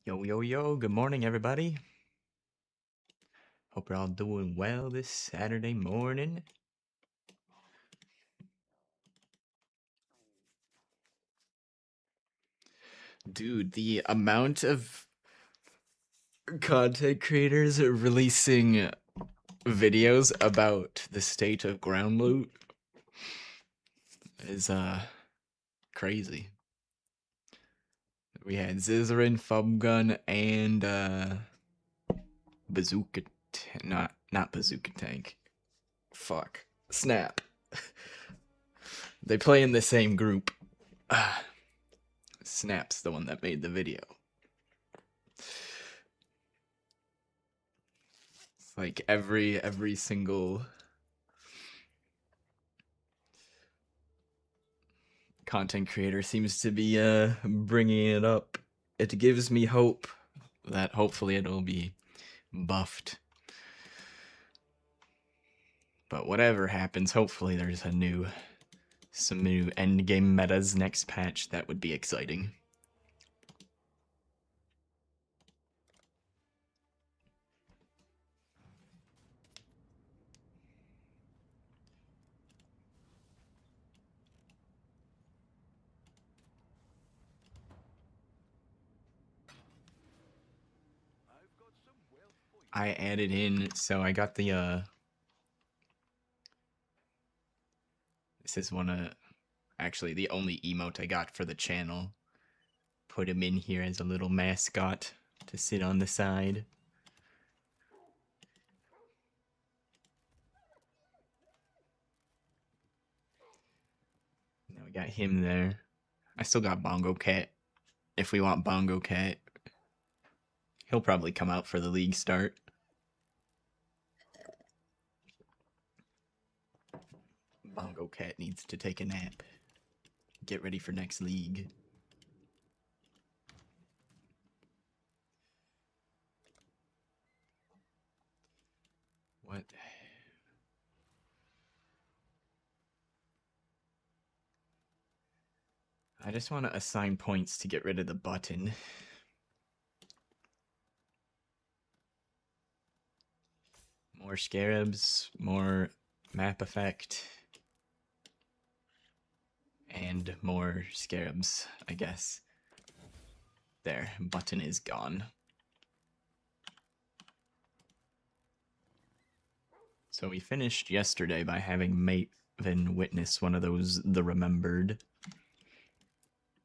Yo, yo, yo, good morning, everybody. Hope you're all doing well this Saturday morning. Dude, the amount of content creators releasing videos about the state of ground loot is crazy. We had Zizarin, Fumgun, and Bazooka not Bazooka Tank. Fuck. Snap. They play in the same group. Snap's the one that made the video. It's like every single content creator seems to be bringing it up. It gives me hope that hopefully it'll be buffed. But whatever happens, hopefully there's some new endgame metas next patch. That would be exciting. I added in, so I got the this is actually the only emote I got for the channel. Put him in here as a little mascot to sit on the side. Now we got him there. I still got Bongo Cat. If we want Bongo Cat, he'll probably come out for the league start. Bongo Cat needs to take a nap. Get ready for next league. What? I just want to assign points to get rid of the button. More scarabs, more map effect, and more scarabs, I guess. There, button is gone. So we finished yesterday by having Maven witness one of those the Remembered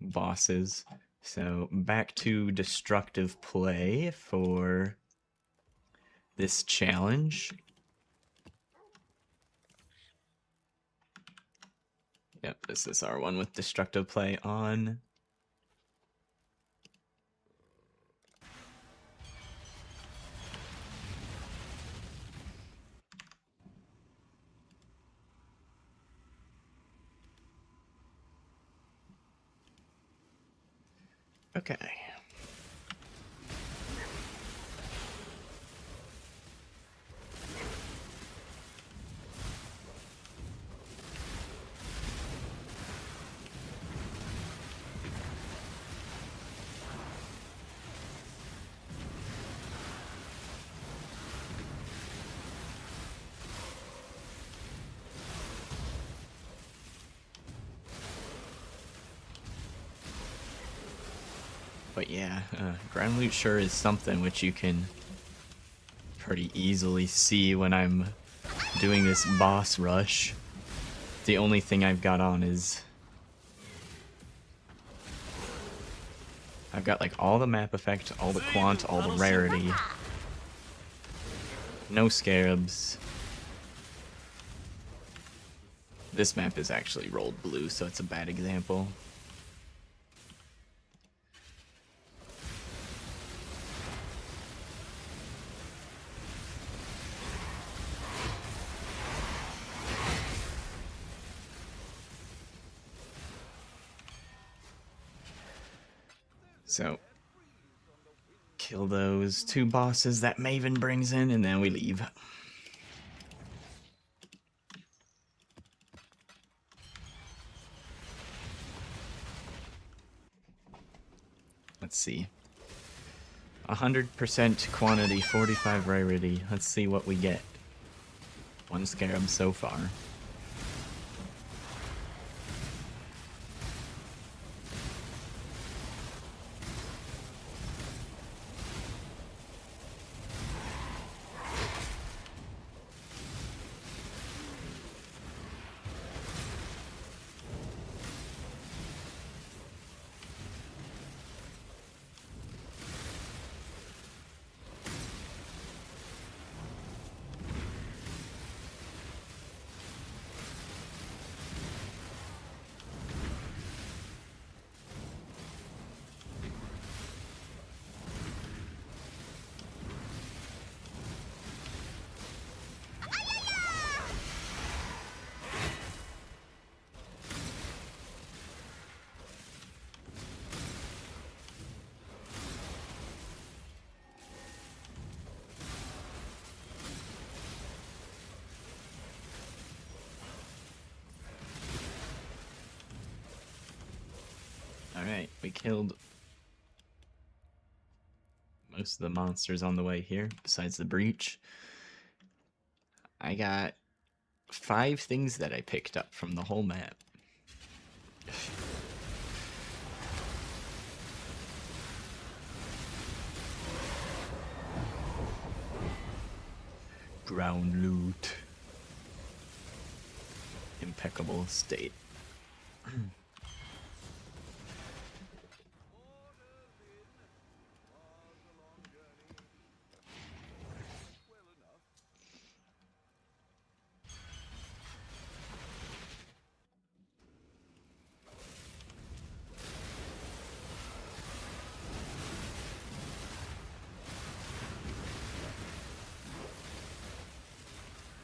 bosses. So back to destructive play for this challenge. Yep, this is our one with destructive play on. Okay. But yeah, ground loot sure is something which you can pretty easily see when I'm doing this boss rush. The only thing I've got on is I've got like all the map effect, all the quant, all the rarity. No scarabs. This map is actually rolled blue, so it's a bad example. So, kill those two bosses that Maven brings in, and then we leave. Let's see. 100% quantity, 45 rarity. Let's see what we get. One scarab so far. Alright, we killed most of the monsters on the way here, besides the breach. I got 5 things that I picked up from the whole map. Ground loot. Impeccable state.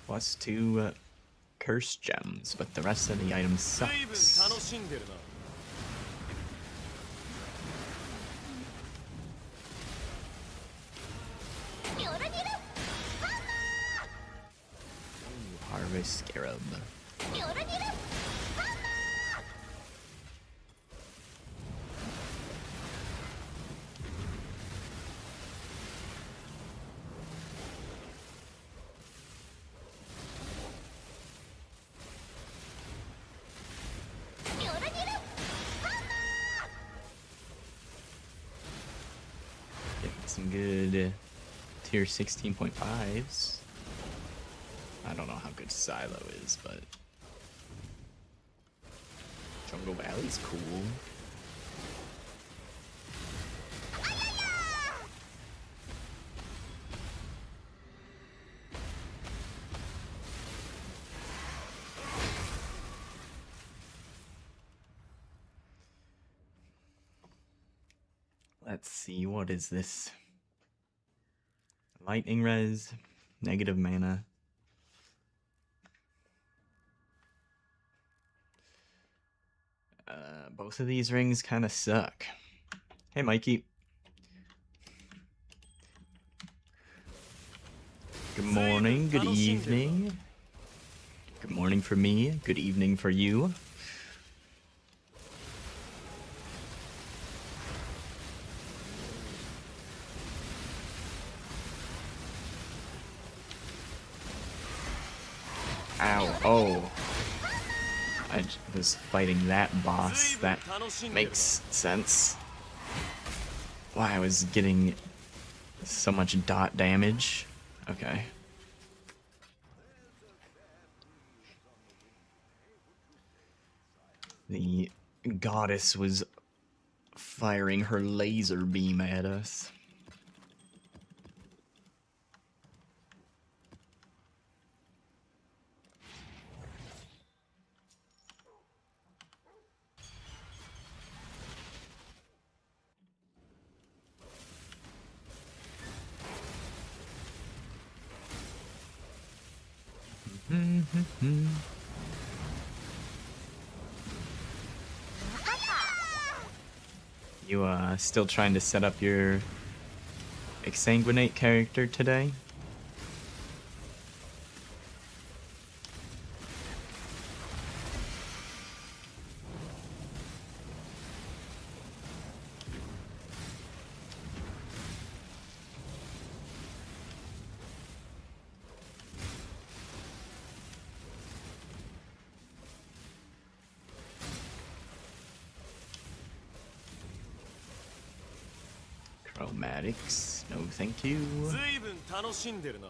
Plus 2 curse gems, but the rest of the items sucks. Ooh, harvest scarab. Some good tier 16.5s. I don't know how good Silo is, but Jungle Valley's cool. Let's see, what is this? Lightning res, negative mana. Both of these rings kind of suck. Hey, Mikey. Good morning, good evening. Good morning for me, good evening for you. Ow, oh. I was fighting that boss. That makes sense. Why I was getting so much dot damage. Okay. The goddess was firing her laser beam at us. You still trying to set up your exsanguinate character today? Chromatics, no thank you. 随分楽しんでるな。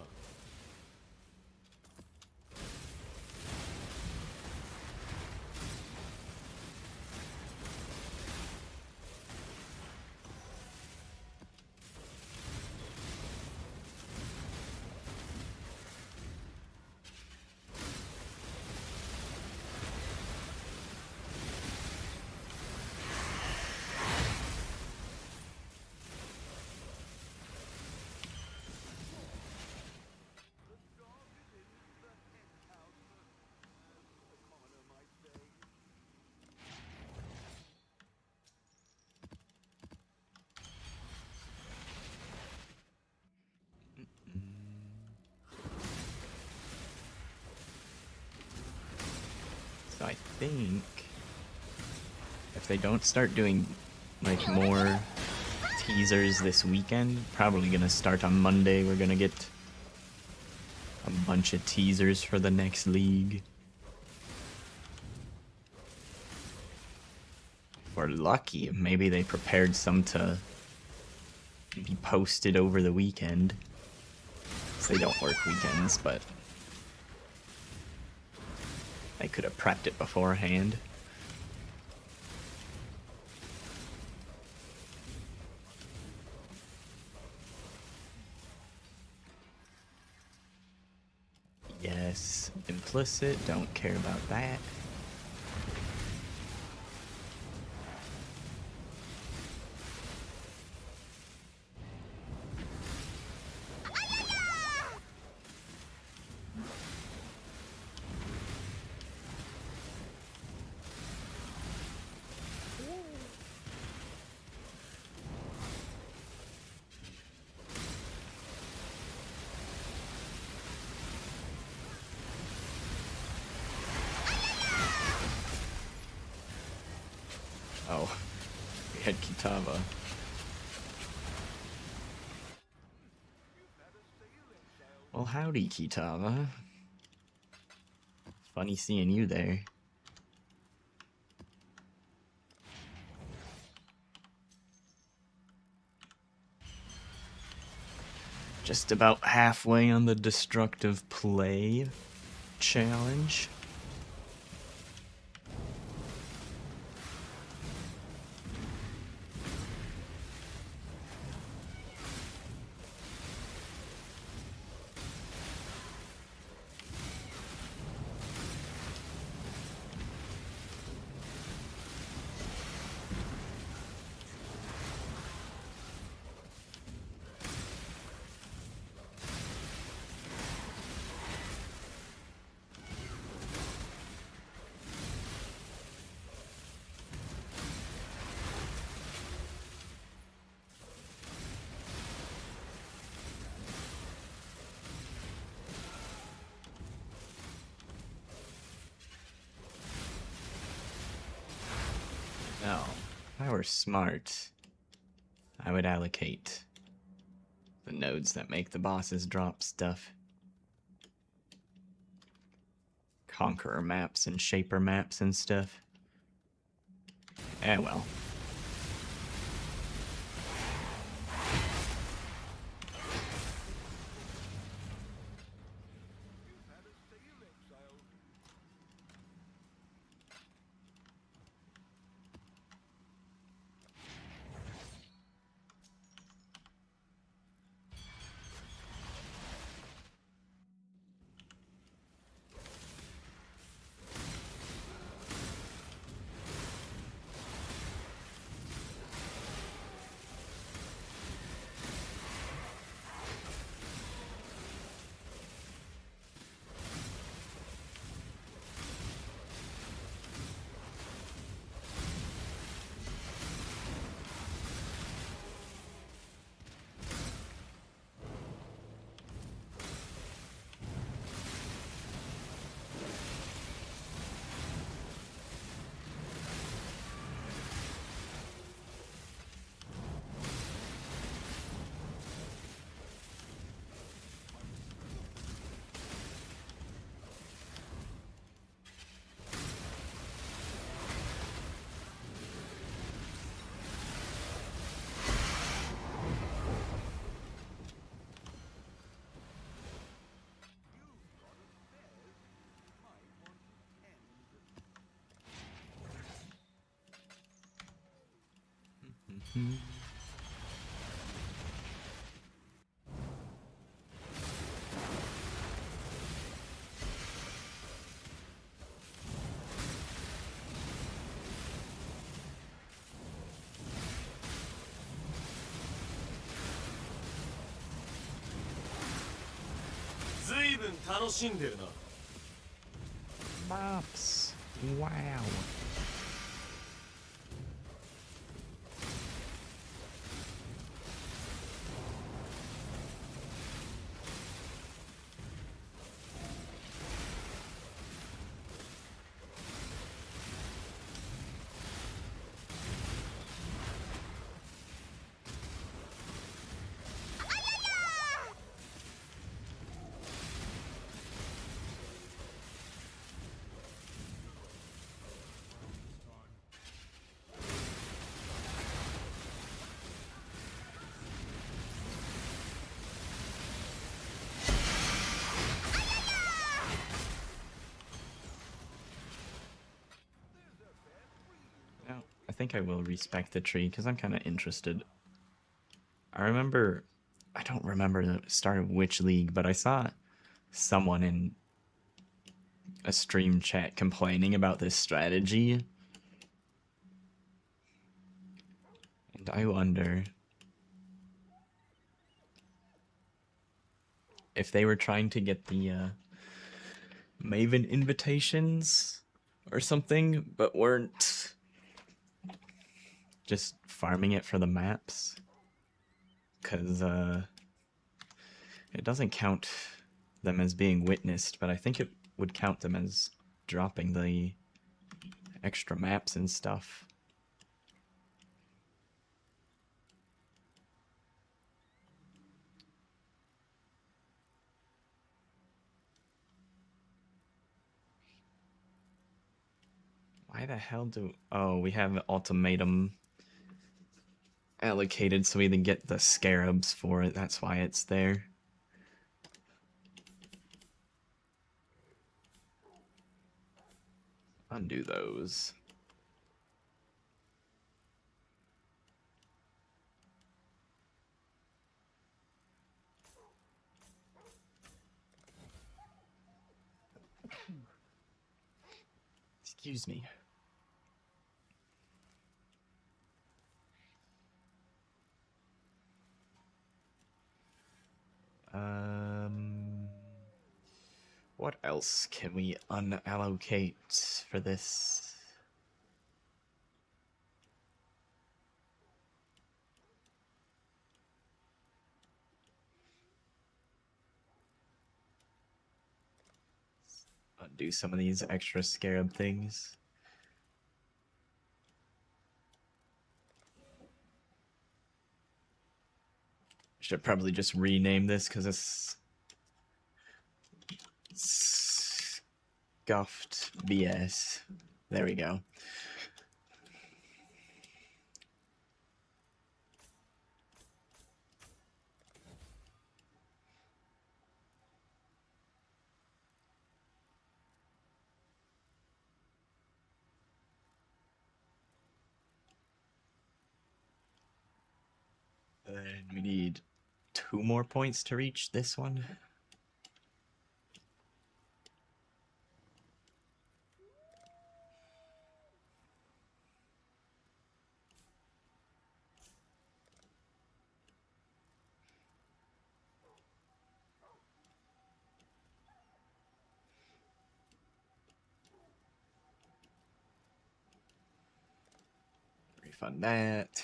So I think if they don't start doing like more teasers this weekend, probably gonna start on Monday. We're gonna get a bunch of teasers for the next league. If we're lucky, maybe they prepared some to be posted over the weekend. They don't work weekends, but they could have prepped it beforehand. Yes, implicit, don't care about that. Oh, we had Kitava. Well, howdy, Kitava. Funny seeing you there. Just about halfway on the destructive play challenge. No, if I were smart, I would allocate the nodes that make the bosses drop stuff. Conqueror maps and shaper maps and stuff. Eh, well. ずいぶん楽しんでるな。 Bops. Wow. Now, I think I will respect the tree because I'm kind of interested. I don't remember the start of which league, but I saw someone in a stream chat complaining about this strategy. And I wonder if they were trying to get the Maven invitations or something, but weren't just farming it for the maps. Because it doesn't count them as being witnessed, but I think it would count them as dropping the extra maps and stuff. Why the hell do... Oh, we have an ultimatum allocated so we can get the scarabs for it. That's why it's there. Undo those. Excuse me. What else can we unallocate for this? Undo some of these extra scarab things. Should probably just rename this because it's scuffed BS. There we go. Then we need 2 more points to reach this one. Refund that.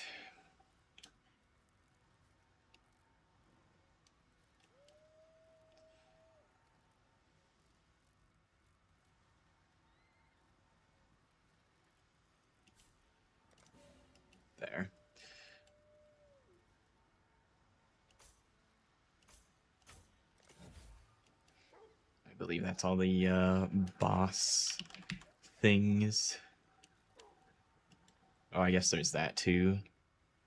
There. I believe that's all the boss things. Oh, I guess there's that too.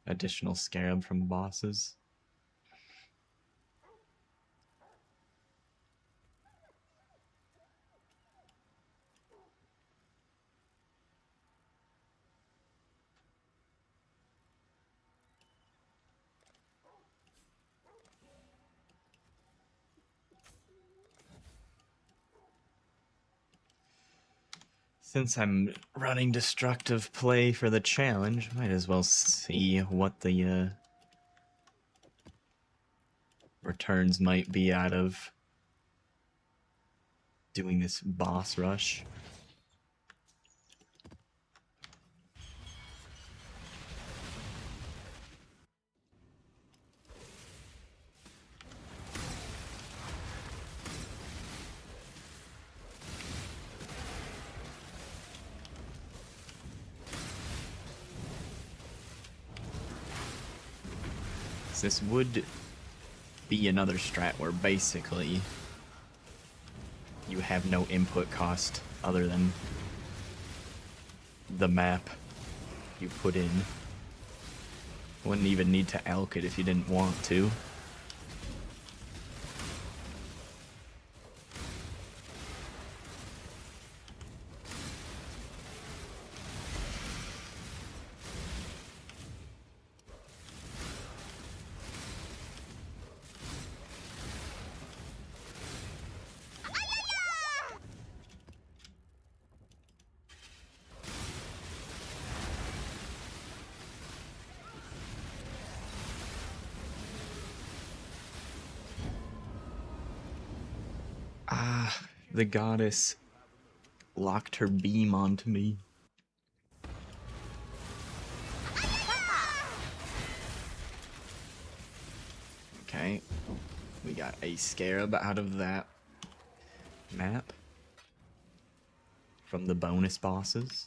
Additional scarab from bosses. Since I'm running destructive play for the challenge, might as well see what the returns might be out of doing this boss rush. This would be another strat where basically you have no input cost other than the map you put in. Wouldn't even need to elk it if you didn't want to. Ah, the goddess locked her beam onto me. Okay, we got a scarab out of that map from the bonus bosses.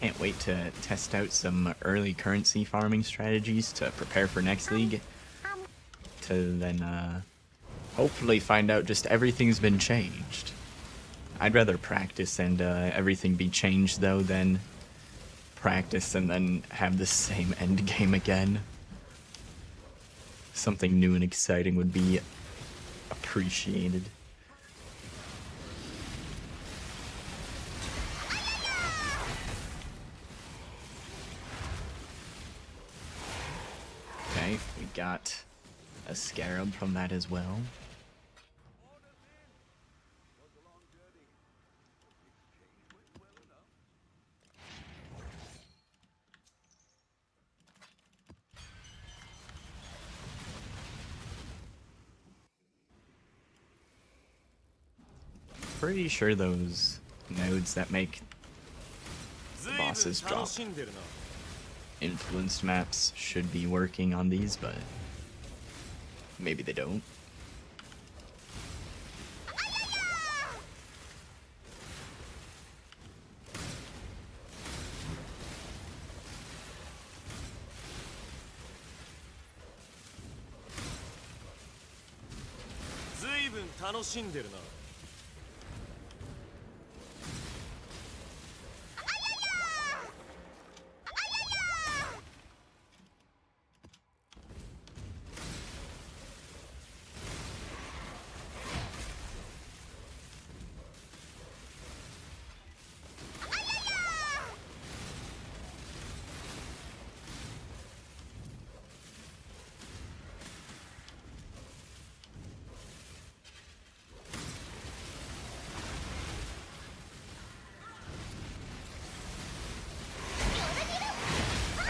Can't wait to test out some early currency farming strategies to prepare for next league. To then hopefully find out just everything's been changed. I'd rather practice and everything be changed though than practice and then have the same end game again. Something new and exciting would be appreciated. Okay, we got a scarab from that as well. Pretty sure those nodes that make the bosses drop influenced maps should be working on these, but maybe they don't.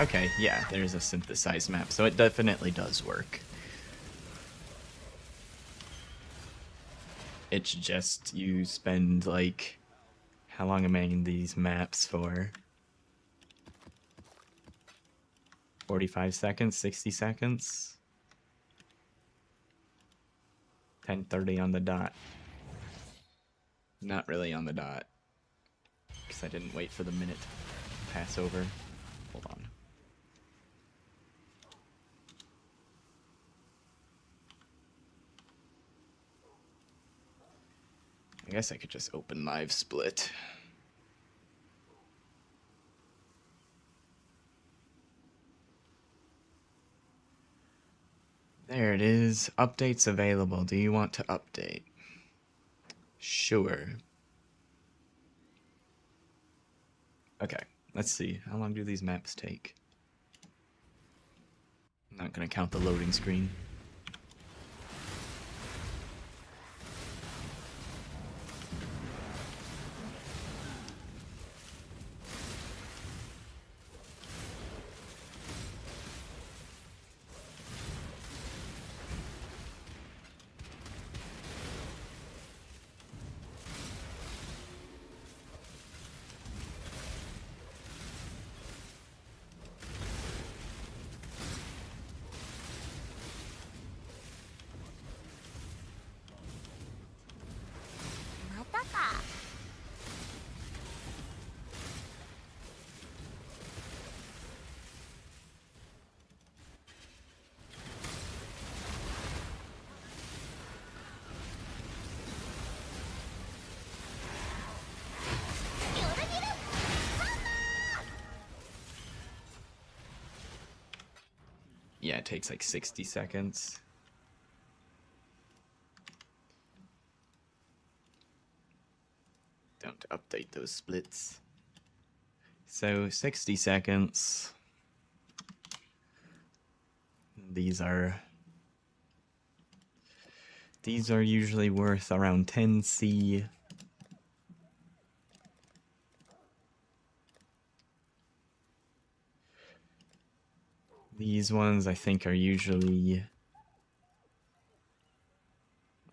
Okay, yeah, there's a synthesized map, so it definitely does work. It's just you spend like, how long am I in these maps for? 45 seconds, 60 seconds? 10:30 on the dot. Not really on the dot. Because I didn't wait for the minute to pass over. Hold on. I guess I could just open live split. There it is. Updates available. Do you want to update? Sure. Okay, let's see. How long do these maps take? I'm not gonna count the loading screen. Yeah, it takes like 60 seconds. Don't update those splits. So 60 seconds. These are usually worth around 10C. These ones I think are usually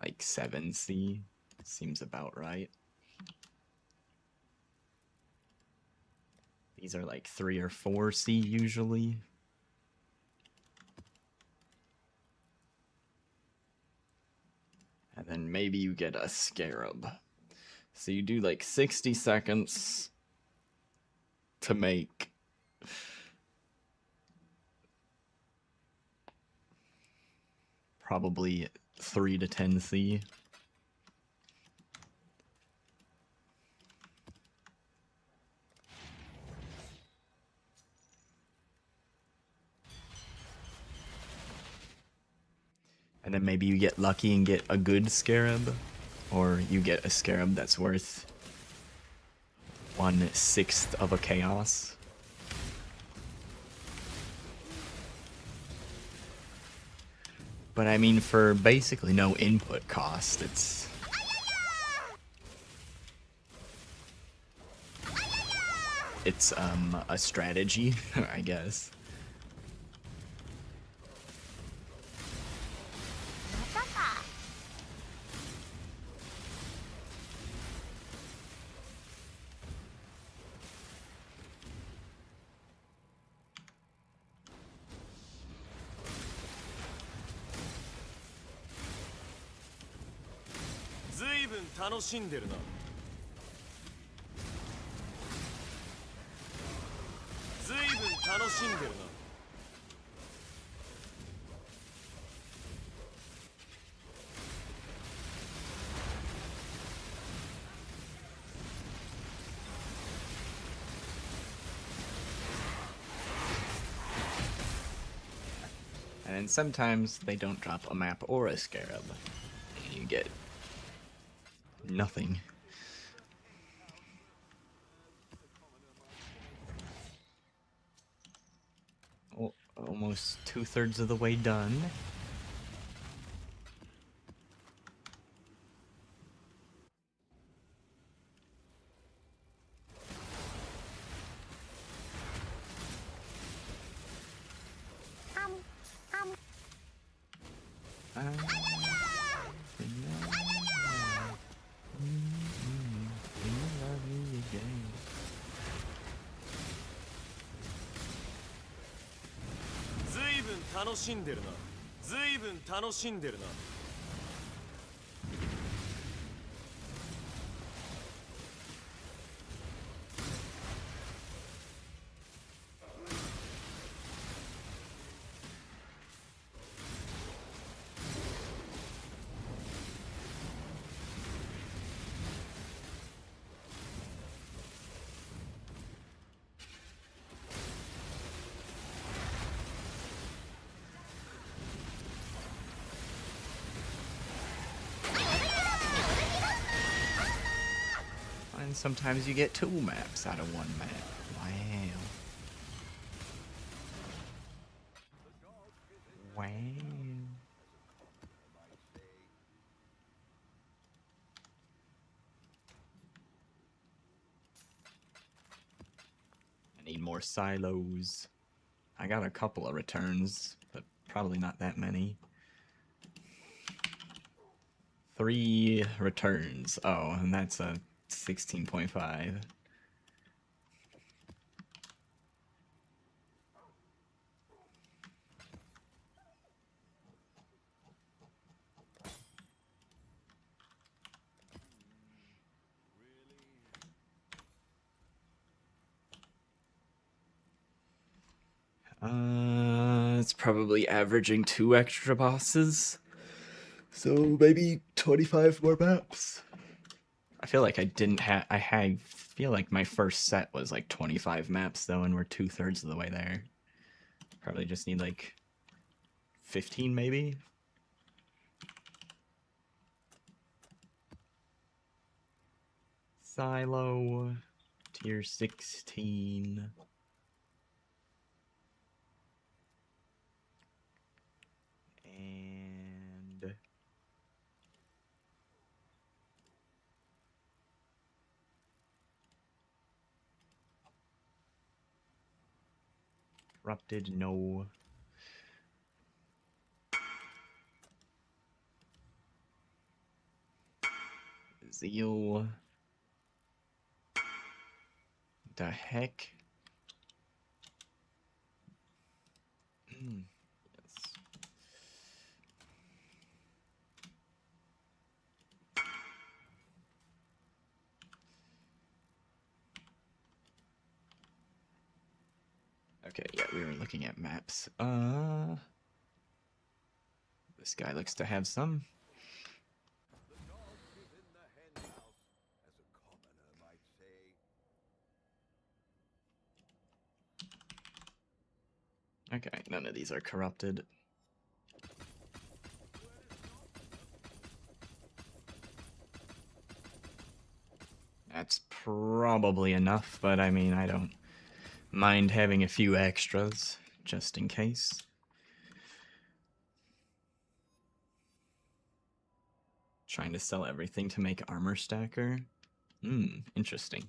like 7C. Seems about right. These are like 3 or 4C usually. And then maybe you get a scarab. So you do like 60 seconds to make probably 3 to 10C. And then maybe you get lucky and get a good scarab, or you get a scarab that's worth 1/6 of a chaos. But I mean, for basically no input cost, it's a strategy, I guess. And sometimes they don't drop a map or a scarab. You get nothing. Oh, almost 2/3 of the way done. sometimes you get 2 maps out of 1 map. Wow. Wow. I need more silos. I got a couple of returns, but probably not that many. 3 returns. Oh, and that's a 16.5. It's probably averaging 2 extra bosses. So maybe 25 more maps. I feel like I didn't have. Feel like my first set was like 25 maps though, and we're 2/3 of the way there. Probably just need like 15 maybe. Silo, tier 16. And corrupted, no. Zeal. The heck? Yes. Okay, yeah, we were looking at maps. This guy looks to have some. The dog is in the hen house, as a commoner might say. Okay, none of these are corrupted. That's probably enough, but I mean, I don't mind having a few extras, just in case. Trying to sell everything to make armor stacker. Interesting.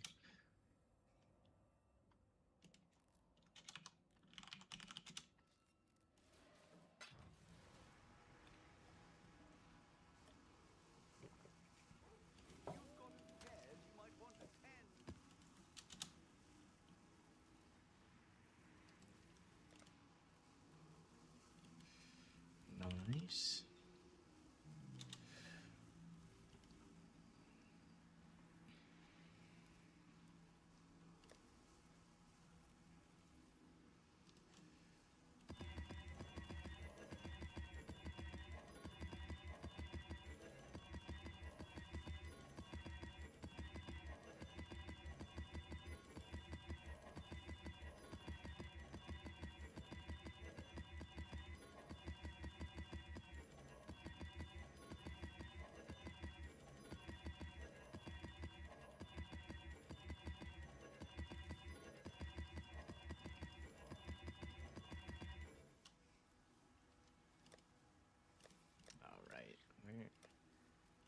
Nice.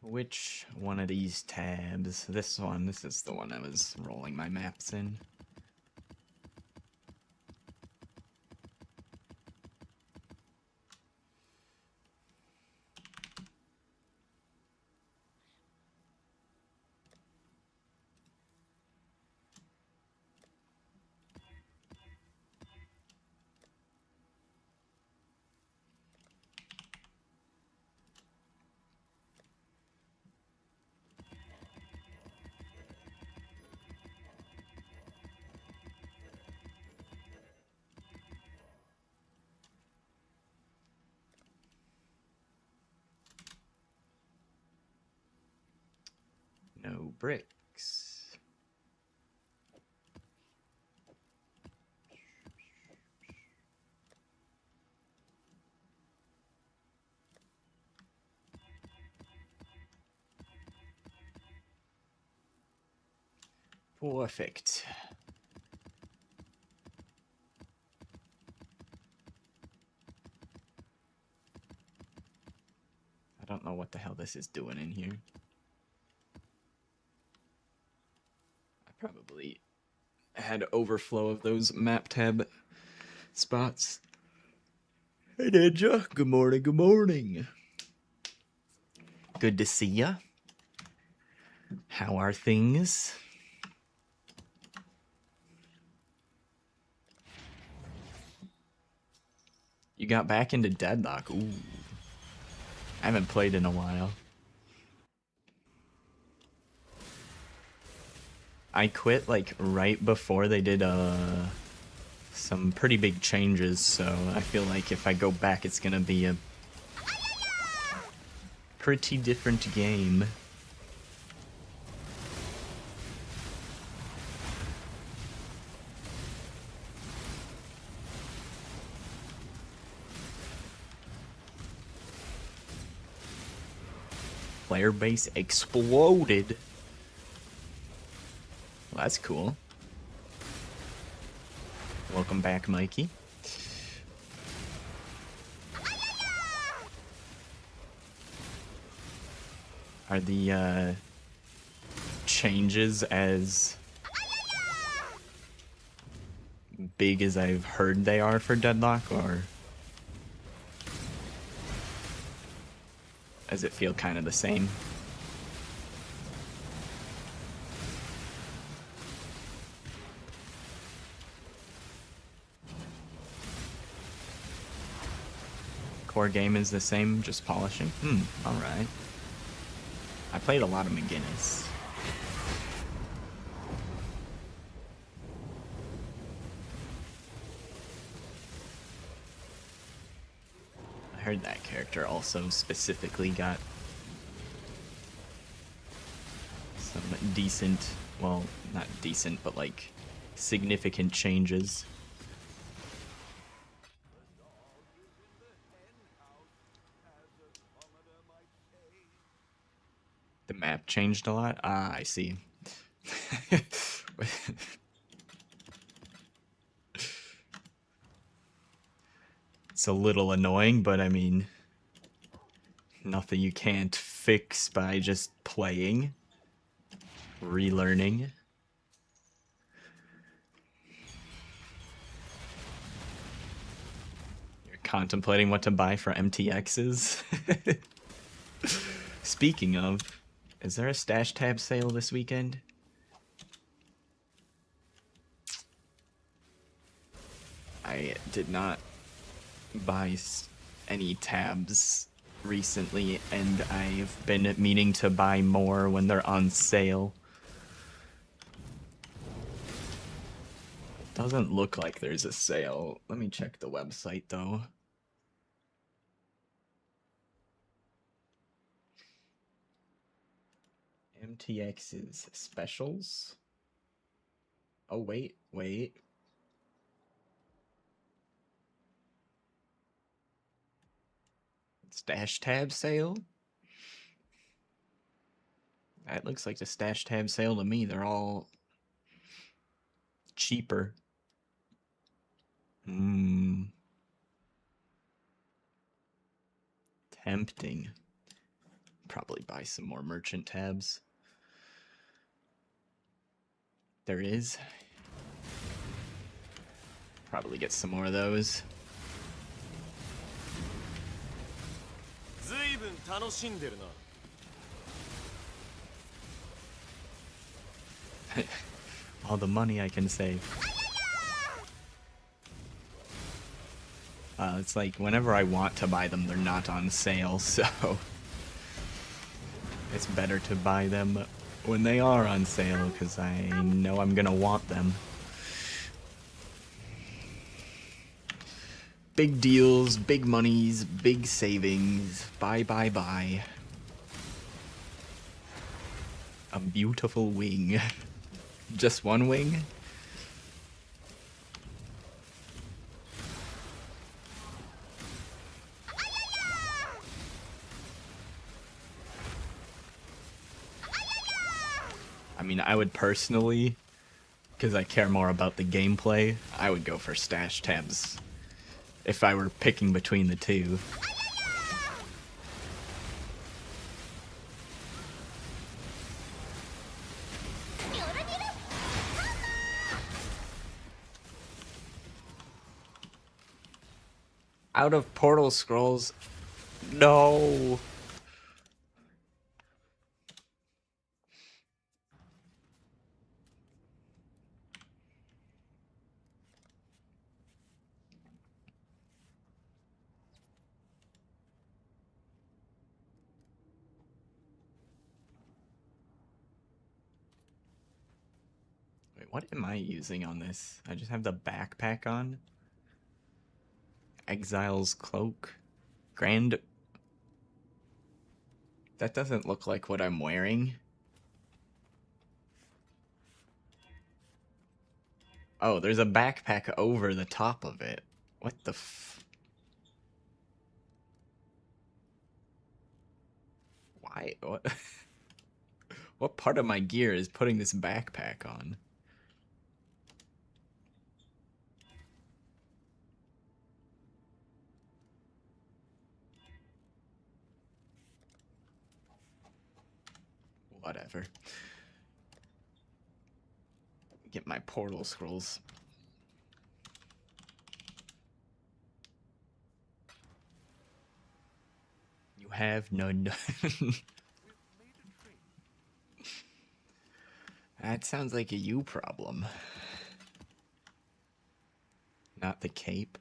Which one of these tabs? This one. This is the one I was rolling my maps in. No bricks. Perfect. I don't know what the hell this is doing in here. I probably had overflow of those map tab spots. Hey Ninja, good morning, good morning. Good to see ya. How are things? You got back into Deadlock. Ooh. I haven't played in a while. I quit like right before they did some pretty big changes, so I feel like if I go back it's gonna be a pretty different game. Player base exploded. Well, that's cool. Welcome back, Mikey. Are the changes as big as I've heard they are for Deadlock, or does it feel kind of the same? Core game is the same, just polishing? Alright. I played a lot of McGinnis. I heard that character also specifically got some decent, well, not decent, but like significant changes. The map changed a lot? Ah, I see. It's a little annoying, but I mean, nothing you can't fix by just playing, relearning. You're contemplating what to buy for MTXs? Speaking of, is there a stash tab sale this weekend? I did not buy any tabs recently, and I've been meaning to buy more when they're on sale. Doesn't look like there's a sale. Let me check the website though. MTX's specials? Oh, wait. Stash tab sale? That looks like the stash tab sale to me. They're all cheaper. Tempting. Probably buy some more merchant tabs. There is. Probably get some more of those. ずいぶん楽しんでるな。All the money I can save. It's like whenever I want to buy them, they're not on sale, so it's better to buy them when they are on sale because I know I'm gonna want them. Big deals, big monies, big savings. Buy. A beautiful wing. Just one wing? I mean, I would personally because I care more about the gameplay, I would go for stash tabs if I were picking between the two. Out of portal scrolls. No. Wait, what am I using on this? I just have the backpack on. Exile's cloak. Grand. That doesn't look like what I'm wearing. Oh, there's a backpack over the top of it. What the f... Why? What? What part of my gear is putting this backpack on? Whatever. Get my portal scrolls. You have none. That sounds like a you problem. Not the cape.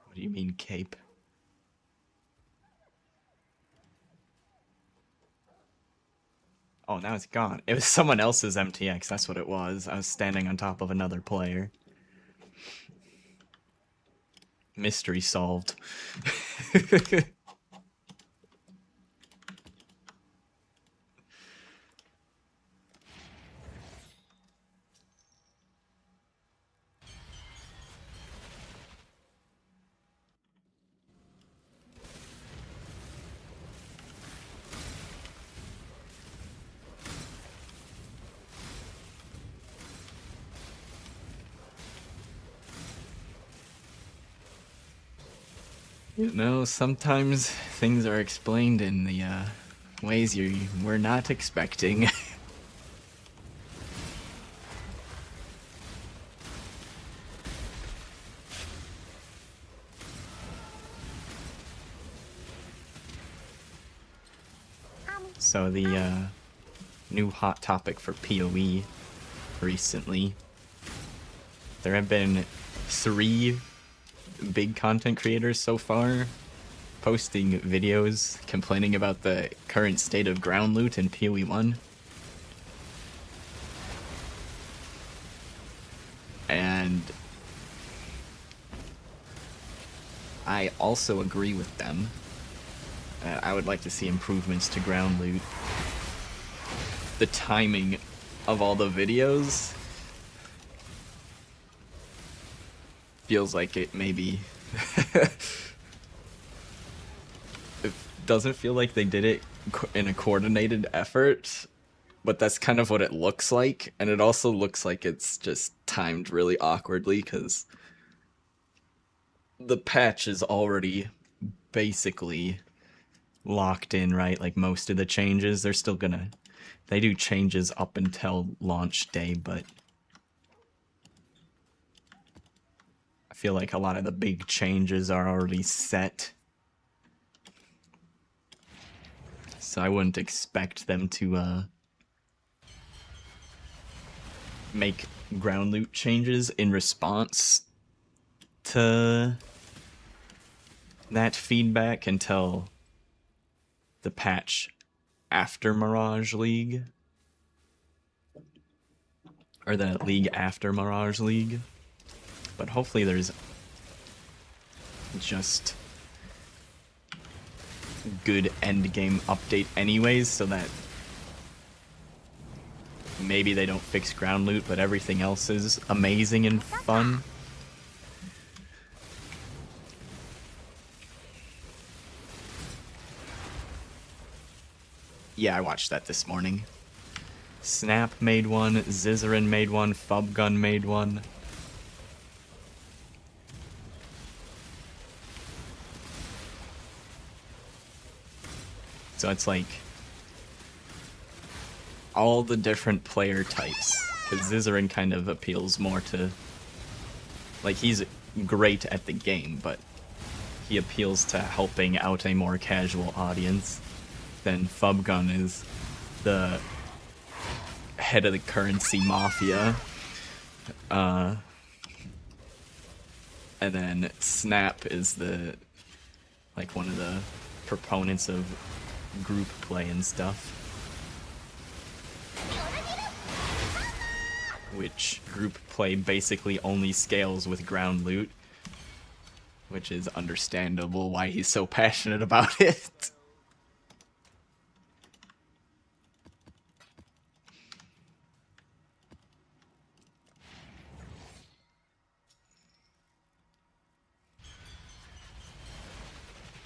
What do you mean cape? Oh, now it's gone. It was someone else's MTX, that's what it was. I was standing on top of another player. Mystery solved. You know, sometimes things are explained in the ways you were not expecting. So the new hot topic for PoE recently, there have been 3 big content creators so far posting videos complaining about the current state of ground loot in PoE 1. And I also agree with them. I would like to see improvements to ground loot. The timing of all the videos feels like it maybe it doesn't feel like they did it in a coordinated effort, but that's kind of what it looks like, and it also looks like it's just timed really awkwardly because the patch is already basically locked in, right? Like most of the changes, they're still gonna, they do changes up until launch day, but I feel like a lot of the big changes are already set. So I wouldn't expect them to make ground loot changes in response to that feedback until the patch after Mirage League. Or the league after Mirage League. But hopefully there's just good endgame update anyways, so that maybe they don't fix ground loot, but everything else is amazing and fun. Yeah, I watched that this morning. Snap made one, Zizarin made one, Fubgun made one. So it's like all the different player types, because Zizarin kind of appeals more to, like, he's great at the game, but he appeals to helping out a more casual audience. Then Fubgun is the head of the currency mafia. And then Snap is the, like, one of the proponents of group play and stuff. Which group play basically only scales with ground loot. Which is understandable why he's so passionate about it.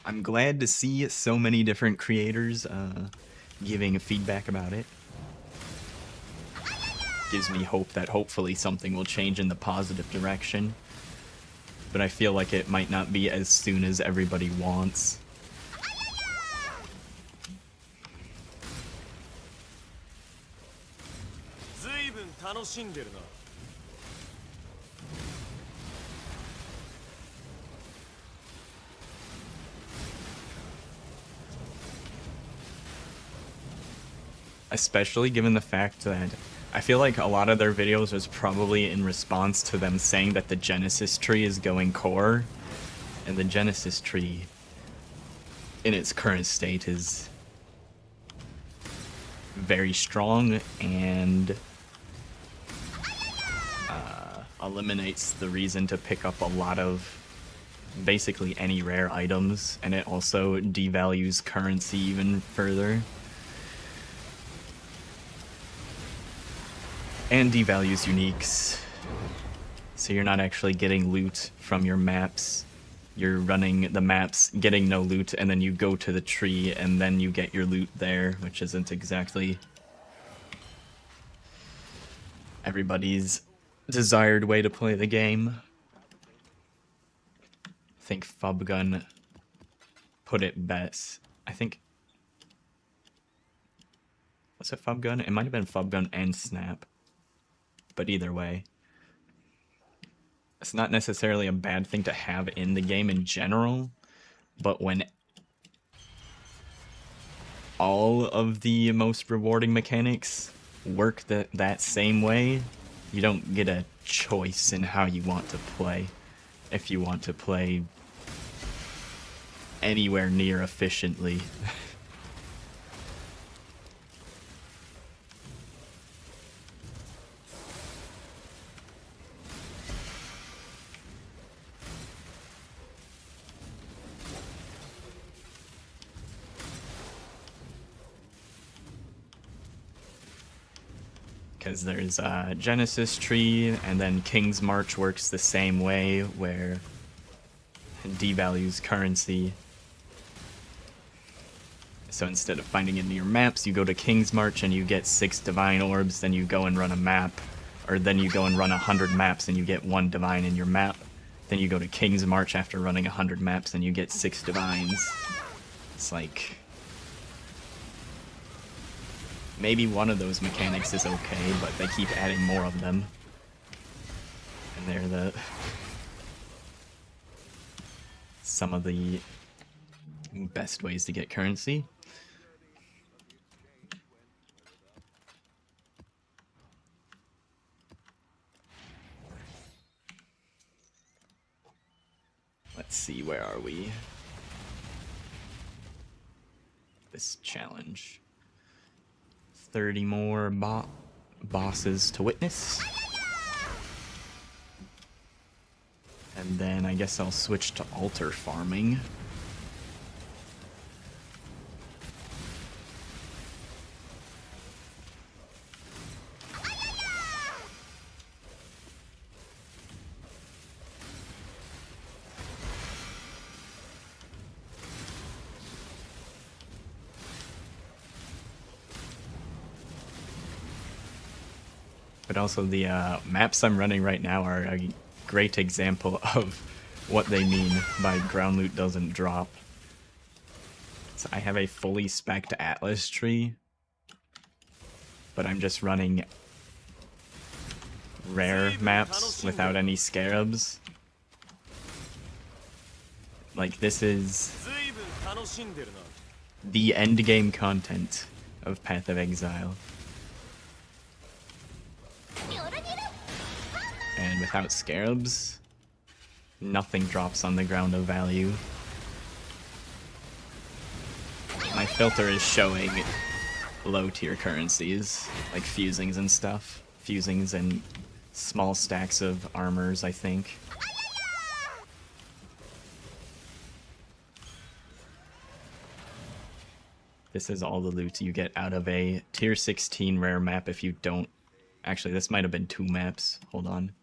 I'm glad to see so many different creators giving feedback about it. Gives me hope that hopefully something will change in the positive direction. But I feel like it might not be as soon as everybody wants. Especially given the fact that I feel like a lot of their videos was probably in response to them saying that the Genesis tree is going core, and the Genesis tree in its current state is very strong and eliminates the reason to pick up a lot of basically any rare items, and it also devalues currency even further. And devalues uniques. So you're not actually getting loot from your maps. You're running the maps, getting no loot, and then you go to the tree and then you get your loot there, which isn't exactly everybody's desired way to play the game. I think Fubgun put it best. I think... Was it Fubgun? It might have been Fubgun and Snap. But either way, it's not necessarily a bad thing to have in the game in general, but when all of the most rewarding mechanics work that same way, you don't get a choice in how you want to play. If you want to play anywhere near efficiently. Because there's a Genesis tree, and then King's March works the same way, where it devalues currency. So instead of finding it in your maps, you go to King's March and you get 6 divine orbs, then you go and run a map, or then you go and run 100 maps and you get 1 divine in your map. Then you go to King's March after running 100 maps and you get 6 divines. It's like... maybe one of those mechanics is okay, but they keep adding more of them. And they're the... some of the best ways to get currency. Let's see, where are we? This challenge. 30 more bosses to witness. And then I guess I'll switch to altar farming. But also the maps I'm running right now are a great example of what they mean by ground loot doesn't drop. So I have a fully spec'd Atlas tree, but I'm just running rare maps without any scarabs. Like, this is ずいぶん楽しんでるな。 the endgame content of Path of Exile. And without scarabs, nothing drops on the ground of value. My filter is showing low tier currencies, like fusings and stuff. Fusings and small stacks of armors, I think. This is all the loot you get out of a tier 16 rare map if you don't... Actually, this might have been 2 maps. Hold on.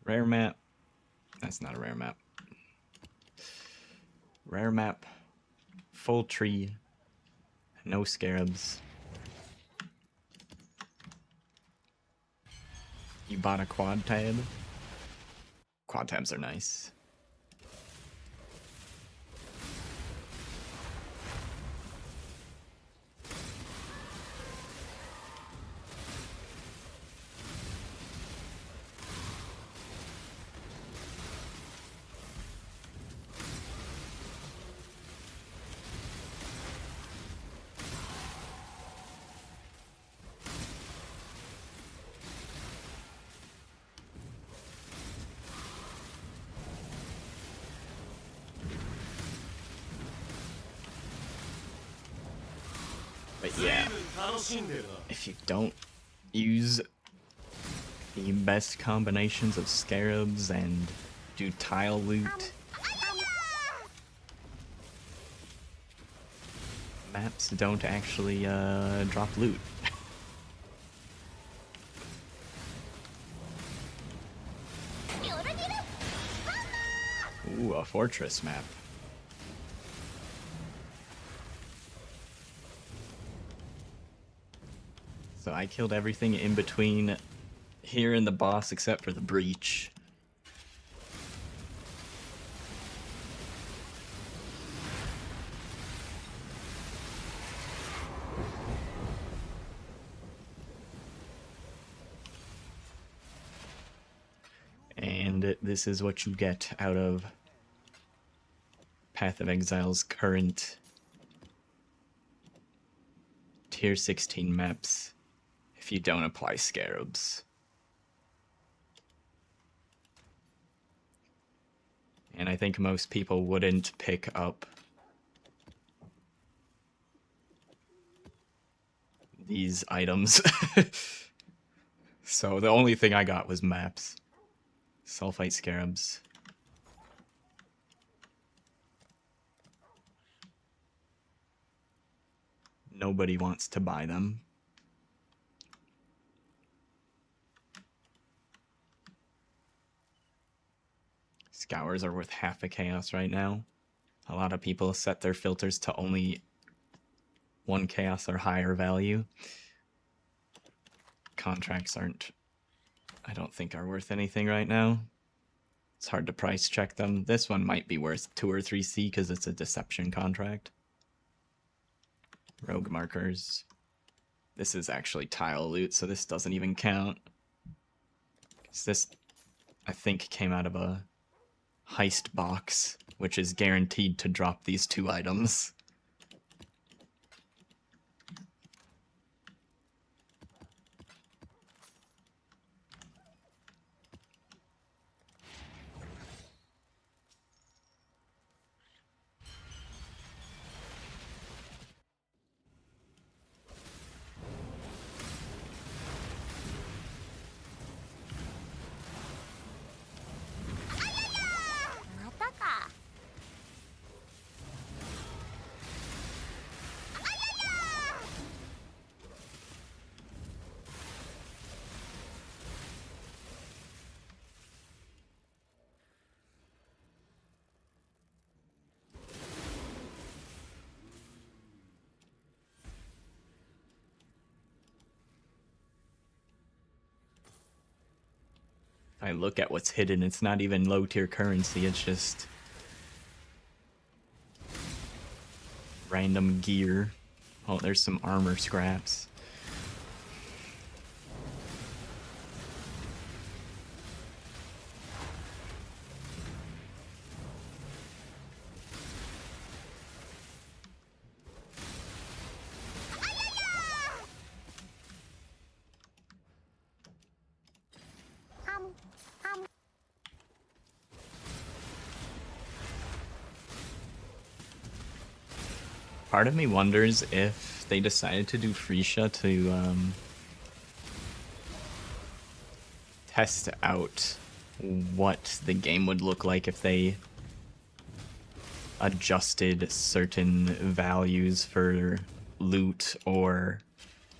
Rare map. That's not a rare map. Rare map. Full tree. No scarabs. You bought a quad tab? Quad tabs are nice. But yeah, if you don't use the best combinations of scarabs and do tile loot, maps don't actually drop loot. Ooh, a fortress map. So I killed everything in between here and the boss except for the breach. And this is what you get out of Path of Exile's current tier 16 maps if you don't apply scarabs. And I think most people wouldn't pick up these items. So the only thing I got was maps. Sulfite scarabs. Nobody wants to buy them. Scours are worth half a chaos right now. A lot of people set their filters to only 1 chaos or higher value. Contracts aren't, I don't think, are worth anything right now. It's hard to price check them. This one might be worth 2 or 3C because it's a deception contract. Rogue markers. This is actually tile loot, so this doesn't even count. 'Cause this, I think, came out of a heist box, which is guaranteed to drop these 2 items. I look at what's hidden, it's not even low tier currency, it's just random gear. Oh, there's some armor scraps. Part of me wonders if they decided to do Freesia to test out what the game would look like if they adjusted certain values for loot or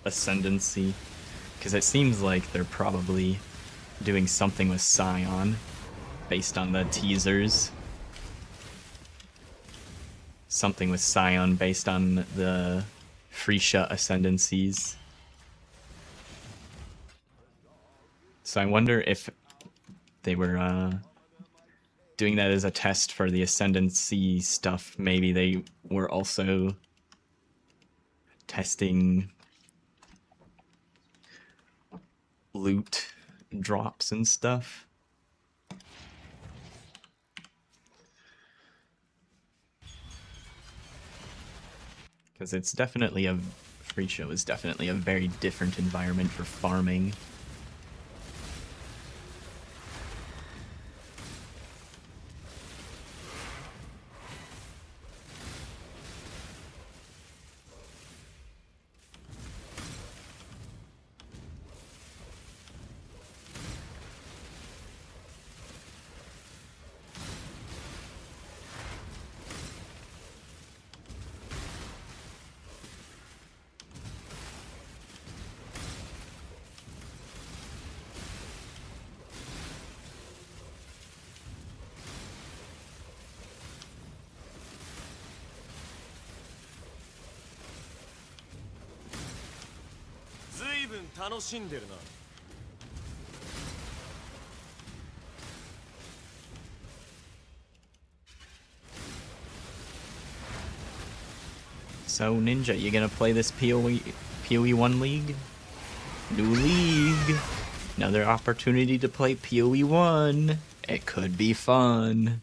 ascendancy. Because it seems like they're probably doing something with Scion based on the teasers. Something with Scion based on the Freesia ascendancies. So I wonder if they were doing that as a test for the ascendancy stuff. Maybe they were also testing loot drops and stuff. Because it's definitely Freesia is definitely a very different environment for farming. So Ninja, you gonna play this PoE 1 League? New league! Another opportunity to play PoE 1! It could be fun!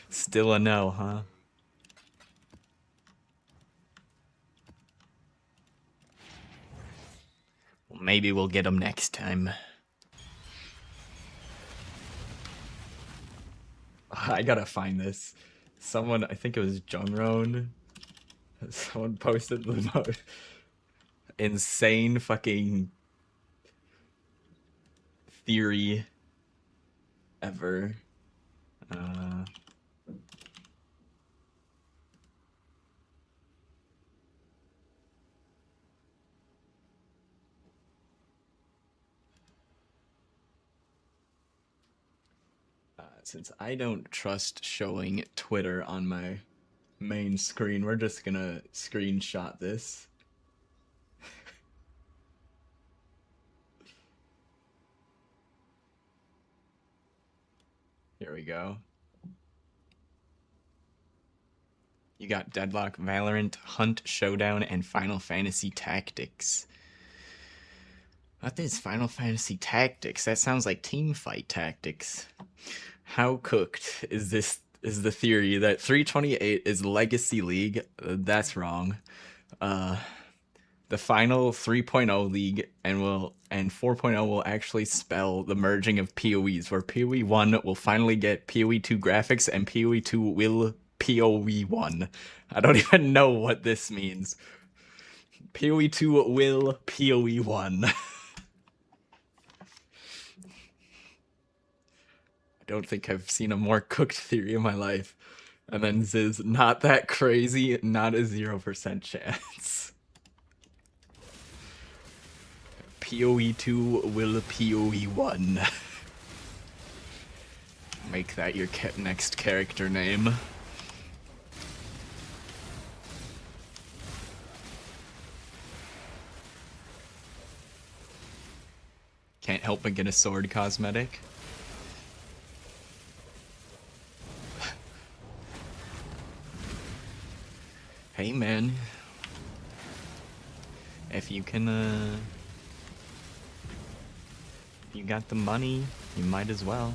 Still a no, huh? Well, maybe we'll get him next time. I gotta find this. Someone, I think it was Jungroan. Someone posted the most insane fucking theory ever. Since I don't trust showing Twitter on my main screen, we're just gonna screenshot this. Here we go. You got Deadlock, Valorant, Hunt, Showdown, and Final Fantasy Tactics. What is Final Fantasy Tactics? That sounds like Teamfight Tactics. How cooked is this? Is the theory that 328 is Legacy League? That's wrong. The final 3.0 league and 4.0 will actually spell the merging of PoEs, where PoE 1 will finally get PoE 2 graphics and PoE 2 will PoE 1. I don't even know what this means. PoE 2 will PoE 1. I don't think I've seen a more cooked theory in my life. And then Ziz, not that crazy, not a 0% chance. PoE 2 will PoE 1. Make that your next character name. help but get a sword cosmetic. Hey man, if you can, if you got the money, you might as well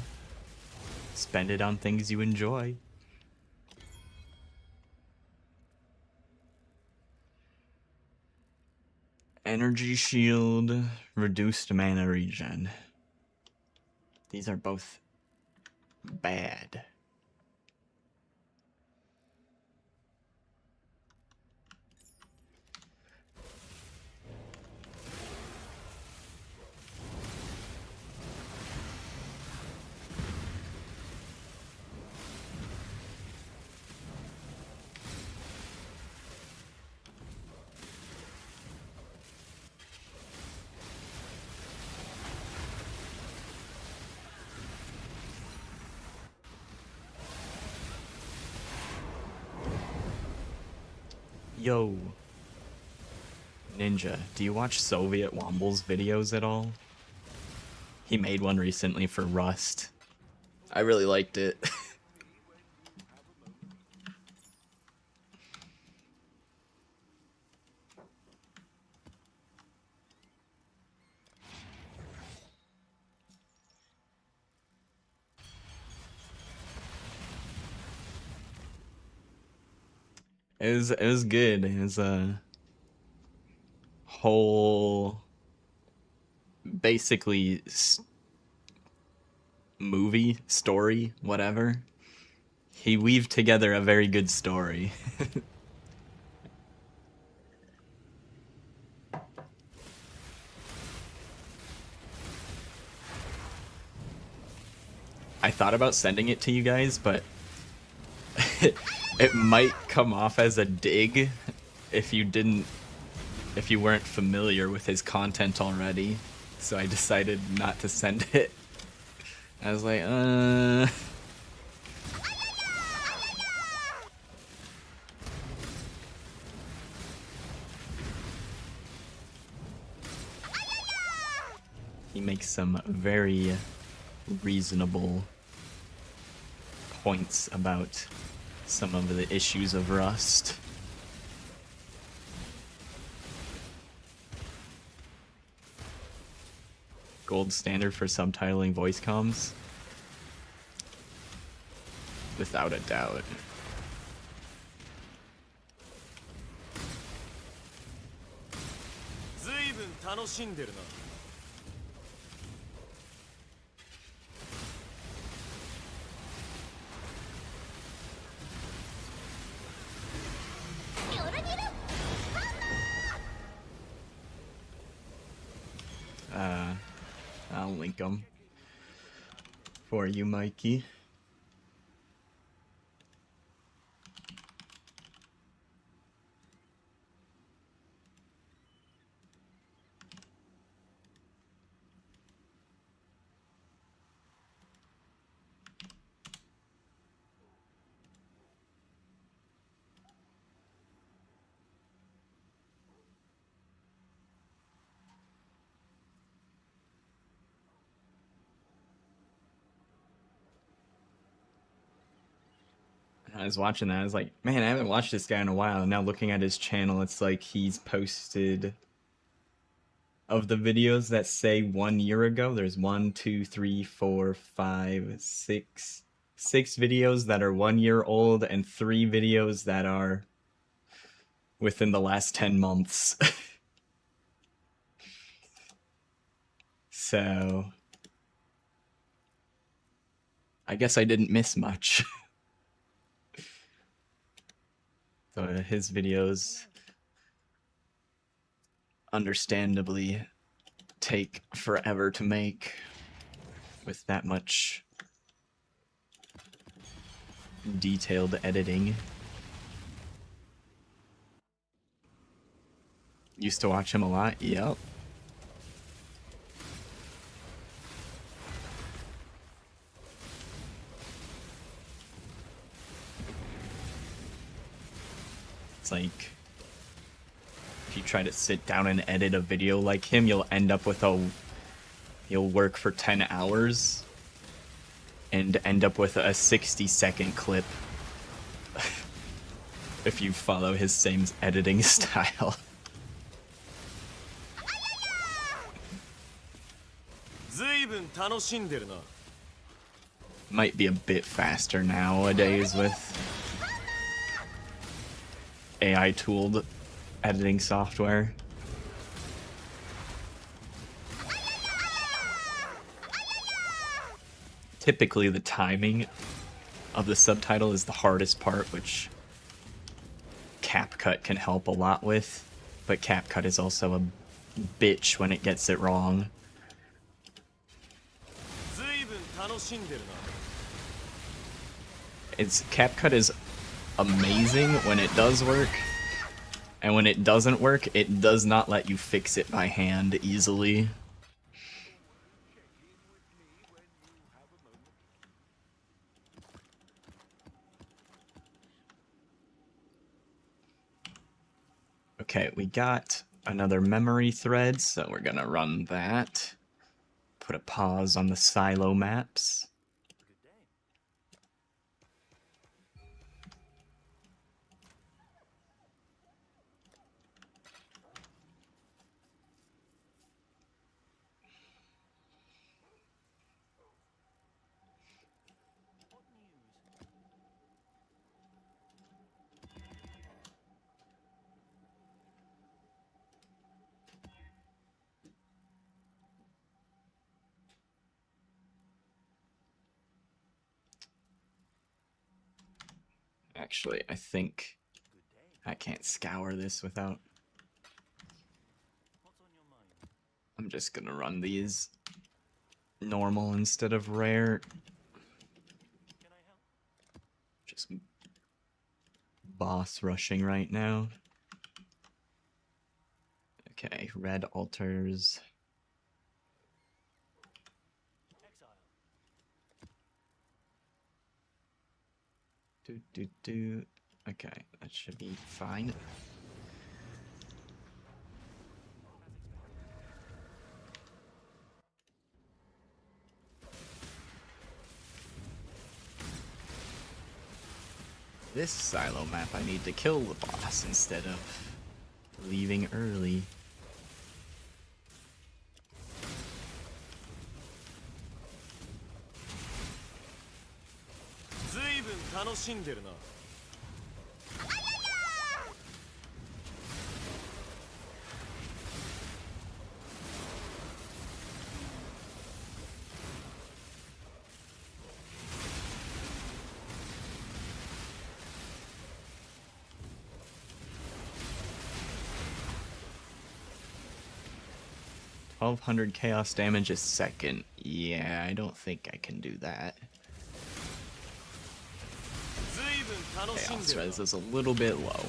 spend it on things you enjoy. Energy shield, reduced mana regen. These are both bad. Yo. Ninja, do you watch Soviet Womble's videos at all? He made one recently for Rust. I really liked it. It was good. It was a whole basically movie story, whatever. He weaved together a very good story. I thought about sending it to you guys, but it might come off as a dig if you weren't familiar with his content already. So I decided not to send it. I was like, He makes some very reasonable points about some of the issues of Rust. Gold standard for subtitling voice comms? Without a doubt. I'll link them for you, Mikey. I was watching that, I was like, man, I haven't watched this guy in a while. And now looking at his channel, it's like he's posted, of the videos that say 1 year ago, there's 1, 2, 3, 4, 5, 6 videos that are 1 year old and 3 videos that are within the last 10 months. So I guess I didn't miss much. So his videos understandably take forever to make with that much detailed editing. Used to watch him a lot, yep. It's like, if you try to sit down and edit a video like him, you'll end up with a You'll work for 10 hours and end up with a 60-second clip if you follow his same editing style. ずいぶん楽しんでるな。 Might be a bit faster nowadays with AI tooled editing software. Typically the timing of the subtitle is the hardest part, which CapCut can help a lot with, but CapCut is also a bitch when it gets it wrong. ずいぶん楽しんでるな。 CapCut is amazing when it does work, and when it doesn't work, it does not let you fix it by hand easily. Okay, we got another memory thread, so we're gonna run that. Put a pause on the silo maps. Actually, I think I can't scour this without... I'm just gonna run these normal instead of rare. Just boss rushing right now. Okay, red altars. Okay, that should be fine. This silo map, I need to kill the boss instead of leaving early. $1,200 chaos damage a second. Yeah, I don't think I can do that. Chaos res is a little bit low.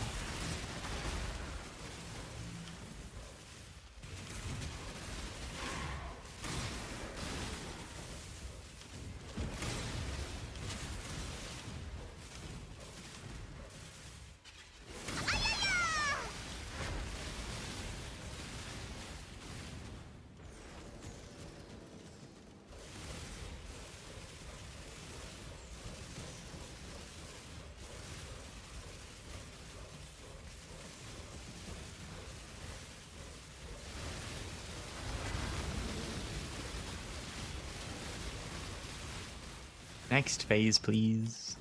Next phase, please.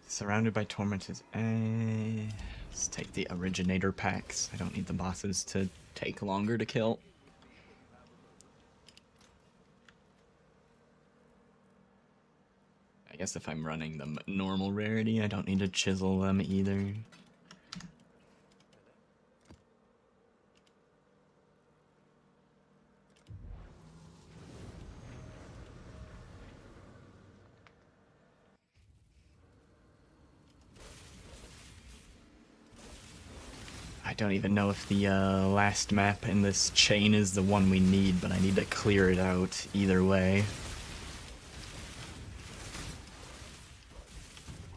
Surrounded by tormentors. Let's take the originator packs. I don't need the bosses to take longer to kill. I guess if I'm running them normal rarity, I don't need to chisel them either. don't even know if the last map in this chain is the one we need, but I need to clear it out either way.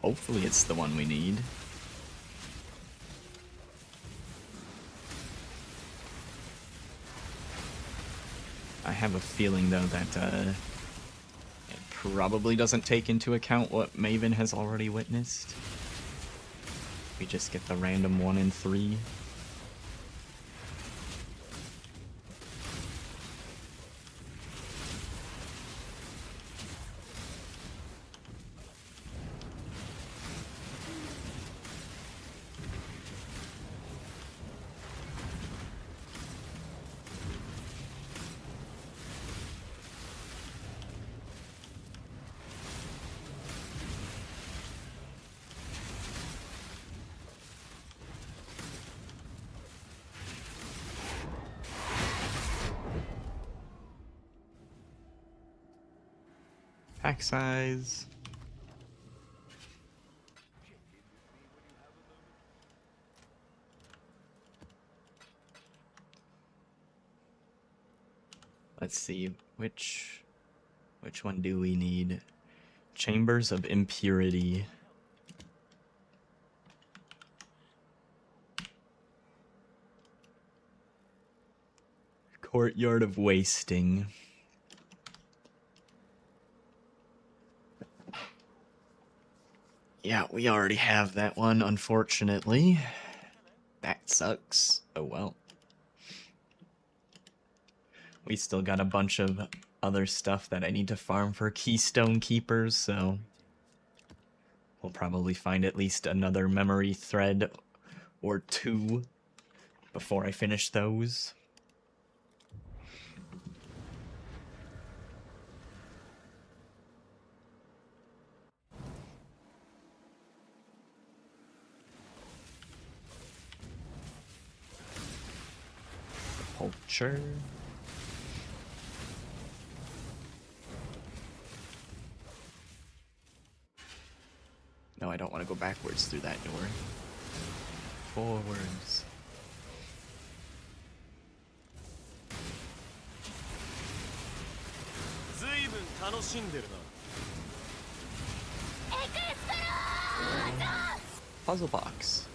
Hopefully it's the one we need. I have a feeling, though, that it probably doesn't take into account what Maven has already witnessed. We just get the random 1 in 3. Pack size. Let's see, which one do we need? Chambers of Impurity. Courtyard of Wasting. Yeah, we already have that one, unfortunately. That sucks. Oh well. We still got a bunch of other stuff that I need to farm for Keystone Keepers, so we'll probably find at least another memory thread or 2 before I finish those. Culture. No, I don't want to go backwards through that door. Forwards. Puzzle box.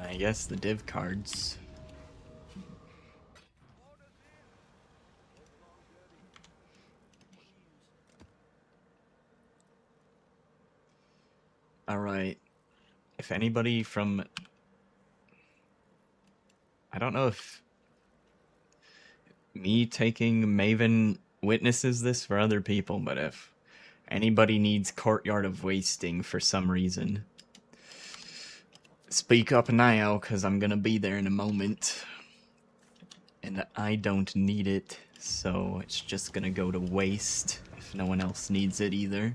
I guess the div cards. Alright. If anybody from... I don't know if me taking Maven witnesses this for other people, but if anybody needs Courtyard of Wasting for some reason, speak up now, because I'm gonna be there in a moment. And I don't need it, so it's just gonna go to waste if no one else needs it either.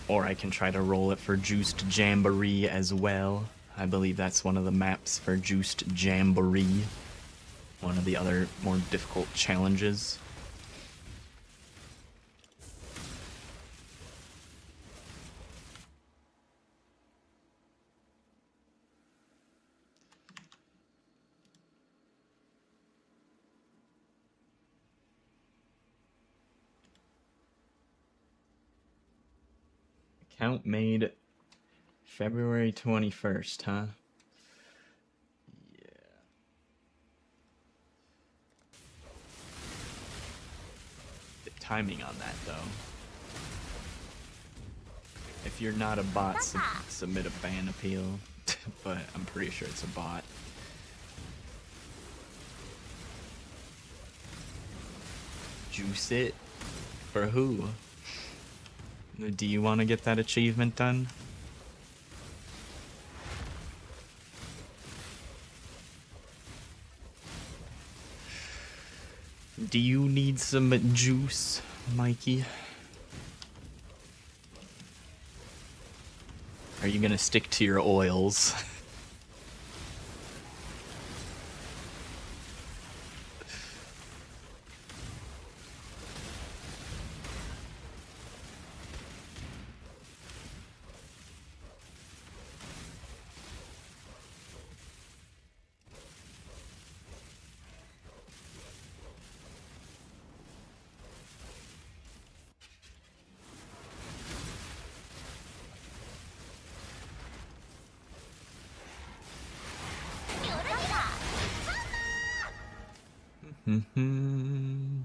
Or I can try to roll it for Juiced Jamboree as well. I believe that's one of the maps for Juiced Jamboree. One of the other more difficult challenges. Account made February 21st, huh? Yeah. The timing on that, though. If you're not a bot, submit a ban appeal. But I'm pretty sure it's a bot. Juice it? For who? Do you want to get that achievement done? Do you need some juice? Mikey. Are you gonna stick to your oils? Mm-hmm.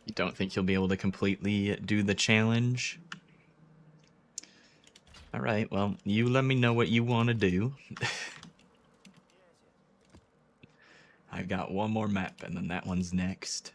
You don't think you'll be able to completely do the challenge? Alright, well, you let me know what you want to do. I've got one more map, and then that one's next.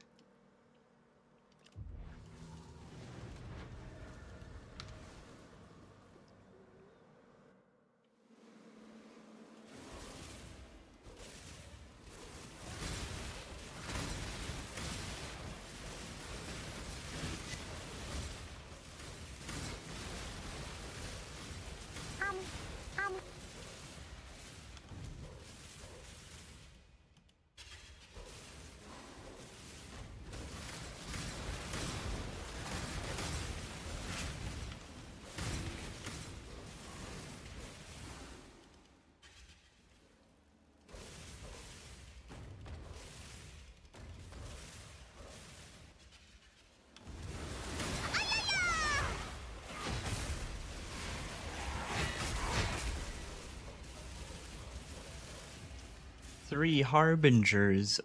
Three harbingers.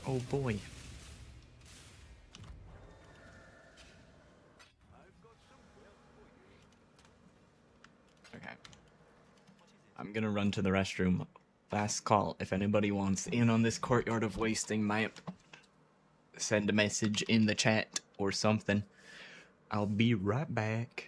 Oh boy. Okay. I'm gonna run to the restroom. Last call. If anybody wants in on this Courtyard of Wasting map, send a message in the chat or something. I'll be right back.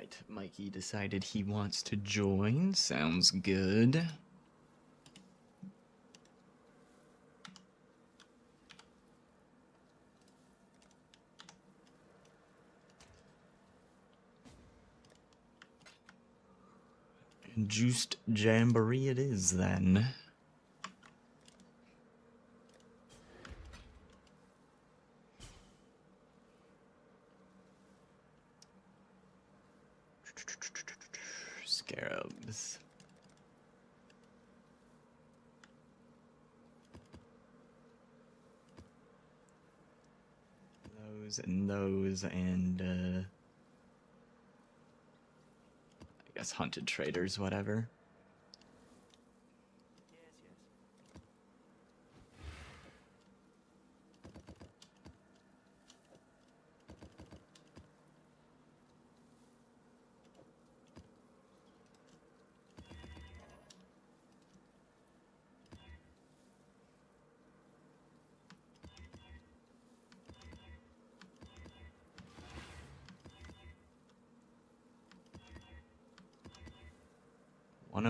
Alright, Mikey decided he wants to join. Sounds good. Juiced Jamboree it is, then. Scarabs. Those, and, I guess hunted traders, whatever.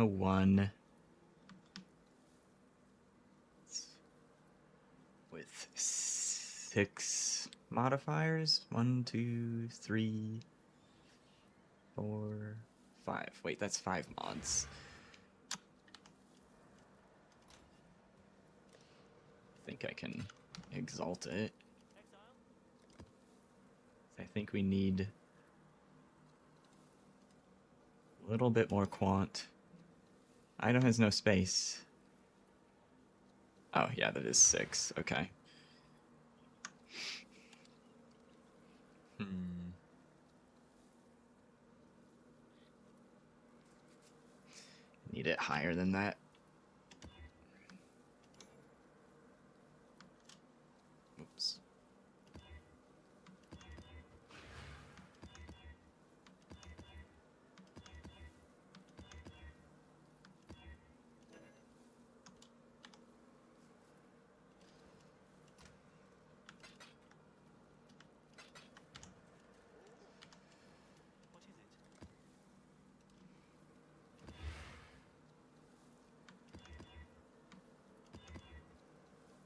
One with 6 modifiers. 1, 2, 3, 4, 5. Wait, that's 5 mods. I think I can exalt it. I think we need a little bit more quant. Item has no space. Oh, yeah, that is 6. Okay. Need it higher than that. Oops.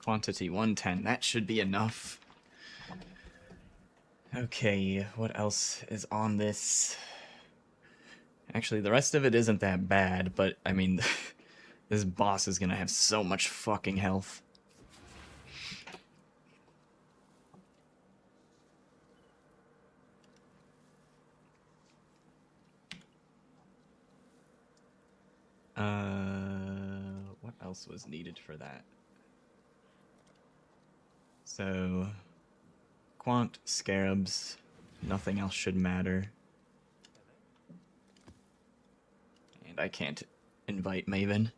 Quantity 110. That should be enough. Okay, what else is on this? Actually, the rest of it isn't that bad, but I mean, this boss is gonna have so much fucking health. What else was needed for that? So, Quant, Scarabs, nothing else should matter. And I can't invite Maven.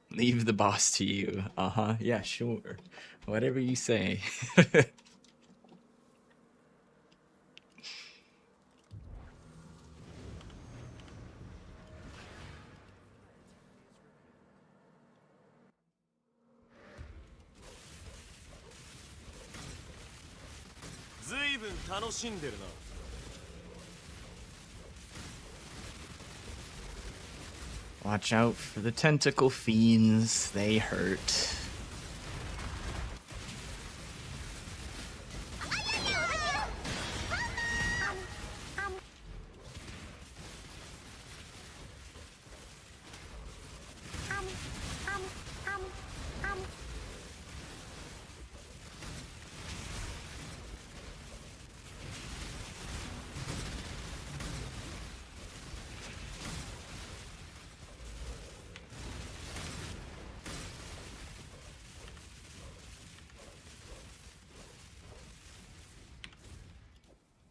Leave the boss to you. Uh-huh, yeah, sure. Whatever you say. Watch out for the tentacle fiends, they hurt.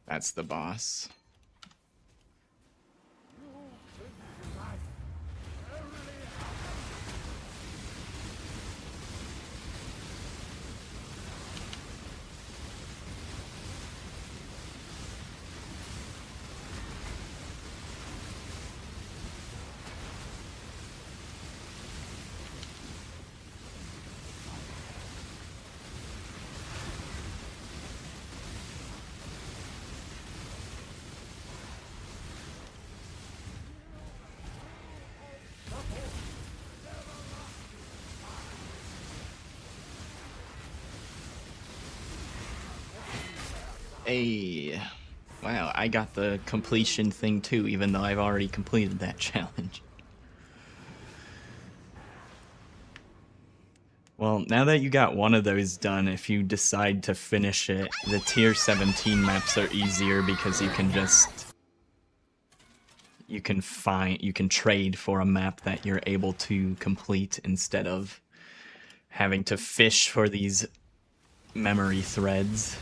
That's the boss. Hey, wow, I got the completion thing too, even though I've already completed that challenge. Well, now that you got one of those done, if you decide to finish it, the tier 17 maps are easier because you can just... You can trade for a map that you're able to complete instead of having to fish for these memory threads.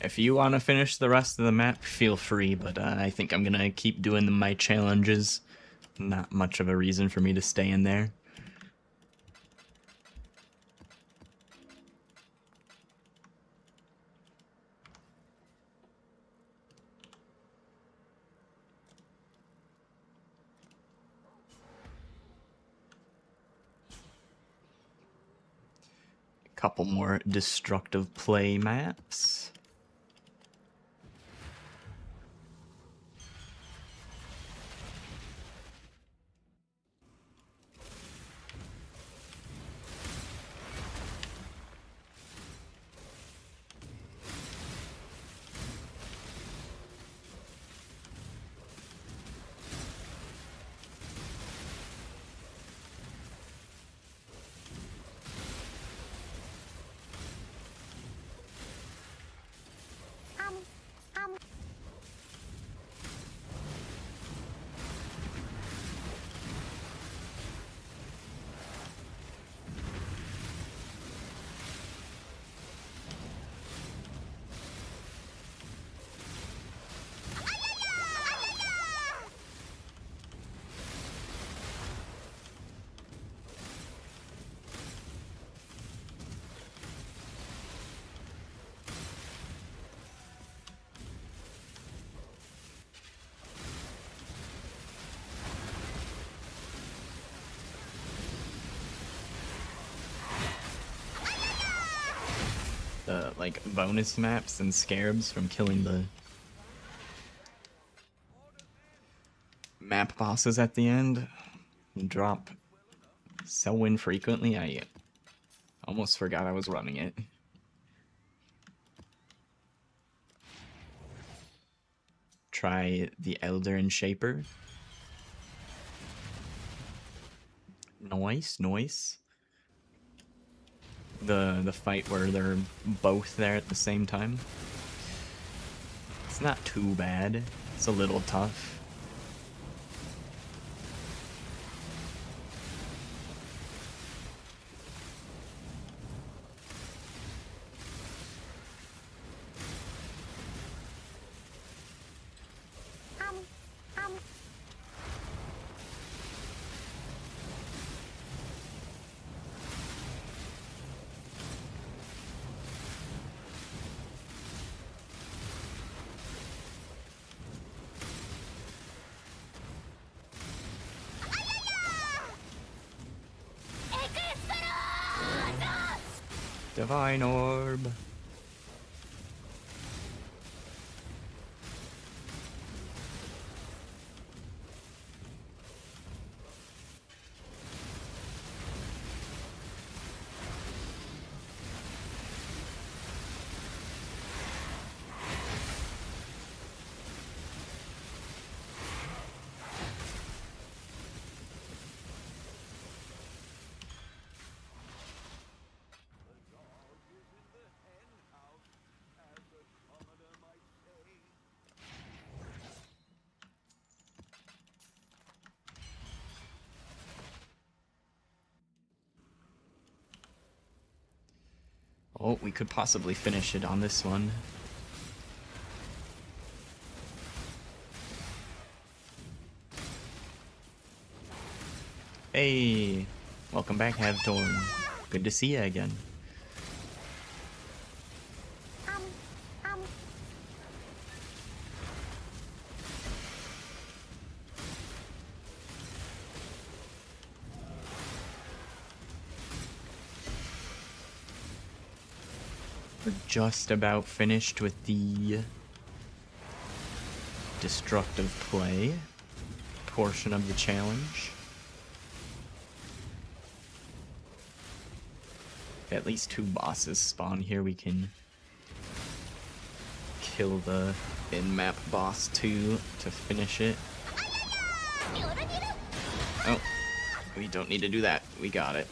If you want to finish the rest of the map, feel free, but I think I'm gonna keep doing my challenges. Not much of a reason for me to stay in there. Couple more destructive play maps. The like bonus maps and scarabs from killing the map bosses at the end drop so infrequently. I almost forgot I was running it. Try the Elder and Shaper. Nice, nice. The fight where they're both there at the same time. It's not too bad. It's a little tough. Divine Orb. Oh, we could possibly finish it on this one. Hey, welcome back, Havtorn. Good to see you again. We're just about finished with the destructive play portion of the challenge. At least 2 bosses spawn here. We can kill the in-map boss too to finish it. Oh, we don't need to do that. We got it.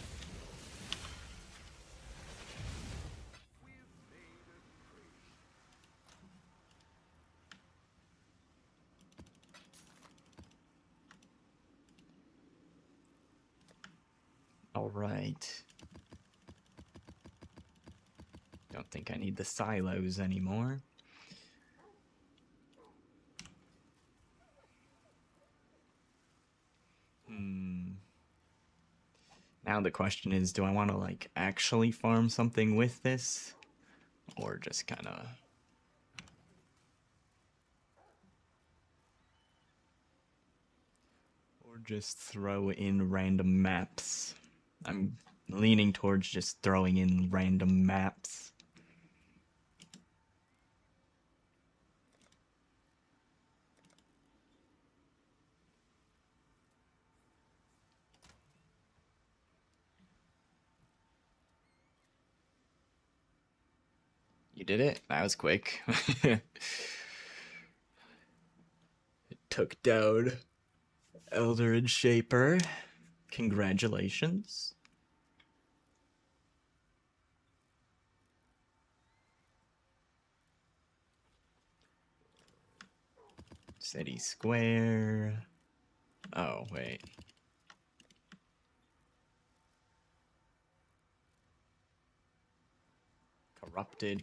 All right. Don't think I need the silos anymore. Now the question is, do I want to like actually farm something with this? Or just kind of... Or just throw in random maps. I'm leaning towards just throwing in random maps. You did it? That was quick. It took down Elder and Shaper. Congratulations. City Square. Oh, wait.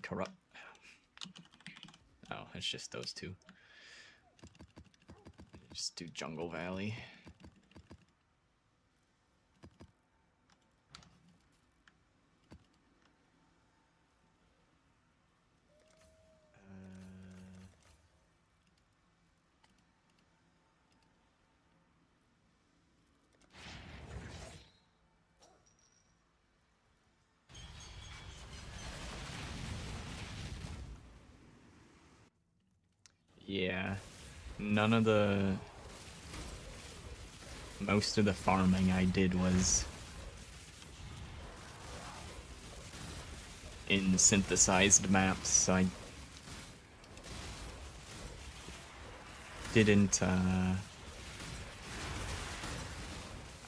Corrupt. Oh, it's just those two. Just do Jungle Valley. Yeah, most of the farming I did was in synthesized maps, so I didn't, I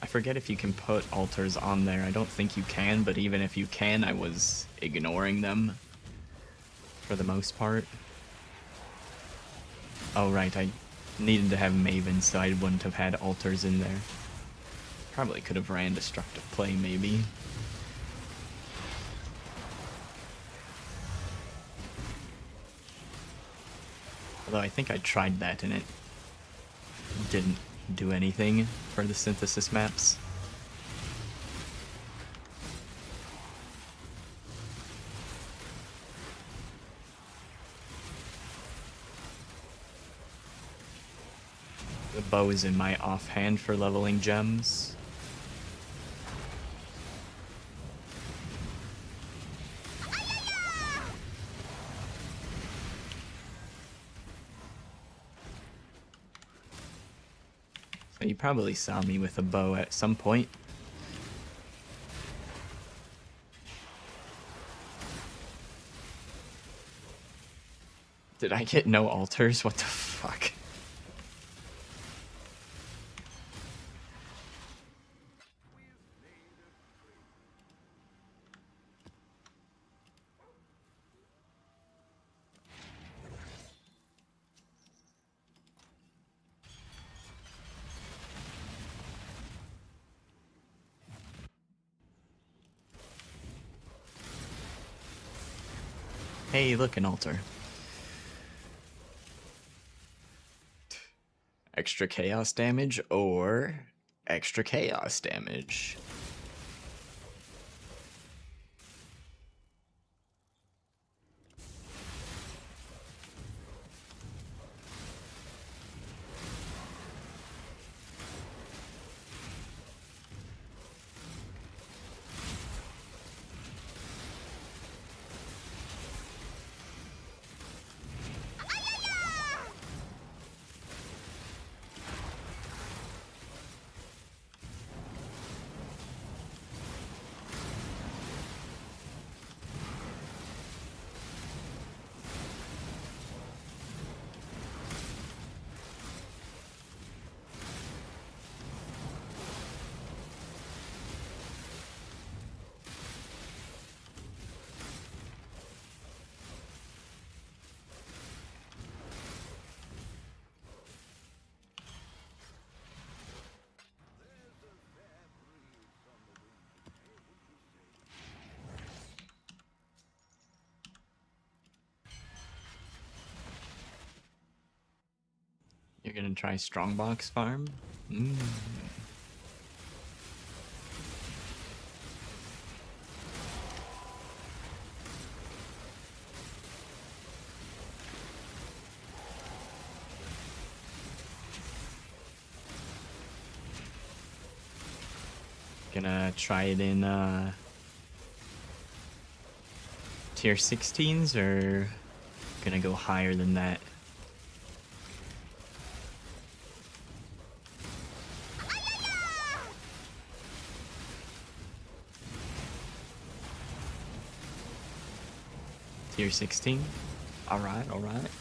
forget if you can put altars on there. I don't think you can, but even if you can, I was ignoring them for the most part. Oh right, I needed to have Maven, so I wouldn't have had altars in there. Probably could have ran destructive play, maybe. Although I think I tried that and it didn't do anything for the synthesis maps. The bow is in my offhand for leveling gems. So you probably saw me with a bow at some point. Did I get no altars? What the fuck? Hey, look, an altar. Extra chaos damage or extra chaos damage? gonna try Strongbox Farm? Gonna try it in tier 16s or gonna go higher than that? Tier 16? Alright, alright.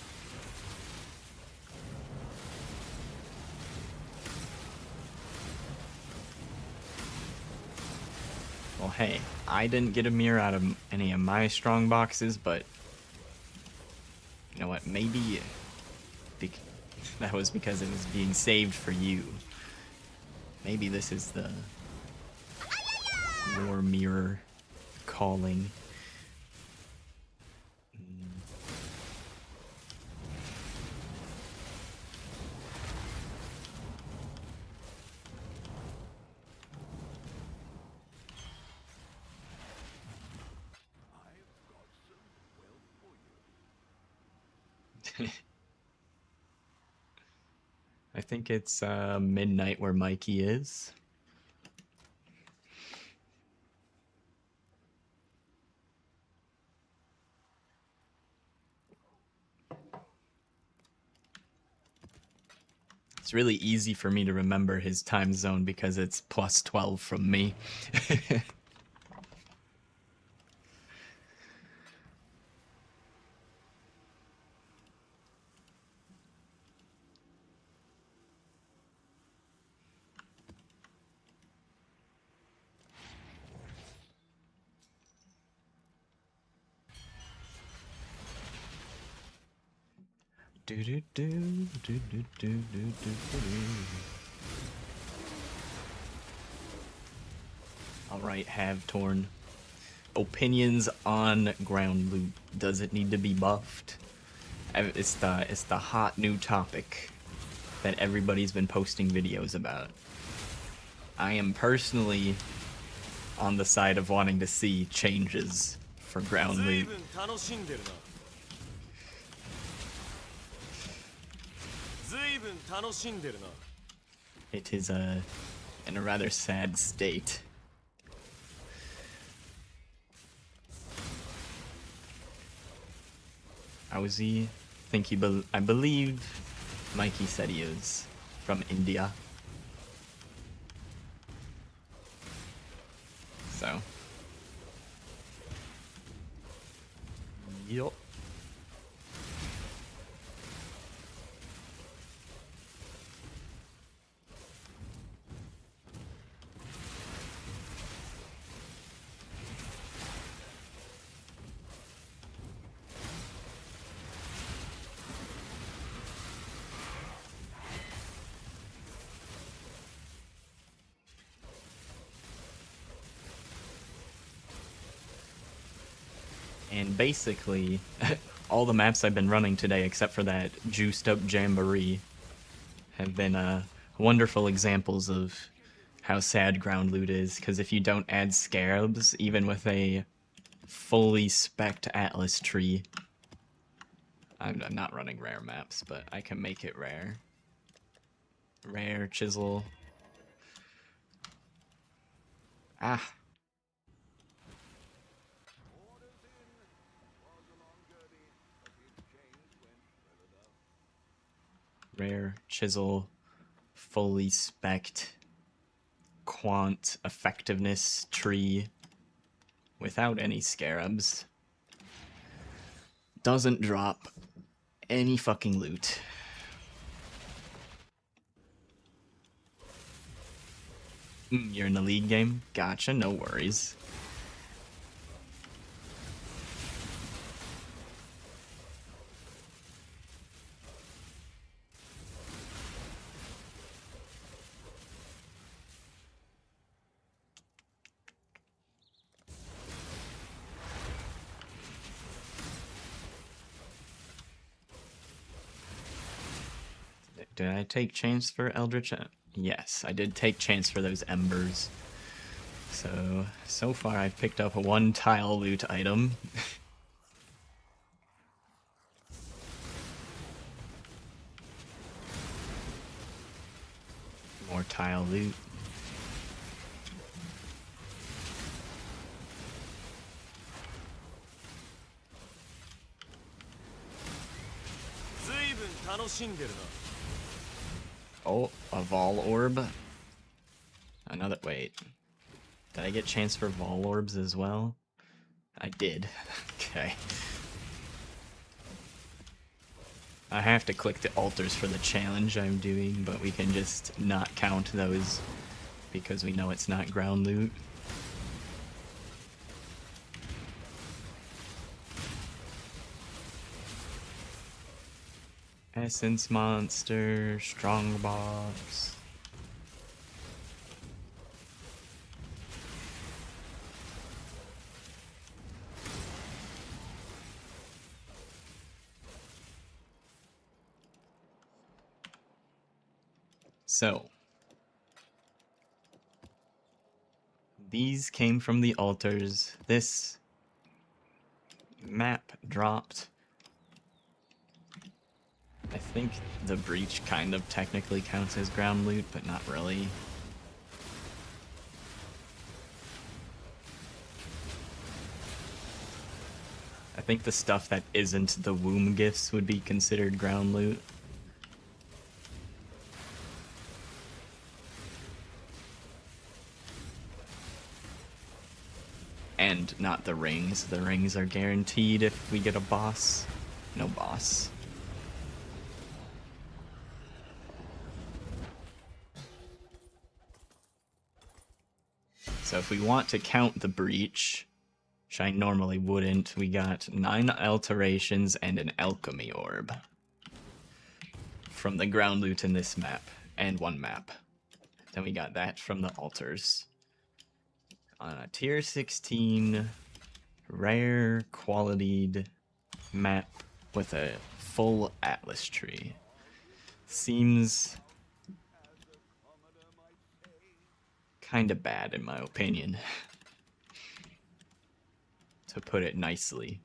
Well, hey, I didn't get a mirror out of any of my strong boxes, but you know what? Maybe that was because it was being saved for you. Maybe this is your mirror calling. I think it's midnight where Mikey is. It's really easy for me to remember his time zone because it's plus 12 from me. Alright, have torn. Opinions on ground loot. Does it need to be buffed? It's the hot new topic that everybody's been posting videos about. I am personally on the side of wanting to see changes for ground loot. It is in a rather sad state. How is he? I believe Mikey said he is from India. So. Yup. And basically, all the maps I've been running today, except for that juiced up Jamboree, have been wonderful examples of how sad ground loot is. Because if you don't add scarabs, even with a fully spec'd Atlas tree, I'm not running rare maps, but I can make it rare. Rare, chisel. Ah. Rare, chisel, fully spec'd, quant, effectiveness tree, without any scarabs. Doesn't drop any fucking loot. You're in the league game? Gotcha, no worries. Did I take chance for Eldritch? Yes, I did take chance for those embers. So far I've picked up a 1 tile loot item. More tile loot. Oh, a Vol Orb. Another, wait. Did I get chance for Vol Orbs as well? I did. Okay. I have to click the altars for the challenge I'm doing, but we can just not count those because we know it's not ground loot. Essence monster, strong box. So, these came from the altars. This map dropped. I think the breach kind of technically counts as ground loot, but not really. I think the stuff that isn't the womb gifts would be considered ground loot. And not the rings. The rings are guaranteed if we get a boss. No boss. So if we want to count the breach, which I normally wouldn't, we got 9 alterations and an alchemy orb from the ground loot in this map, and 1 map. Then we got that from the altars. On a tier 16 rare qualityed map with a full atlas tree. Seems kind of bad in my opinion, to put it nicely.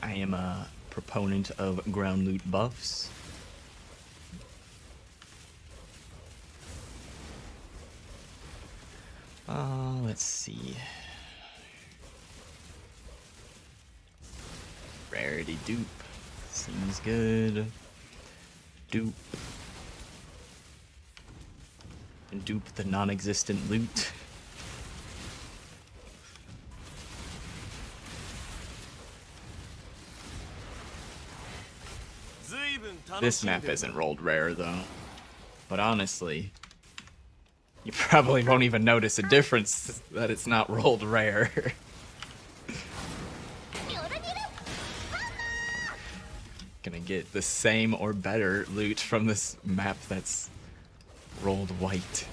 I am a proponent of ground loot buffs. Let's see. Rarity dupe. Seems good. Dupe. And dupe the non-existent loot. This map isn't rolled rare though. But honestly, you probably won't even notice a difference that it's not rolled rare. Gonna get the same or better loot from this map that's rolled white.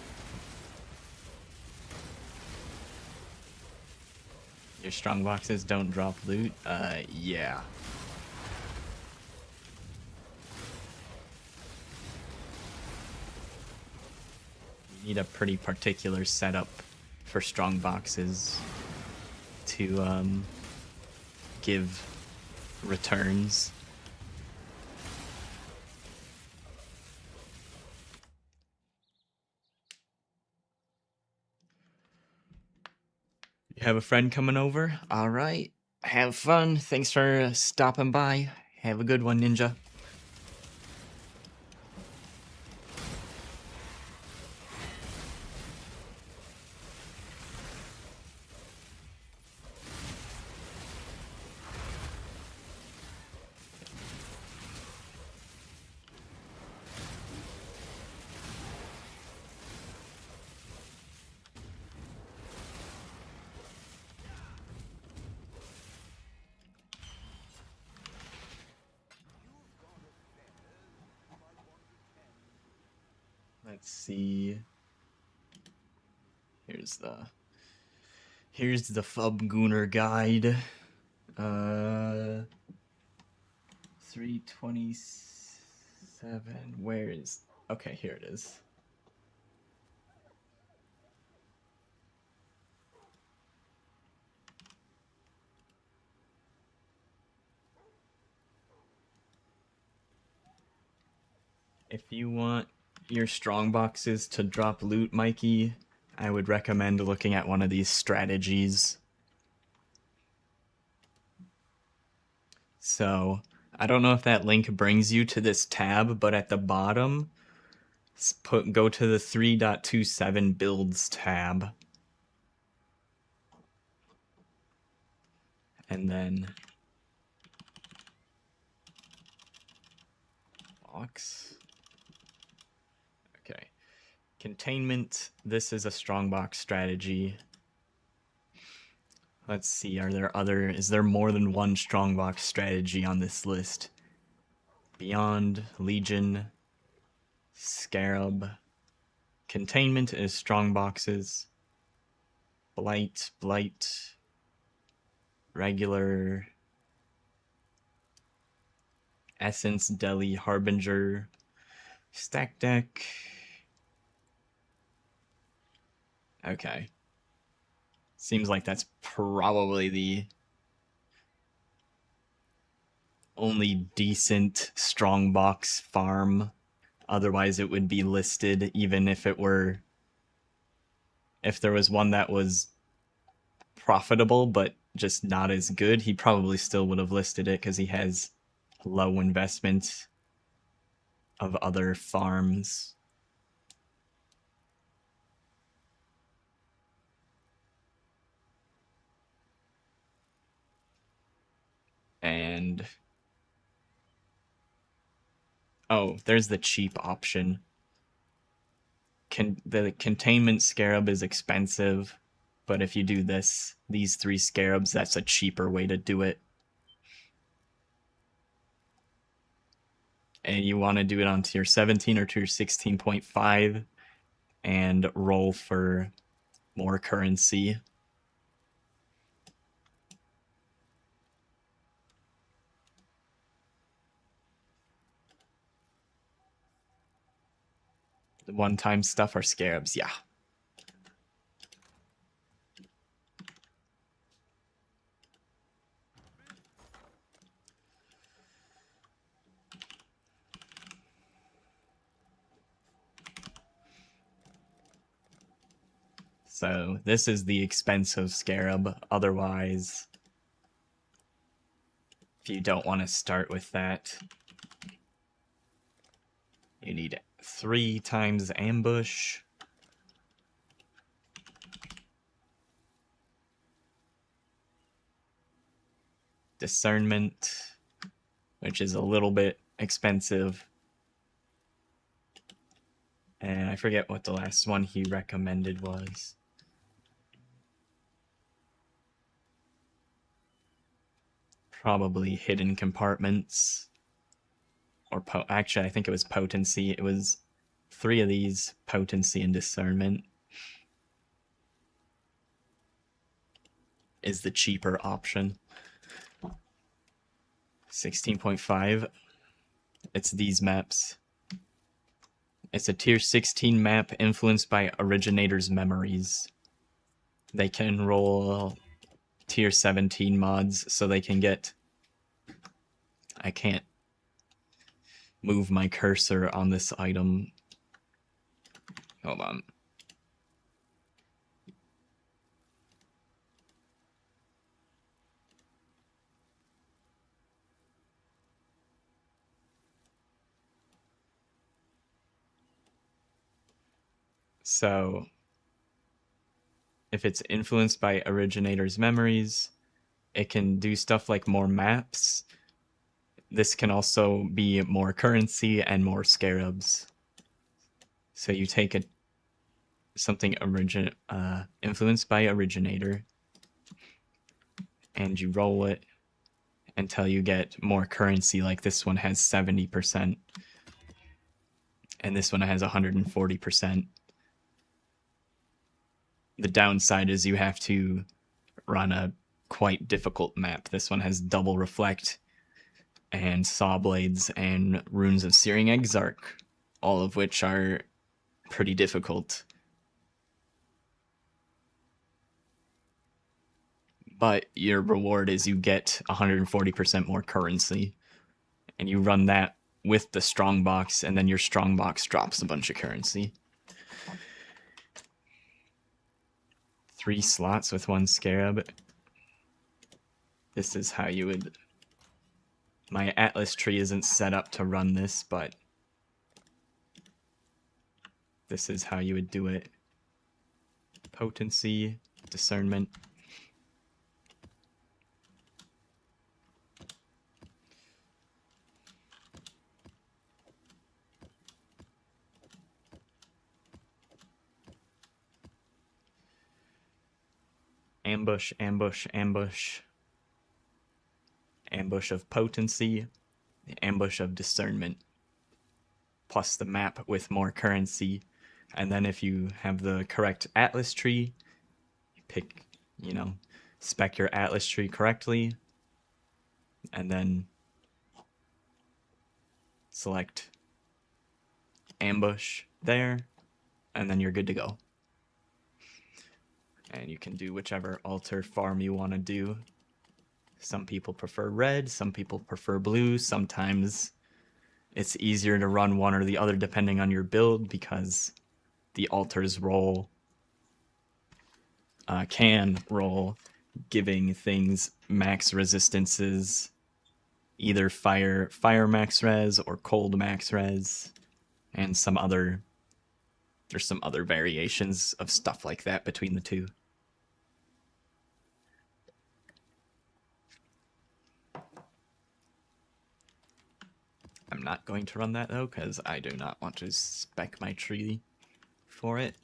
Your strong boxes don't drop loot? Yeah. You need a pretty particular setup for strong boxes to give returns. You have a friend coming over? All right. Have fun. Thanks for stopping by. Have a good one, Ninja. Let's see. here's the Fubgooner guide. 327. Where is? Okay, here it is. If you want your strong boxes to drop loot, Mikey, I would recommend looking at one of these strategies. So, I don't know if that link brings you to this tab, but at the bottom, go to the 3.27 builds tab. And then box. Okay. Containment. This is a strongbox strategy. Let's see, is there more than one strongbox strategy on this list? Beyond, Legion, Scarab. Containment is strongboxes. Blight, regular, Essence, Deli, Harbinger, Stack Deck. Okay. Seems like that's probably the only decent strongbox farm. Otherwise it would be listed, even if there was one that was profitable but just not as good, he probably still would have listed it because he has low investment of other farms. And oh, there's the cheap option. The containment scarab is expensive, but if you do these 3 scarabs, that's a cheaper way to do it. And you want to do it on tier 17 or tier 16.5 and roll for more currency. The one-time stuff are scarabs, yeah. So this is the expensive scarab. Otherwise, if you don't want to start with that, you need 3 times ambush. Discernment, which is a little bit expensive. And I forget what the last one he recommended was. Probably hidden compartments. Or actually, I think it was potency. It was 3 of these, potency and discernment is the cheaper option. 16.5. It's these maps. It's a tier 16 map influenced by Originator's memories. They can roll tier 17 mods so they can get... I can't move my cursor on this item. Hold on. So, if it's influenced by Originator's memories, it can do stuff like more maps. This can also be more currency and more scarabs. So you take something influenced by Originator, and you roll it until you get more currency, like this one has 70%, and this one has 140%. The downside is you have to run a quite difficult map. This one has double reflect and saw blades and runes of Searing Exarch, all of which are pretty difficult. But your reward is you get 140% more currency, and you run that with the strong box, and then your strong box drops a bunch of currency. 3 slots with 1 scarab. This is how you would... My Atlas tree isn't set up to run this, but this is how you would do it. Potency, discernment. Ambush, ambush, ambush. Ambush of potency, the ambush of discernment, plus the map with more currency. And then if you have the correct Atlas tree, you pick, spec your Atlas tree correctly, and then select ambush there, and then you're good to go. And you can do whichever altar farm you want to do. Some people prefer red, some people prefer blue. Sometimes it's easier to run one or the other depending on your build, because the altars can roll, giving things max resistances, either fire max res or cold max res, and there's some other variations of stuff like that between the two. I'm not going to run that though, because I do not want to spec my tree for it.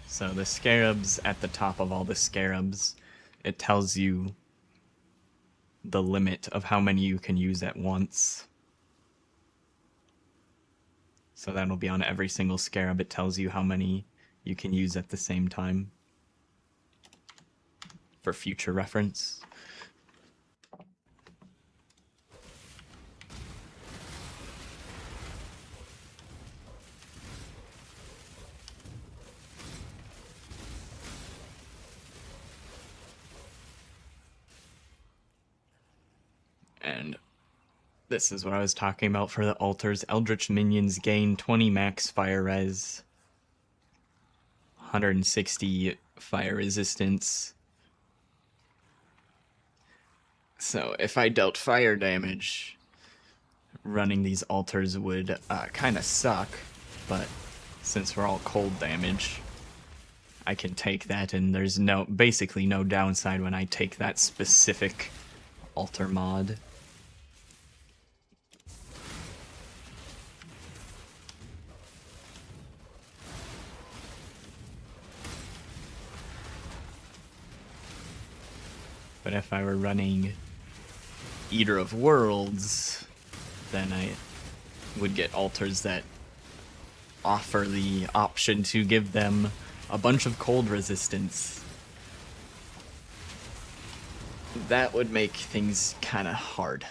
So the scarabs, at the top of all the scarabs, it tells you the limit of how many you can use at once. So that'll be on every single scarab. It tells you how many you can use at the same time for future reference. And this is what I was talking about for the altars. Eldritch minions gain 20 max fire res, 160 fire resistance. So if I dealt fire damage, running these altars would kind of suck, but since we're all cold damage, I can take that, and there's basically no downside when I take that specific altar mod. But if I were running Eater of Worlds, then I would get altars that offer the option to give them a bunch of cold resistance. That would make things kind of hard.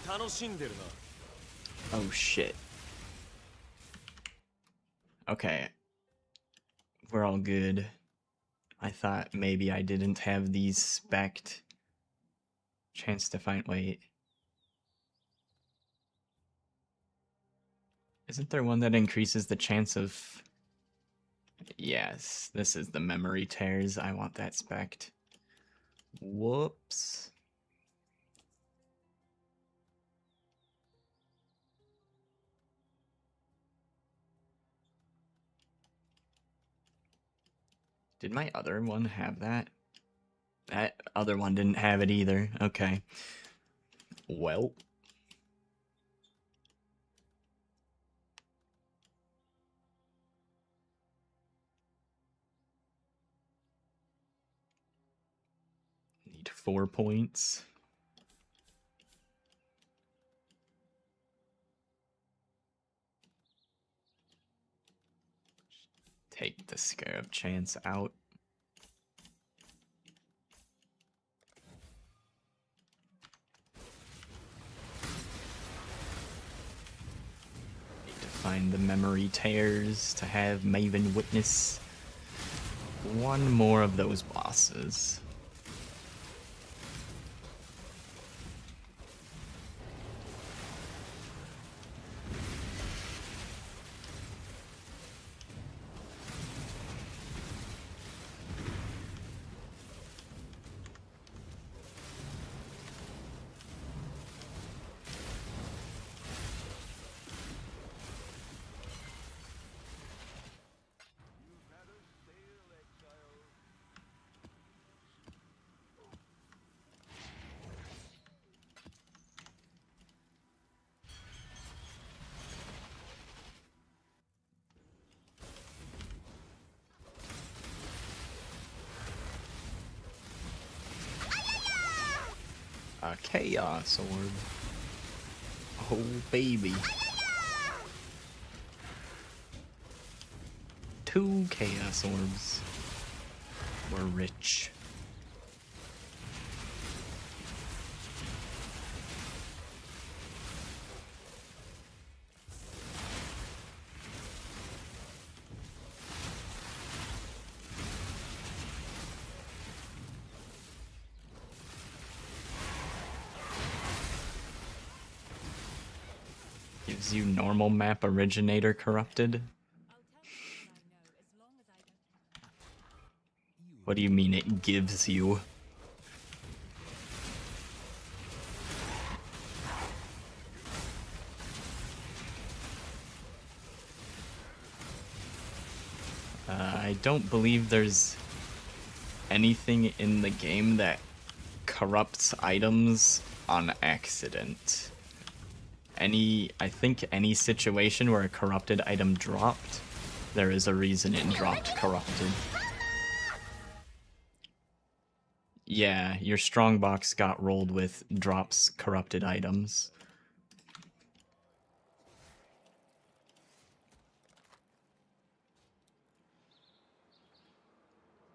楽しんでるな。 Oh shit. Okay. We're all good. I thought maybe I didn't have these spec'd. Chance to find. Wait. Isn't there one that increases the chance of. Yes, this is the memory tears. I want that spec'd. Whoops. Did my other one have that? That other one didn't have it either. Okay. Well. Need 4 points. Take the Scarab chance out. Need to find the memory tears to have Maven witness one more of those bosses. You've had a stale exile. A Chaos Orb. Oh, baby. 2 Chaos Orbs. We're rich. Gives you normal map originator corrupted? What do you mean it gives you? I don't believe there's anything in the game that corrupts items on accident. I think any situation where a corrupted item dropped, there is a reason it dropped corrupted. Yeah, your strongbox got rolled with drops corrupted items.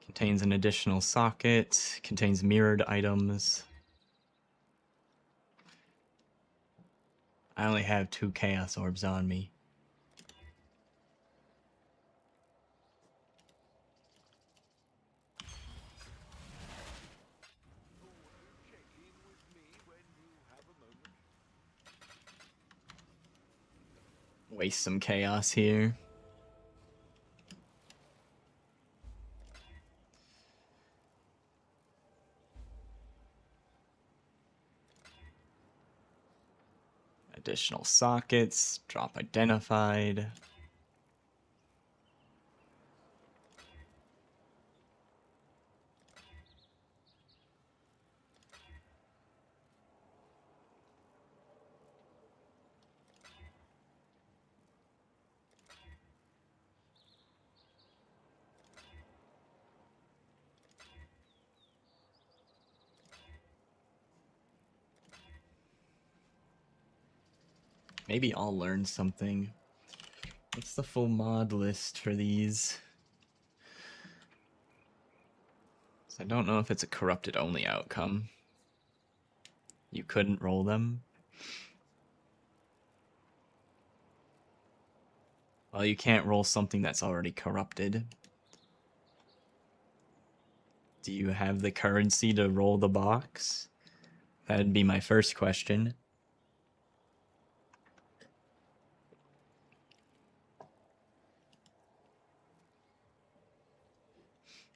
Contains an additional socket, contains mirrored items. I only have 2 Chaos Orbs on me. Check in with me when you have a moment. Waste some chaos here. Additional sockets, drop identified. Maybe I'll learn something. What's the full mod list for these? So I don't know if it's a corrupted only outcome. You couldn't roll them. Well, you can't roll something that's already corrupted. Do you have the currency to roll the box? That'd be my first question.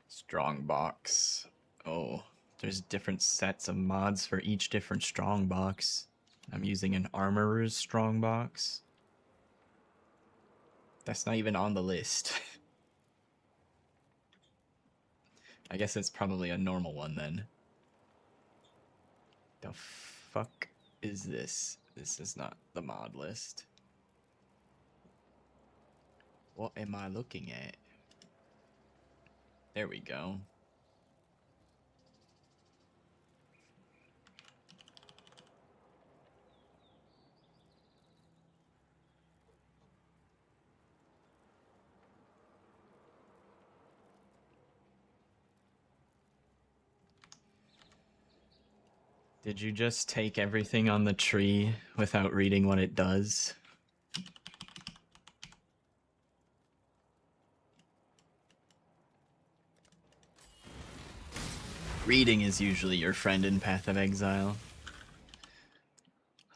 Strong box. Oh, there's different sets of mods for each different strong box. I'm using an armorer's strong box. That's not even on the list. I guess it's probably a normal one then. The fuck is this? This is not the mod list. What am I looking at? There we go. Did you just take everything on the tree without reading what it does? Reading is usually your friend in Path of Exile.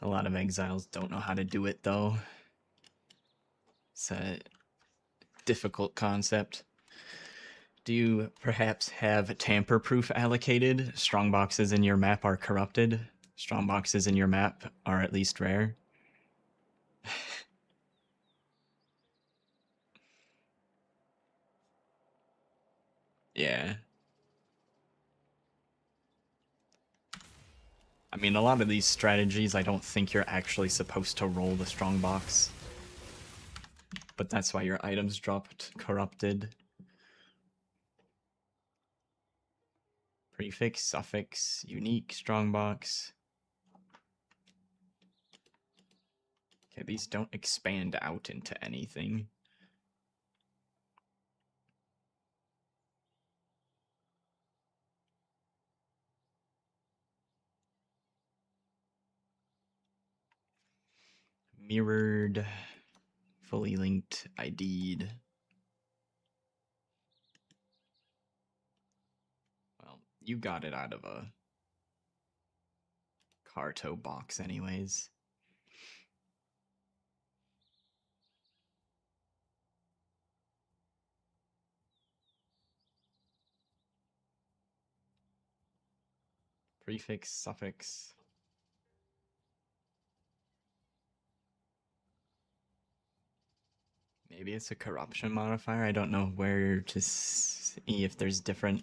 A lot of exiles don't know how to do it though. It's a difficult concept. Do you perhaps have tamper-proof allocated? Strong boxes in your map are corrupted. Strong boxes in your map are at least rare. Yeah. I mean, a lot of these strategies, I don't think you're actually supposed to roll the strong box. But that's why your items dropped corrupted. Prefix, suffix, unique, strongbox. Okay, these don't expand out into anything. Mirrored, fully linked, ID'd. Well, you got it out of a Carto box anyways. Prefix, suffix. Maybe it's a corruption modifier. I don't know where to see if there's different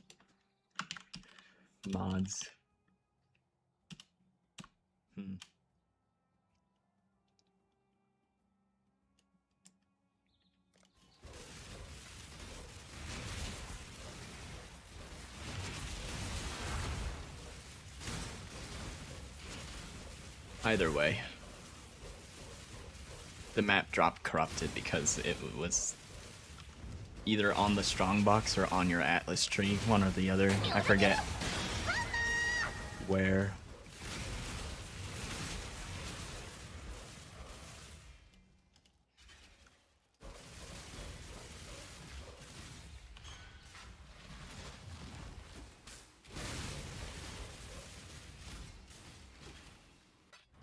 mods. Either way, the map dropped corrupted because it was either on the strongbox or on your atlas tree, one or the other. I forget where.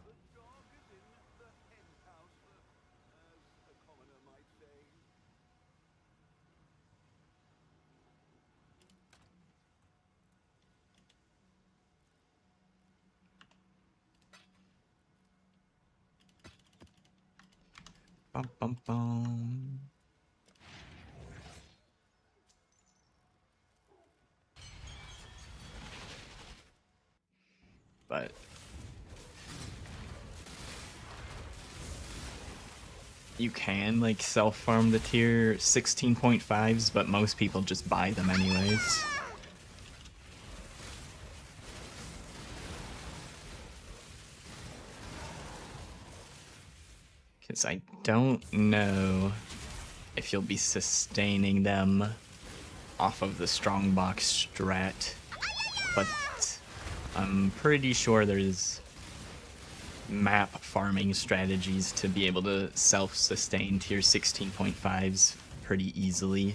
The dog is in the hen house, as a commoner might say. Bum, bum, bum. But you can like self-farm the tier 16.5s, but most people just buy them anyways. Because I don't know if you'll be sustaining them off of the strongbox strat, but I'm pretty sure there's map farming strategies to be able to self-sustain tier 16.5s pretty easily.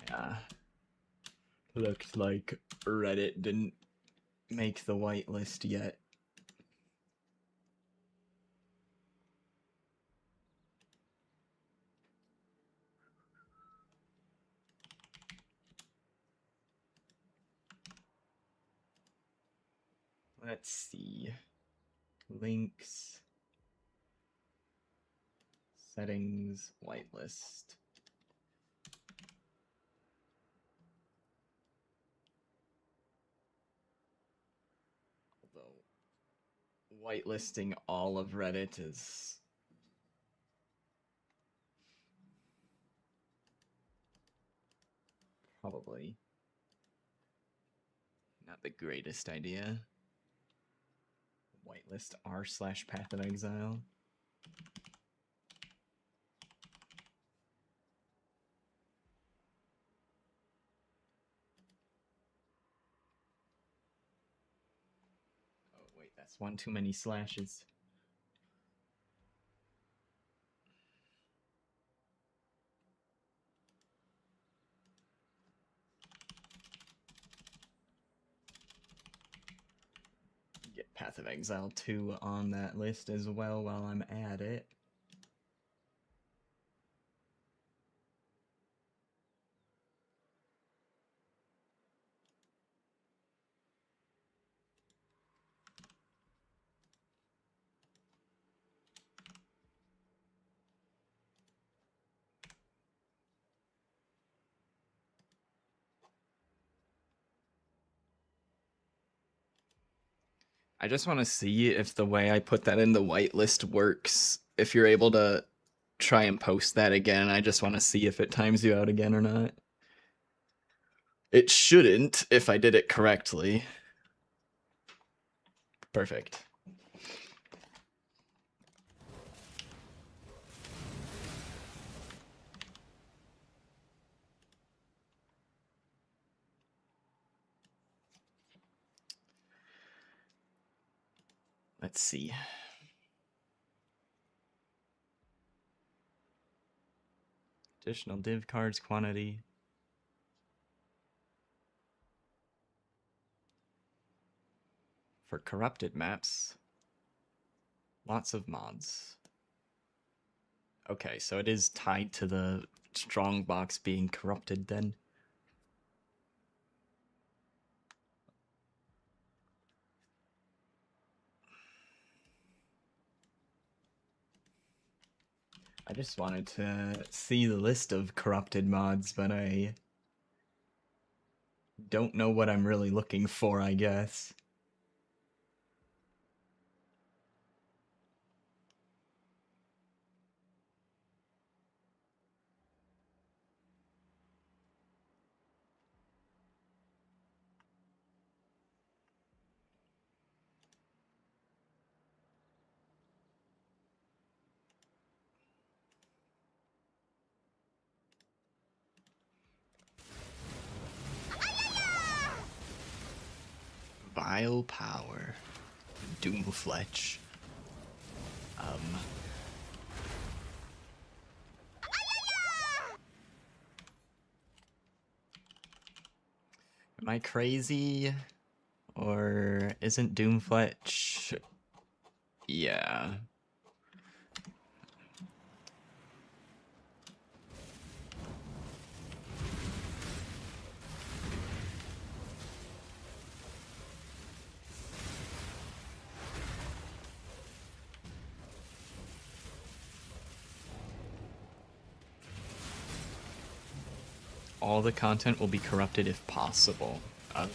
Yeah. Looks like Reddit didn't make the whitelist yet. Let's see. Links. Settings. Whitelist. Although whitelisting all of Reddit is probably not the greatest idea. Whitelist r/Path of Exile. Oh wait, that's one too many slashes. Get Path of Exile 2 on that list as well while I'm at it. I just want to see if the way I put that in the whitelist works. If you're able to try and post that again, I just want to see if it times you out again or not. It shouldn't if I did it correctly. Perfect. Let's see. Additional div cards quantity. For corrupted maps, lots of mods. Okay, so it is tied to the strong box being corrupted then. I just wanted to see the list of corrupted mods, but I don't know what I'm really looking for, I guess. Vile Power. Doomfletch. Am I crazy? Or isn't Doomfletch? Yeah. All the content will be corrupted if possible. Uh-oh.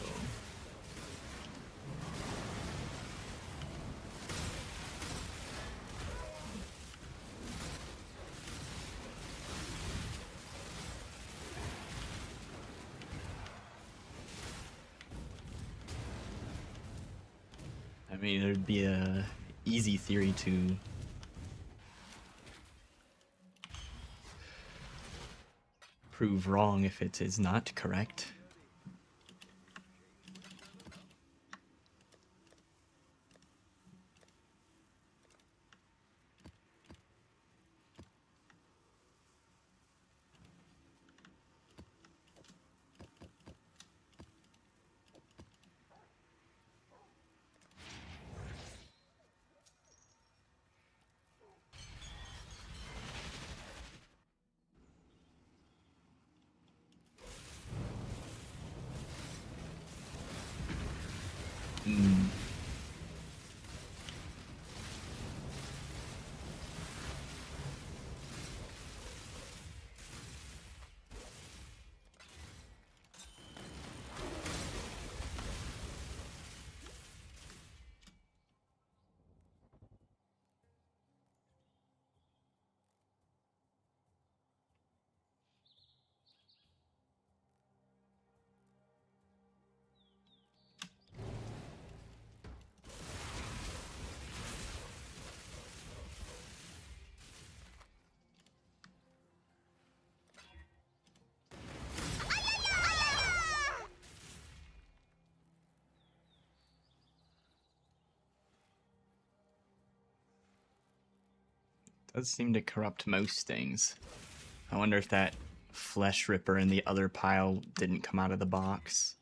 mean, there'd be a easy theory to prove wrong if it is not correct. Hmm. Does seem to corrupt most things. I wonder if that flesh ripper in the other pile didn't come out of the box.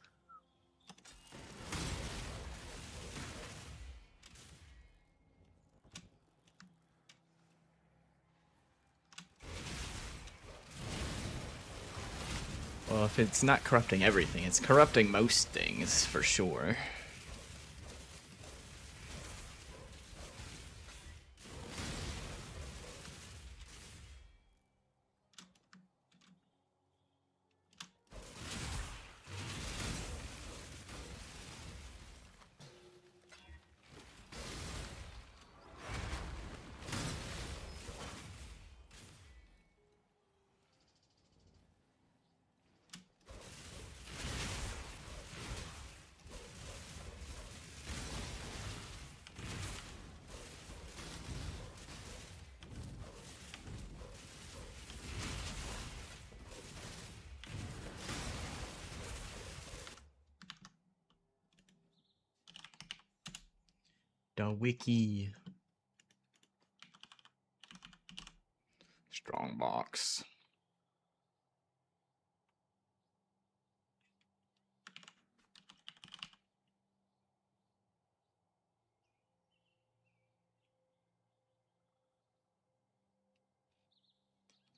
Well, if it's not corrupting everything, it's corrupting most things, for sure. The wiki. Strong box.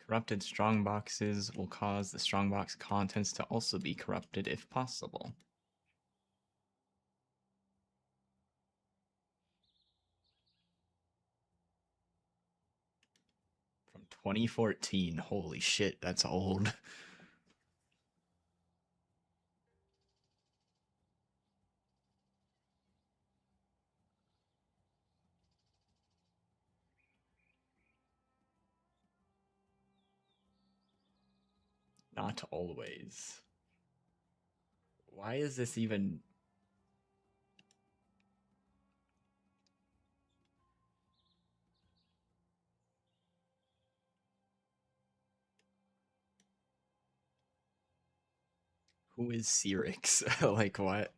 Corrupted strongboxes will cause the strongbox contents to also be corrupted if possible. From 2014. Holy shit, that's old. Not always. Why is this even... Who is Cyrix? Like, what?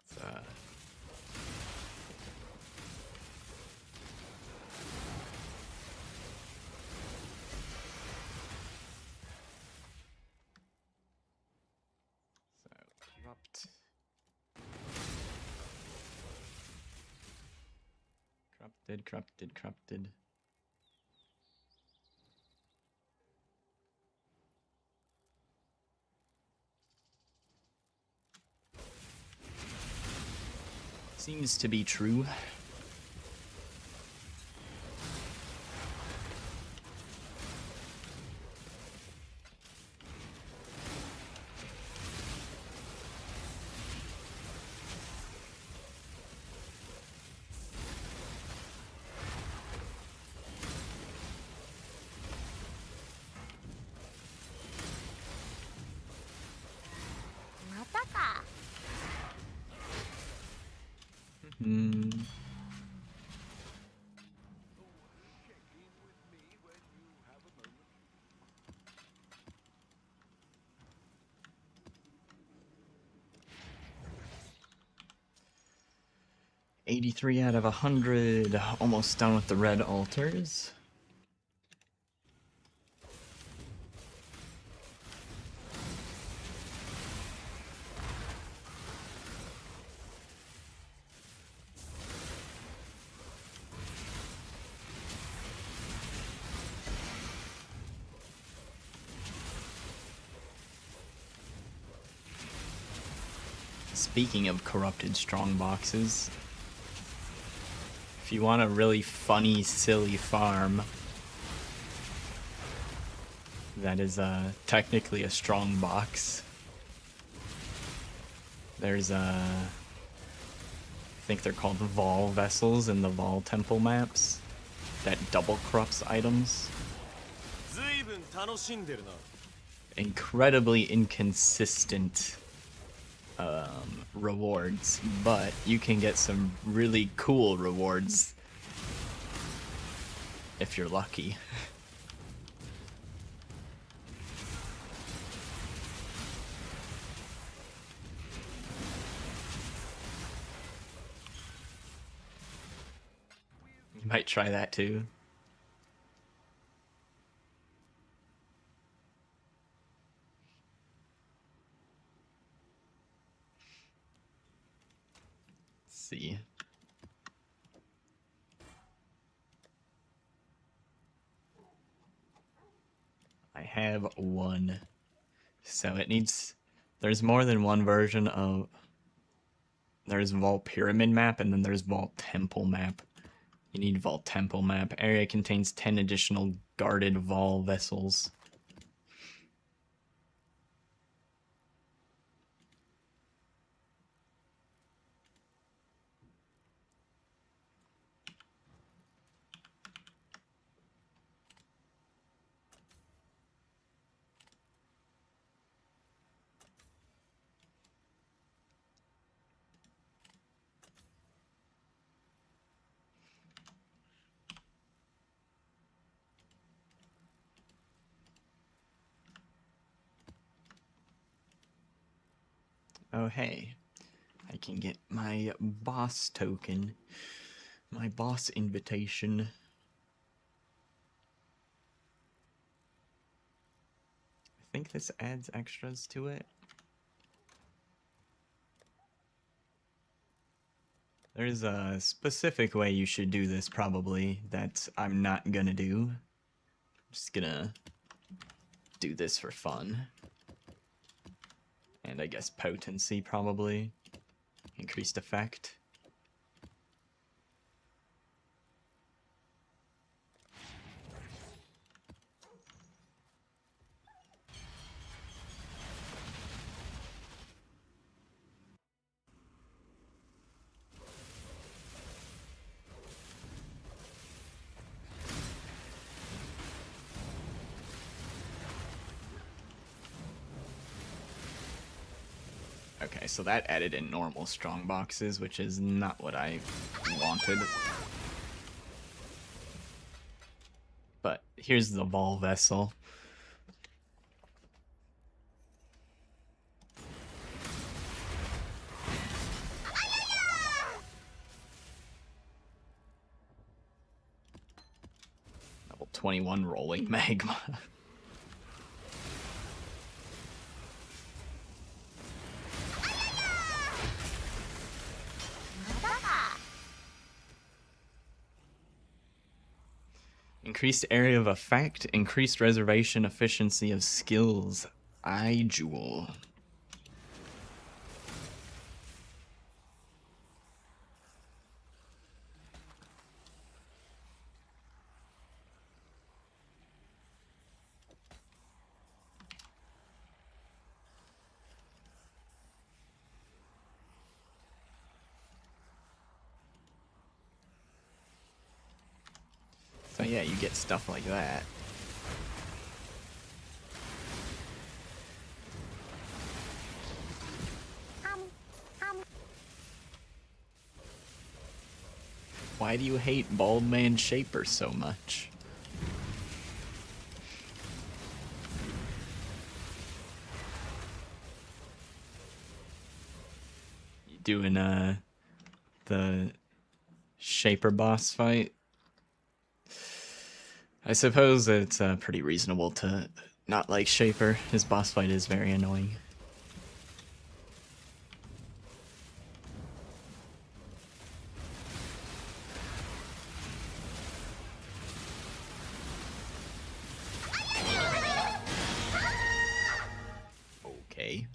It's, so, corrupt. Corrupted, corrupted, corrupted. Seems to be true. 83 out of 100. Almost done with the red altars. Speaking of corrupted strong boxes, if you want a really funny, silly farm that is technically a strong box, there's I think they're called Vol vessels in the Vol temple maps that double corrupts items. ずいぶん楽しんでるな。 Incredibly inconsistent rewards, but you can get some really cool rewards if you're lucky. You might try that too. See. I have one. So it needs... There's more than one version of... There's Vault Pyramid Map, and then there's Vault Temple Map. You need Vault Temple Map. Area contains 10 additional guarded Vol vessels. Oh, hey. I can get my boss token. My boss invitation. I think this adds extras to it. There's a specific way you should do this, probably, that I'm not gonna do. I'm just gonna do this for fun. And I guess potency, probably. Increased effect. Okay, so that added in normal strong boxes, which is not what I wanted. But here's the Vol vessel. Level 21 rolling magma. Increased area of effect, increased reservation efficiency of skills. Eye Jewel. So yeah, you get stuff like that. Why do you hate Bald Man Shaper so much? You doing the Shaper boss fight. I suppose it's pretty reasonable to not like Shaper. His boss fight is very annoying. Okay.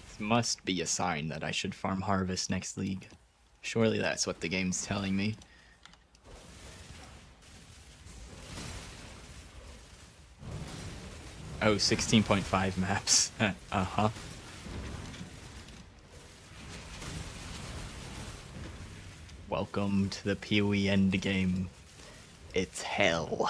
This must be a sign that I should farm Harvest next league. Surely that's what the game's telling me. Oh, 16.5 maps. Uh-huh. Welcome to the PoE endgame. It's hell.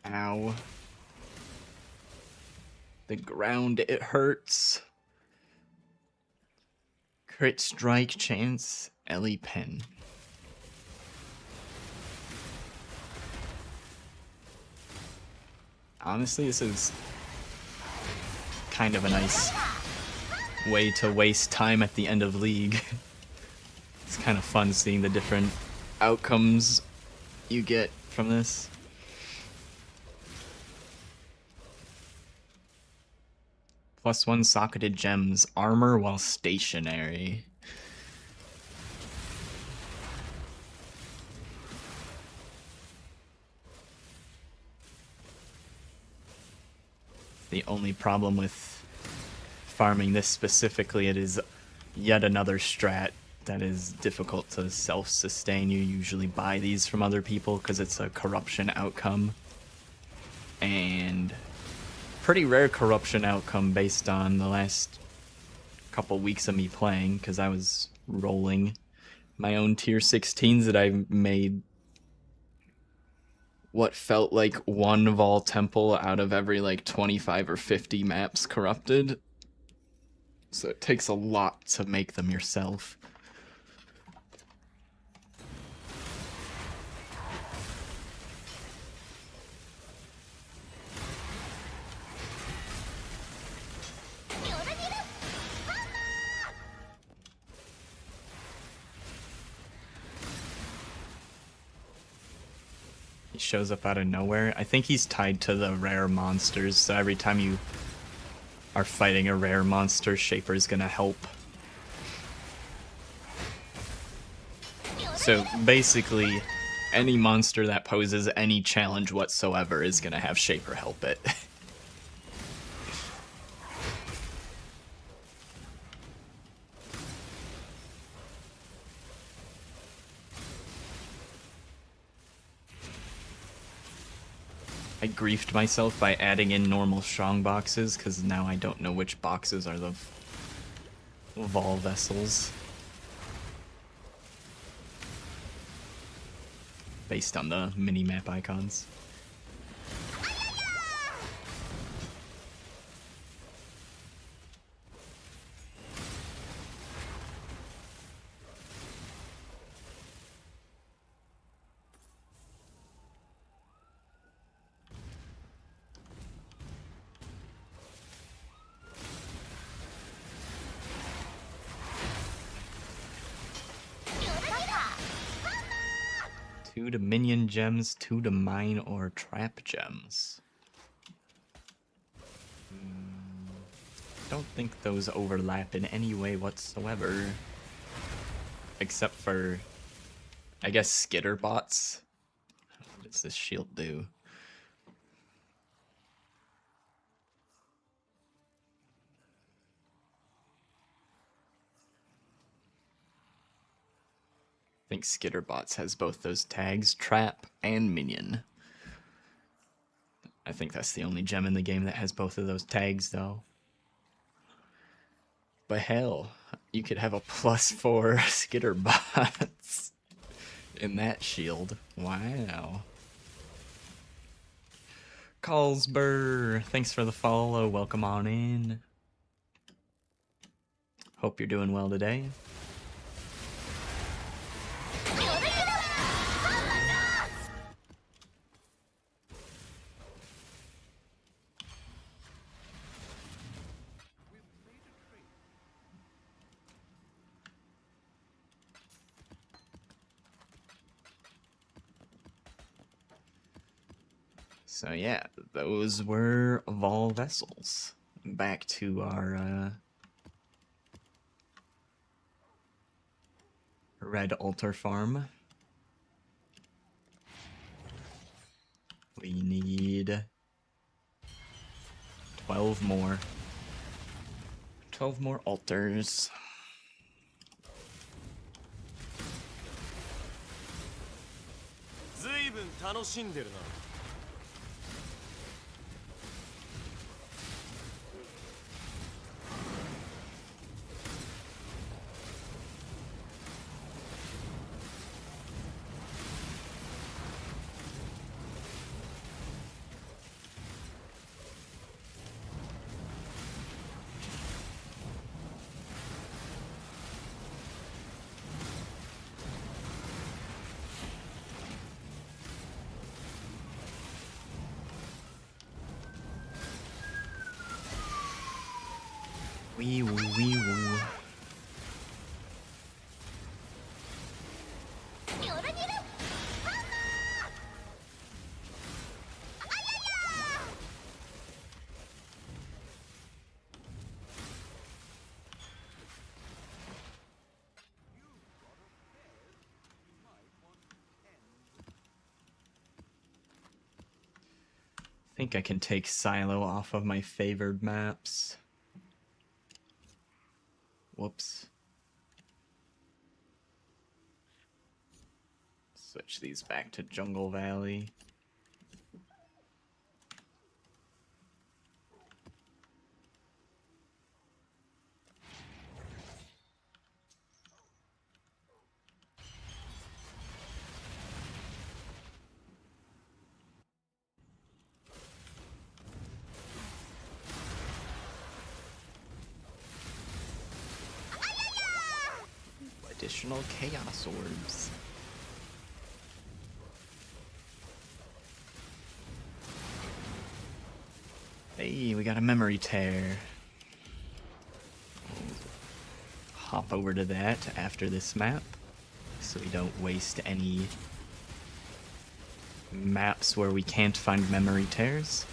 Ow. The ground, it hurts. Crit strike chance, Ellie Pen. Honestly, this is kind of a nice way to waste time at the end of League. It's kind of fun seeing the different outcomes you get from this. +1 socketed gems, armor while stationary. The only problem with farming this specifically, it is yet another strat that is difficult to self-sustain. You usually buy these from other people because it's a corruption outcome. And pretty rare corruption outcome based on the last couple weeks of me playing, because I was rolling my own tier 16s that I made what felt like one Vol Temple out of every like 25 or 50 maps corrupted. So it takes a lot to make them yourself. He shows up out of nowhere. I think he's tied to the rare monsters, so every time you are fighting a rare monster, Shaper's gonna help. So basically, any monster that poses any challenge whatsoever is gonna have Shaper help it. I griefed myself by adding in normal strong boxes, because now I don't know which boxes are the Vol vessels. Based on the mini-map icons. Two to minion gems, two to mine or trap gems. Don't think those overlap in any way whatsoever. Except for, I guess, skitter bots. What does this shield do? I think Skitterbots has both those tags, Trap and Minion. I think that's the only gem in the game that has both of those tags, though. But hell, you could have a +4 skitter bots in that shield. Wow. Carlsberg, thanks for the follow. Welcome on in. Hope you're doing well today. So yeah, those were Vol vessels. Back to our red altar farm. We need 12 more. 12 more altars. ずいぶん楽しんでるな。Wee woo, wee woo. Think I can take Silo off of my favored maps. Whoops. Switch these back to Jungle Valley. Additional Chaos Orbs. Hey, we got a memory tear. Hop over to that after this map, so we don't waste any maps where we can't find memory tears.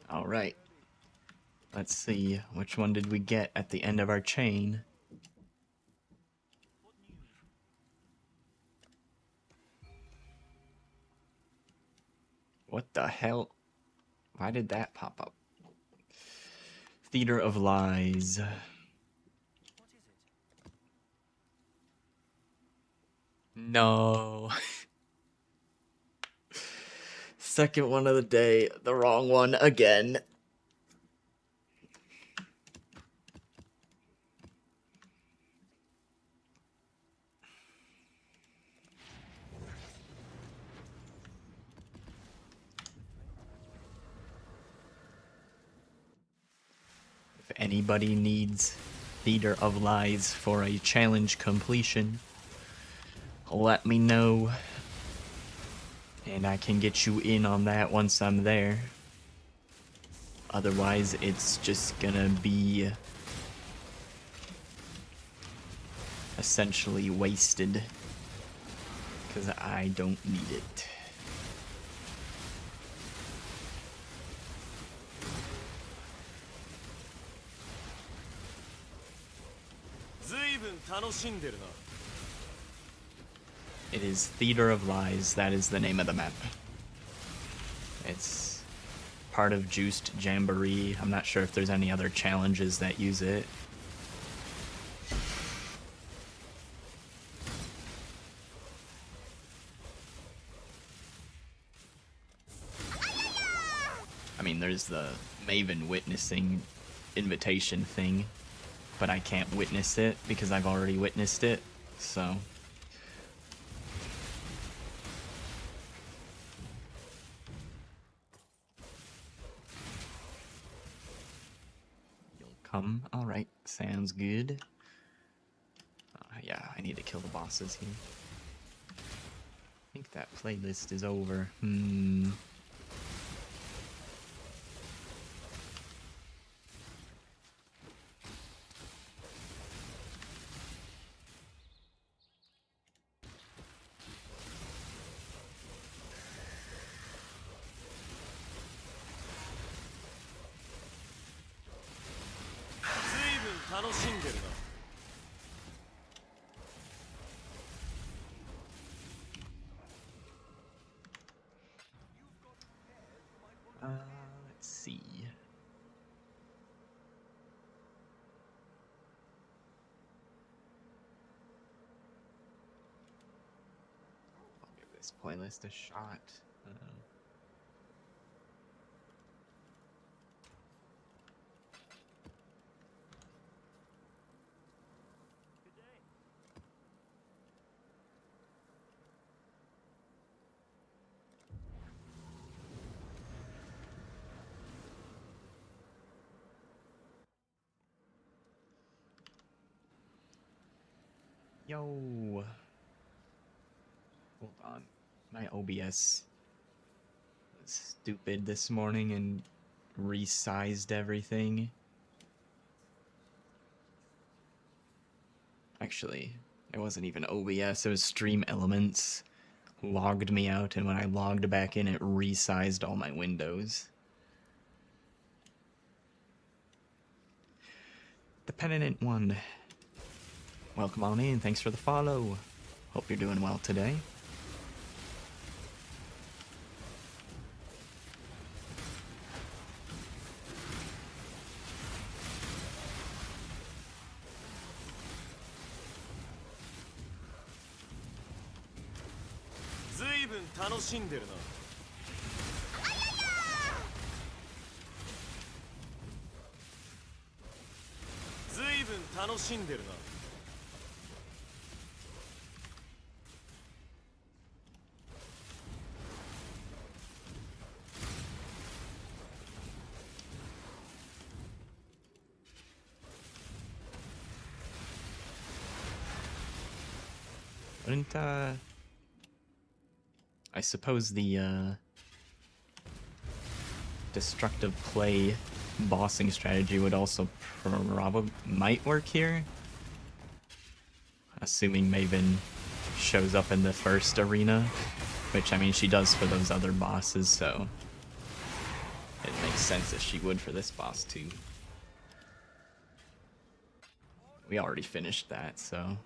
All right. Let's see, which one did we get at the end of our chain? What the hell? Why did that pop up? Theater of Lies. No. Second one of the day, the wrong one again. If anybody needs Theater of Lies for a challenge completion, let me know. And I can get you in on that once I'm there. Otherwise, it's just gonna be essentially wasted. Because I don't need it. It is Theater of Lies, that is the name of the map. It's part of Juiced Jamboree. I'm not sure if there's any other challenges that use it. I mean, there's the Maven witnessing invitation thing, but I can't witness it because I've already witnessed it, so... You'll come? Alright, sounds good. Yeah, I need to kill the bosses here. I think that playlist is over. Let's see. I'll give this playlist a shot. Yo! Hold on. My OBS was stupid this morning and resized everything. Actually, it wasn't even OBS, it was Stream Elements. Logged me out, and when I logged back in, it resized all my windows. The Penitent One. Welcome on in, thanks for the follow. Hope you're doing well today. Wouldn't, I suppose the, destructive play bossing strategy would also probably might work here. Assuming Maven shows up in the first arena, which, I mean, she does for those other bosses, so it makes sense that she would for this boss, too. We already finished that, so...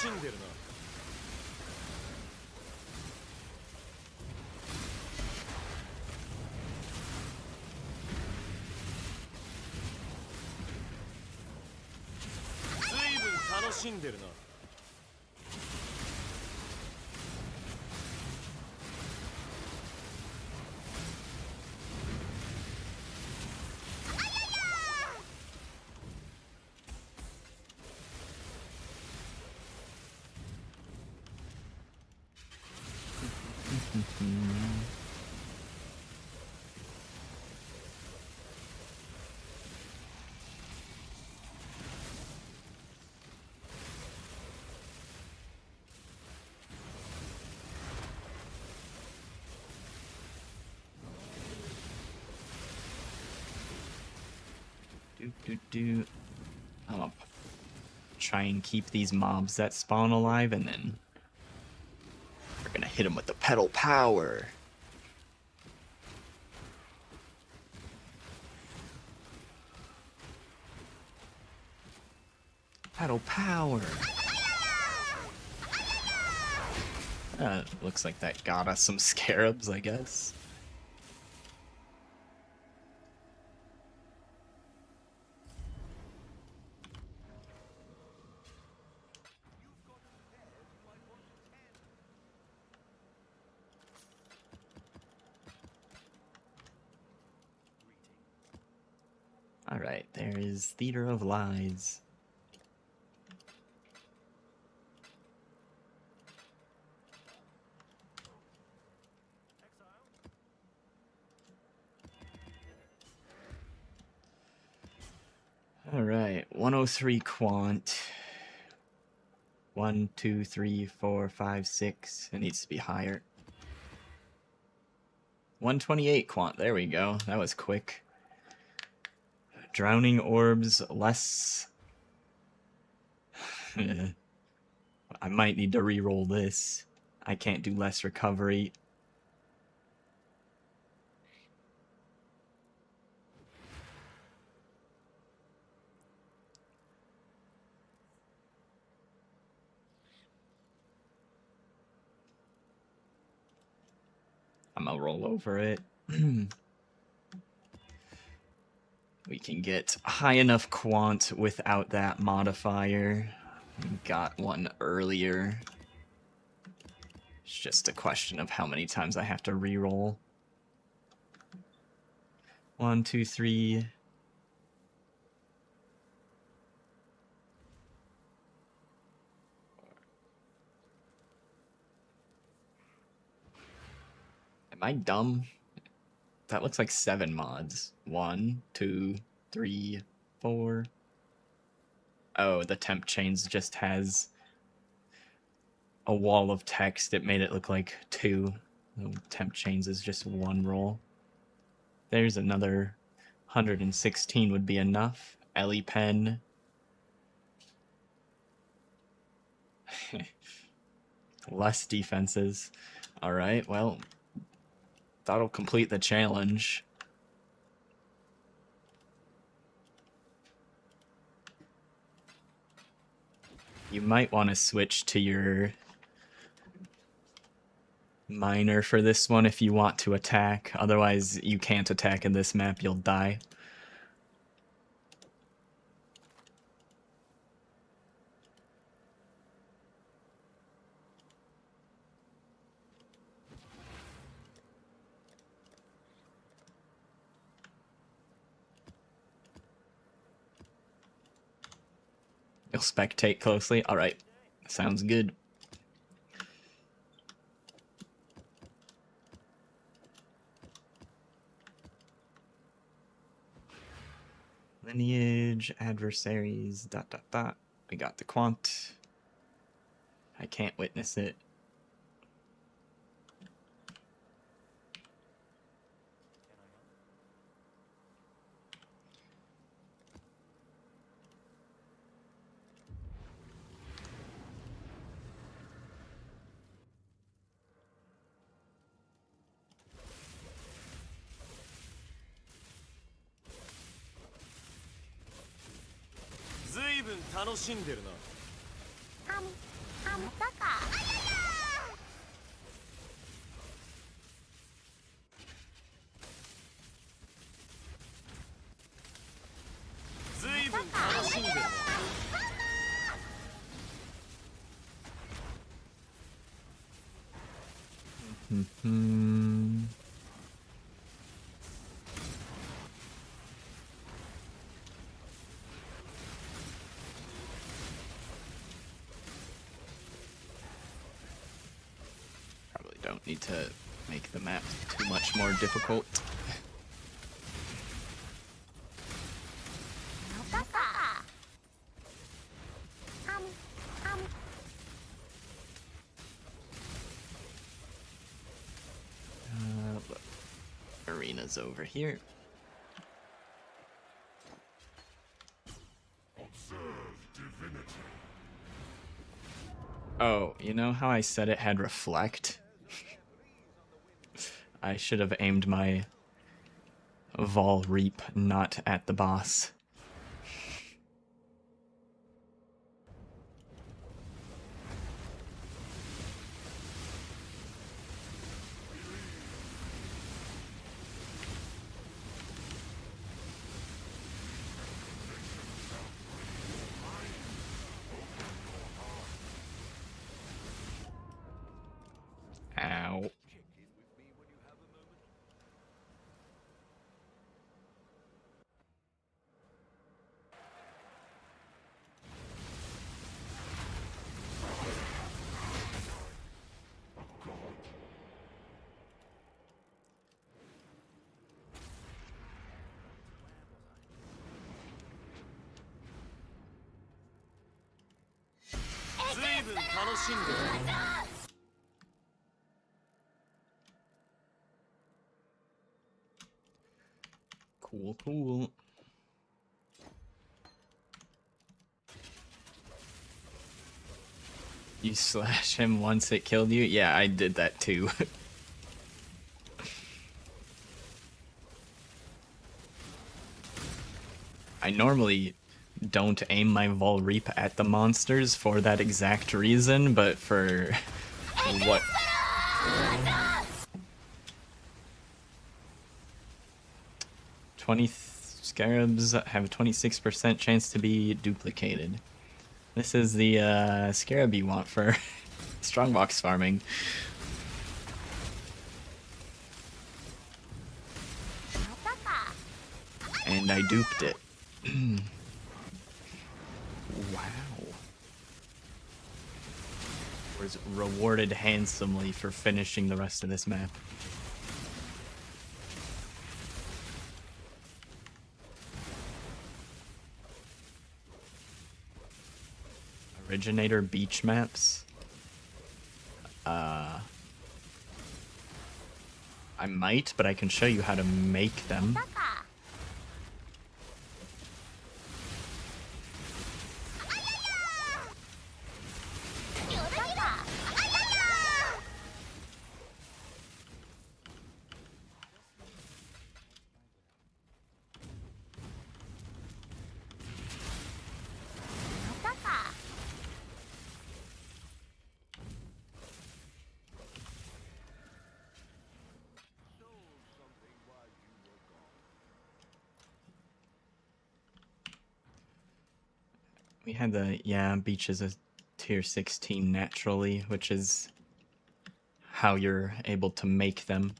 しんでるな。ずいぶん楽しんでるな。I'm gonna try and keep these mobs that spawn alive, and then we're gonna hit them with the pedal power. Pedal power. Looks like that got us some scarabs, I guess. Alright, there is Theater of Lies. Alright, 103 quant. 1, 2, 3, 4, 5, 6. It needs to be higher. 128 quant. There we go. That was quick. Drowning orbs, less. I might need to re-roll this. I can't do less recovery. I'm gonna roll over it. We can get high enough quant without that modifier. Got one earlier. It's just a question of how many times I have to re-roll. 1, 2, 3. Am I dumb? That looks like 7 mods. 1, 2, 3, 4. Oh, the temp chains just has a wall of text. It made it look like 2. The temp chains is just 1 roll. There's another 116 would be enough. Ellie pen. Less defenses. Alright, well, that'll complete the challenge. You might want to switch to your miner for this one if you want to attack. Otherwise, you can't attack in this map, you'll die. You'll spectate closely? Alright. Sounds good. Lineage, adversaries, ... We got the quant. I can't witness it. ずいぶん楽しんでるな。Hmm. Probably don't need to make the map too much more difficult. Look. Arena's over here. Oh, you know how I said it had reflect? I should have aimed my Vol Reap not at the boss. Ow. Cool, cool. You slash him once it killed you? Yeah, I did that too. I normally don't aim my Vol Reap at the monsters for that exact reason, but for what... 20 scarabs have a 26% chance to be duplicated. This is the scarab you want for strongbox farming. And I duped it. Wow. Was rewarded handsomely for finishing the rest of this map. Originator beach maps. I might, but I can show you how to make them. We had the, yeah, beach is a tier 16 naturally, which is how you're able to make them.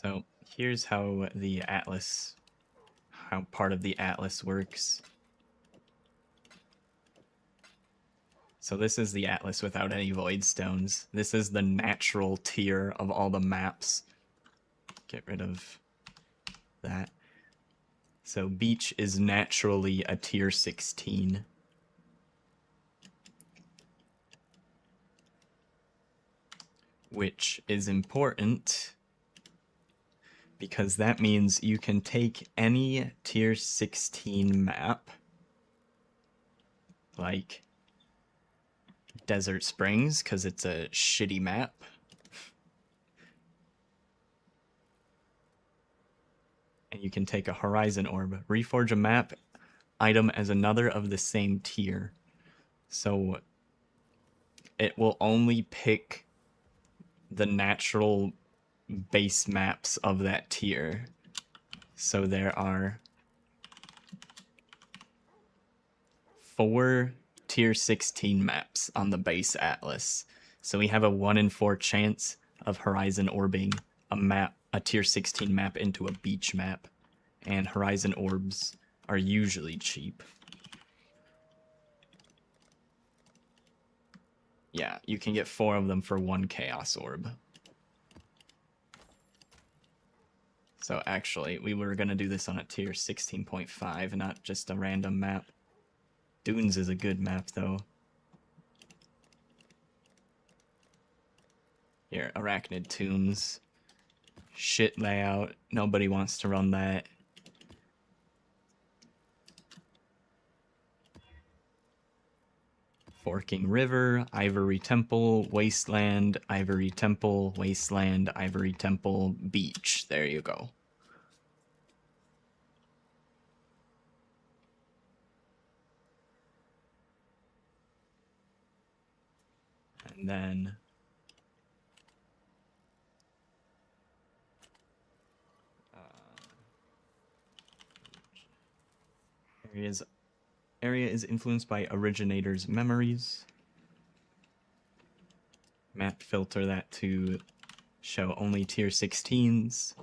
So here's how the atlas, how part of the atlas works. So this is the atlas without any void stones. This is the natural tier of all the maps. Get rid of that. So beach is naturally a tier 16. Which is important because that means you can take any tier 16 map, like Desert Springs, because it's a shitty map, And you can take a Horizon Orb. Reforge a map item as another of the same tier. So it will only pick the natural base maps of that tier. So there are 4 tier 16 maps on the base atlas. So we have a 1 in 4 chance of Horizon orbing a tier 16 map into a beach map. And Horizon orbs are usually cheap. Yeah, you can get 4 of them for 1 Chaos Orb. So actually, we were going to do this on a tier 16.5, not just a random map. Dunes is a good map, though. Here, Arachnid Tombs. Shit layout. Nobody wants to run that. Forking River, Ivory Temple, Wasteland, Ivory Temple, Wasteland, Ivory Temple, Beach. There you go. And then area is influenced by originator's memories. Map filter that to show only tier 16s.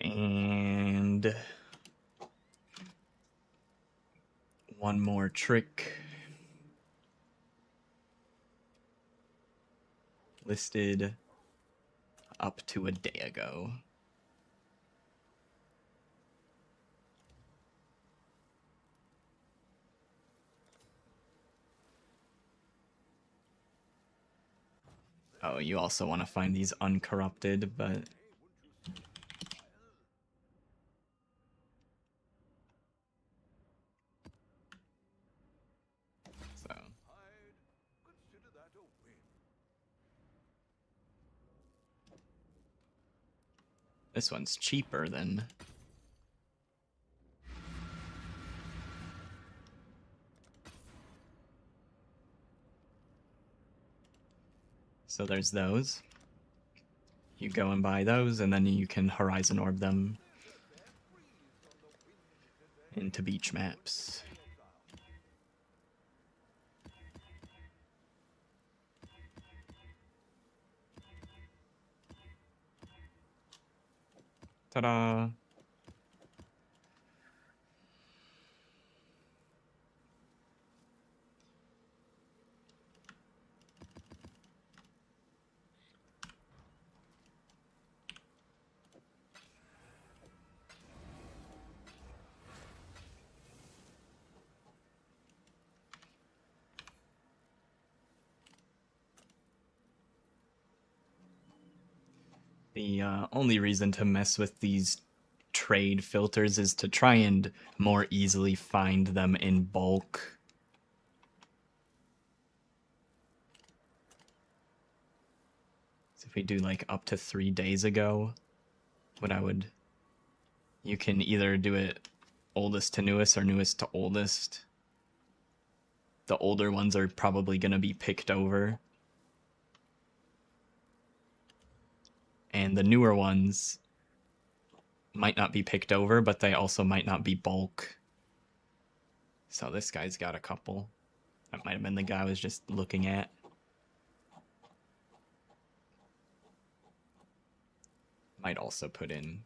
And one more trick. Listed up to a day ago. Oh, you also want to find these uncorrupted, but so I'd consider that a win. this one's cheaper than so there's those. You go and buy those, and then you can Horizon Orb them into beach maps. Ta-da! The only reason to mess with these trade filters is to try and more easily find them in bulk. So if we do like up to 3 days ago, you can either do it oldest to newest or newest to oldest. The older ones are probably going to be picked over. And the newer ones might not be picked over, but they also might not be bulk. So this guy's got a couple. That might have been the guy I was just looking at. Might also put in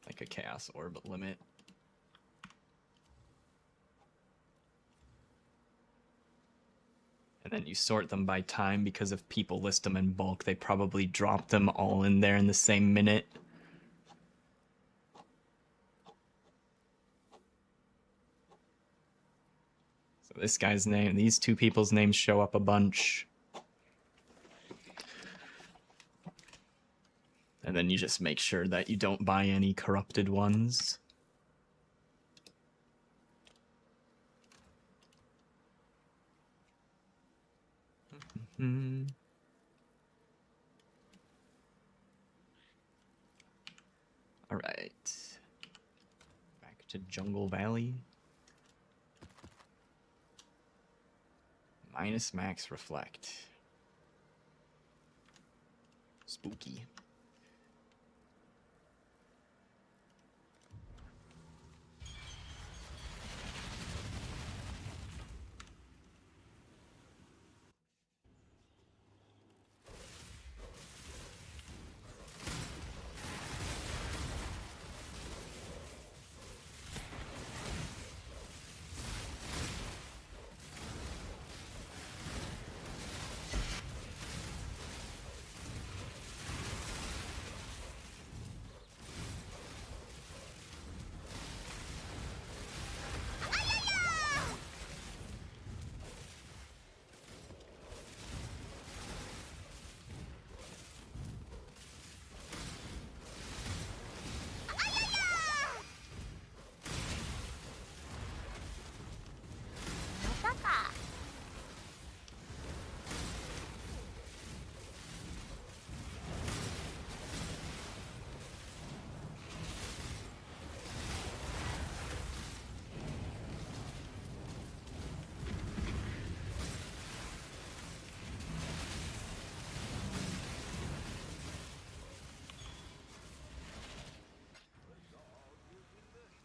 like a Chaos Orb limit. And then you sort them by time, because if people list them in bulk, they probably drop them all in there in the same minute. So this guy's name, these 2 people's names show up a bunch. And then you just make sure that you don't buy any corrupted ones. Hmm. All right. Back to Jungle Valley. Minus max reflect. Spooky.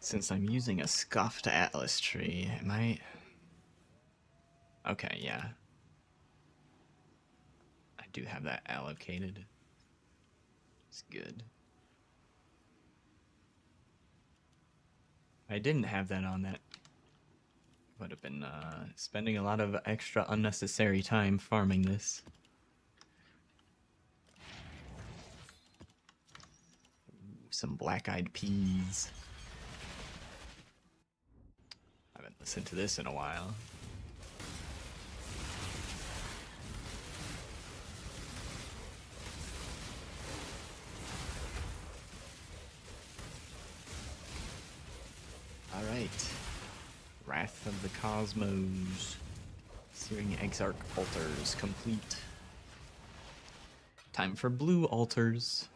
Since I'm using a scuffed atlas tree, it might... Okay, yeah. I do have that allocated. It's good. If I didn't have that on, that would have been spending a lot of extra unnecessary time farming this. Ooh, some black-eyed peas. I haven't listened to this in a while. Alright. Wrath of the Cosmos. Searing Exarch altars complete. Time for blue altars.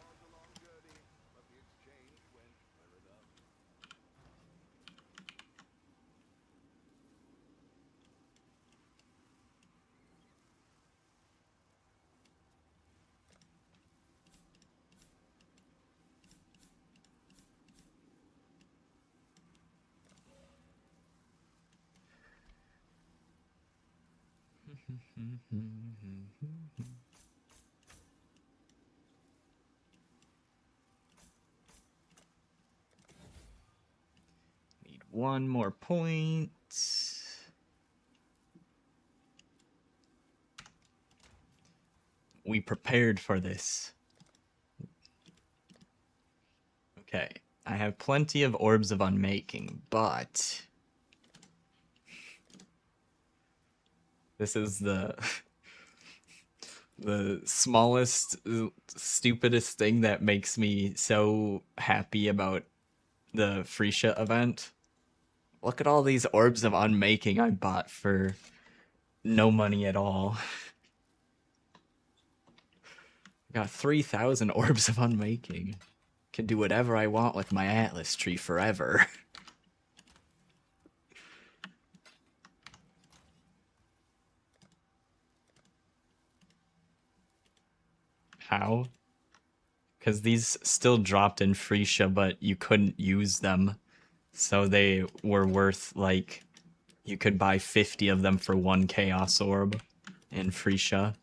Need one more point. We prepared for this. Okay, I have plenty of orbs of unmaking, but this is the the smallest, stupidest thing that makes me so happy about the Freesia event. Look at all these orbs of unmaking I bought for no money at all. Got 3,000 orbs of unmaking. Can do whatever I want with my Atlas tree forever. How? Because these still dropped in Freesia, but you couldn't use them. So they were worth, like, you could buy 50 of them for 1 Chaos Orb in Freesia.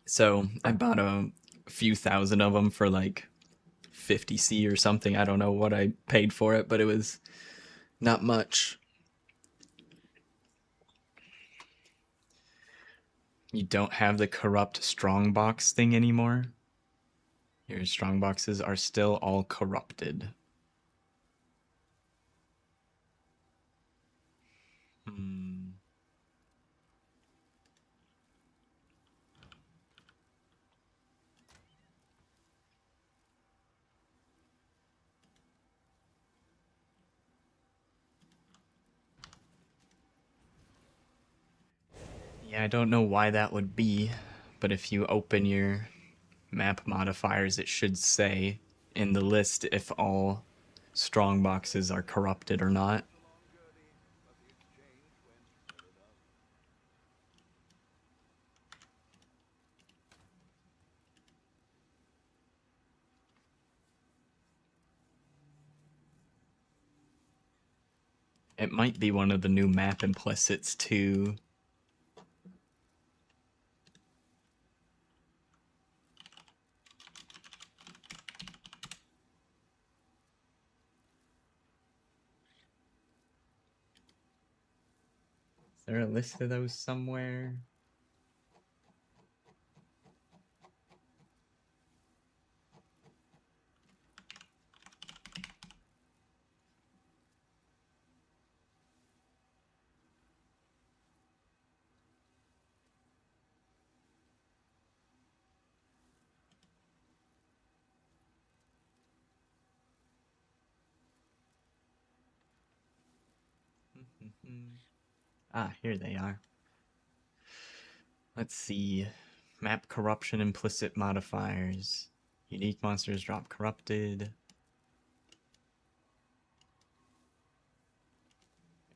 So I bought a few thousand of them for like 50C or something. I don't know what I paid for it, but it was not much. You don't have the corrupt strongbox thing anymore. Your strongboxes are still all corrupted. Yeah, I don't know why that would be, but if you open your map modifiers, it should say in the list if all strong boxes are corrupted or not. Along, Gurney, but the exchange went well enough. It might be one of the new map implicits too. Is there a list of those somewhere? Ah, here they are. Let's see. Map corruption implicit modifiers. Unique monsters drop corrupted.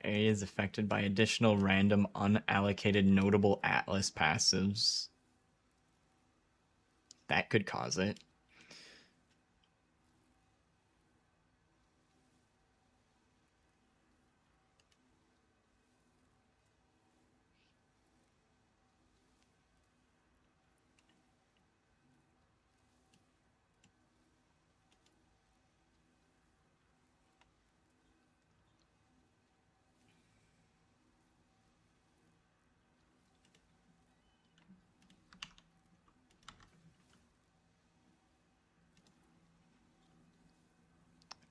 Areas affected by additional random unallocated notable atlas passives. That could cause it.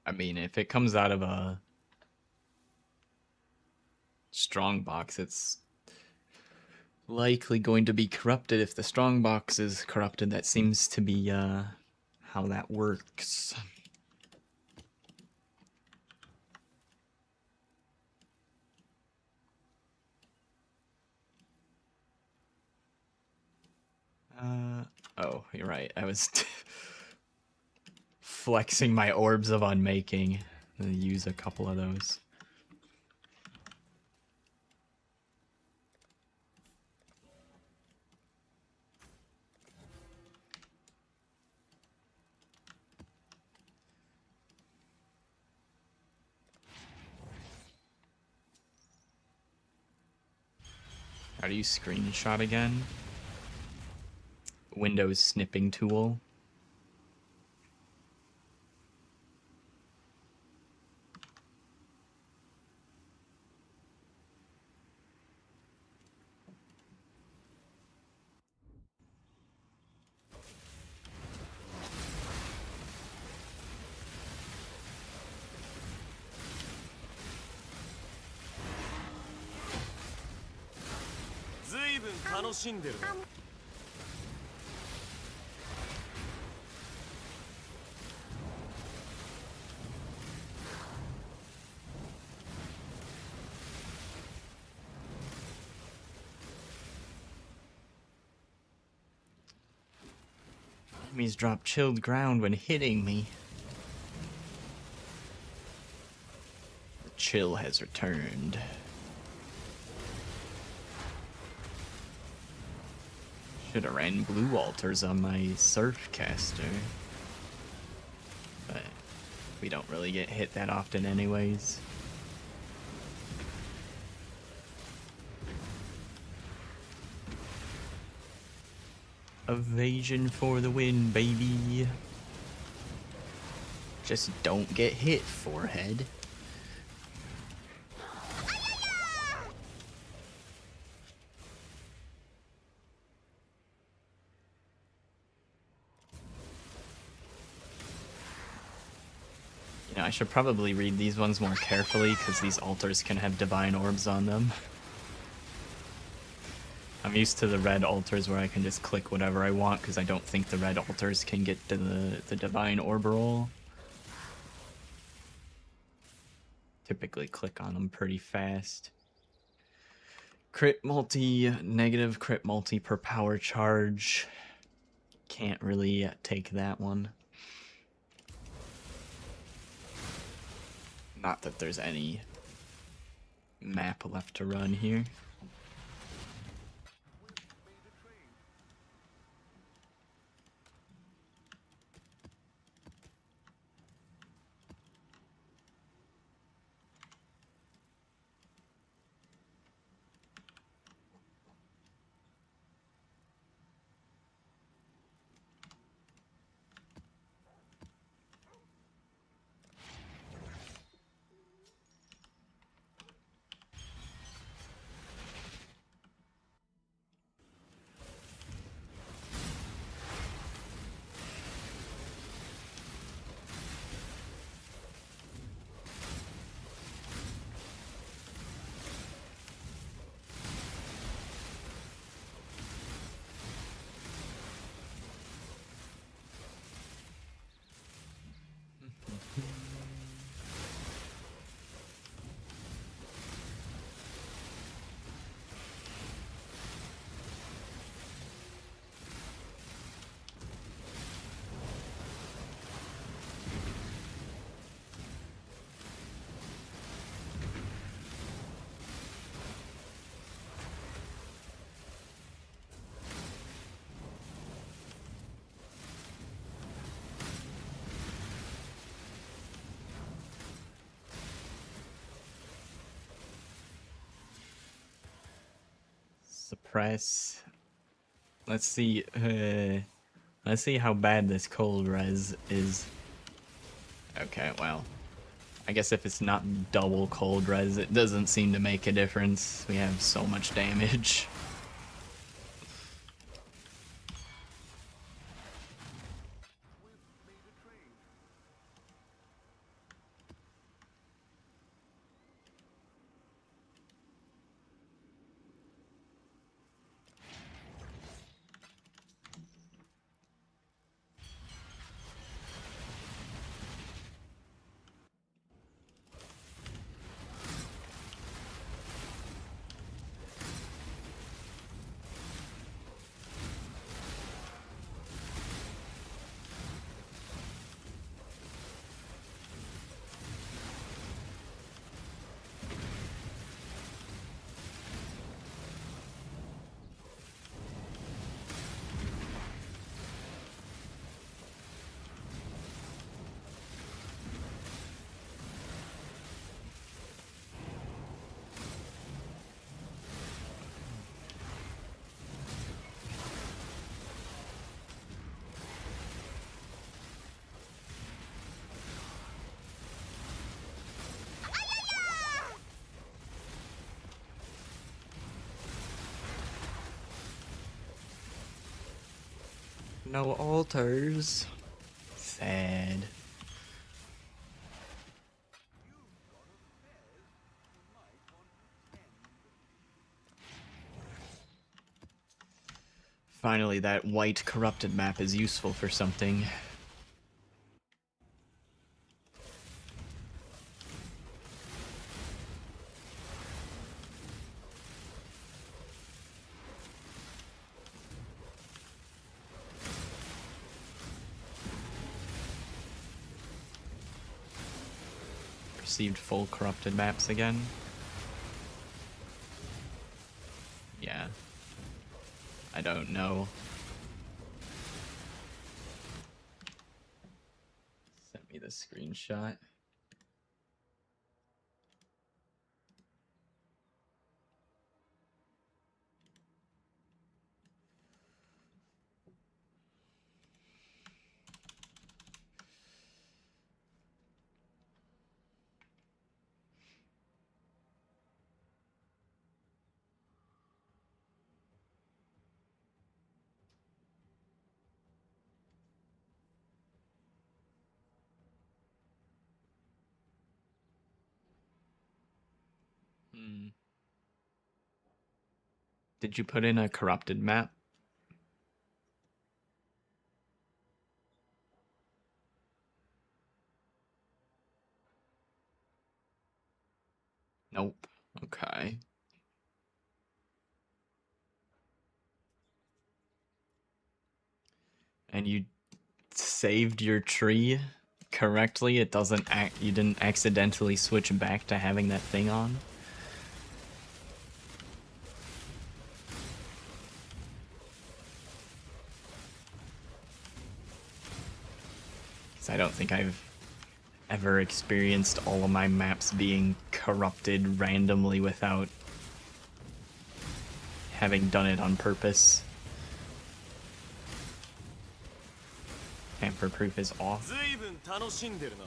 I mean, if it comes out of a strong box, it's likely going to be corrupted. If the strong box is corrupted, that seems to be how that works. Oh, you're right. I was flexing my orbs of unmaking. I'm gonna use a couple of those. How do you screenshot again? Windows snipping tool. Enemies drop chilled ground when hitting me. The chill has returned. Should have ran blue altars on my Surfcaster. But we don't really get hit that often anyways. Evasion for the win, baby. Just don't get hit, forehead. You know, I should probably read these ones more carefully because these altars can have divine orbs on them. I'm used to the red altars where I can just click whatever I want because I don't think the red altars can get to the divine orb roll. Typically click on them pretty fast. Crit multi, negative crit multi per power charge. Can't really take that one. Not that there's any map left to run here. Suppress. Let's see. Let's see how bad this cold res is. Okay, well, I guess if it's not double cold res, it doesn't seem to make a difference. We have so much damage. No altars. Sad. Finally, that white corrupted map is useful for something. Received full corrupted maps again. Yeah. I don't know. Sent me the screenshot. Did you put in a corrupted map? Nope. Okay. and you saved your tree correctly, it doesn't you didn't accidentally switch back to having that thing on. Because I don't think I've ever experienced all of my maps being corrupted randomly without having done it on purpose. Tamper proof is off. ずいぶん楽しんでるな。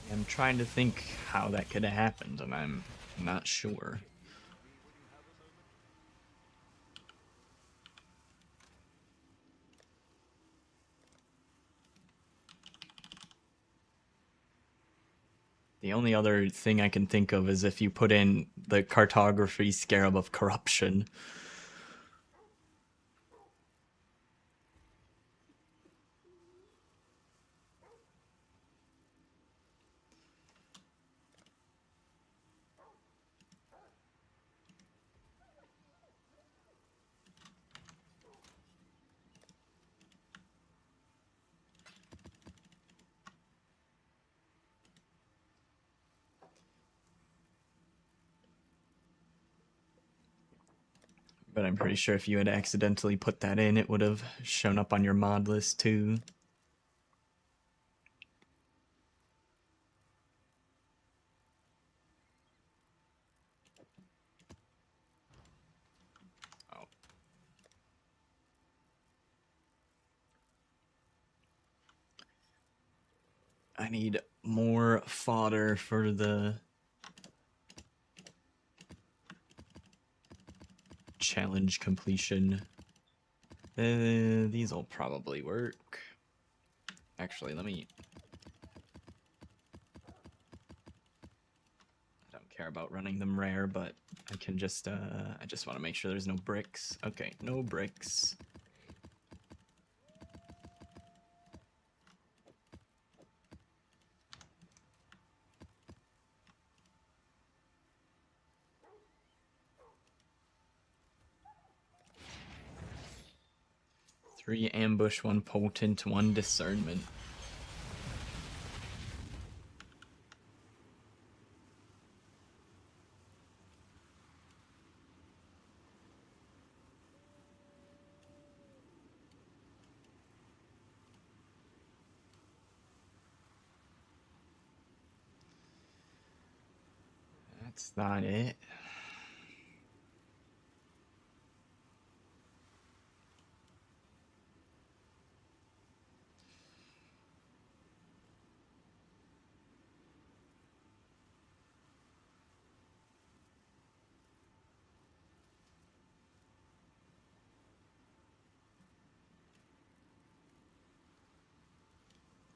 I'm trying to think how that could have happened, and I'm not sure. The only other thing I can think of is if you put in the cartography scarab of corruption. But I'm pretty sure if you had accidentally put that in, it would have shown up on your mod list too. Oh. I need more fodder for the challenge completion. These will probably work. Actually, let me... I don't care about running them rare, but I can just, I just want to make sure there's no bricks. Okay, no bricks. Three ambush, one potent, one discernment. That's not it.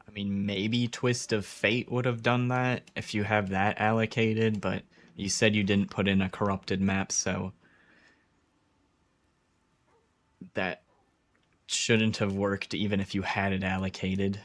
I mean, maybe Twist of Fate would have done that if you have that allocated, but you said you didn't put in a corrupted map, so that shouldn't have worked even if you had it allocated.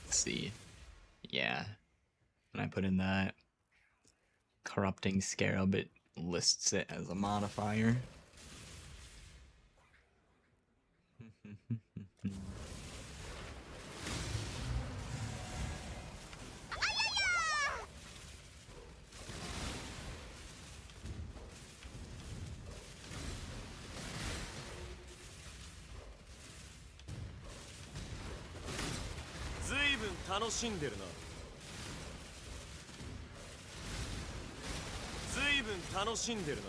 Let's see. Yeah. When I put in that corrupting scarab, it lists it as a modifier.楽しんでるな。ずいぶん楽しんでるな。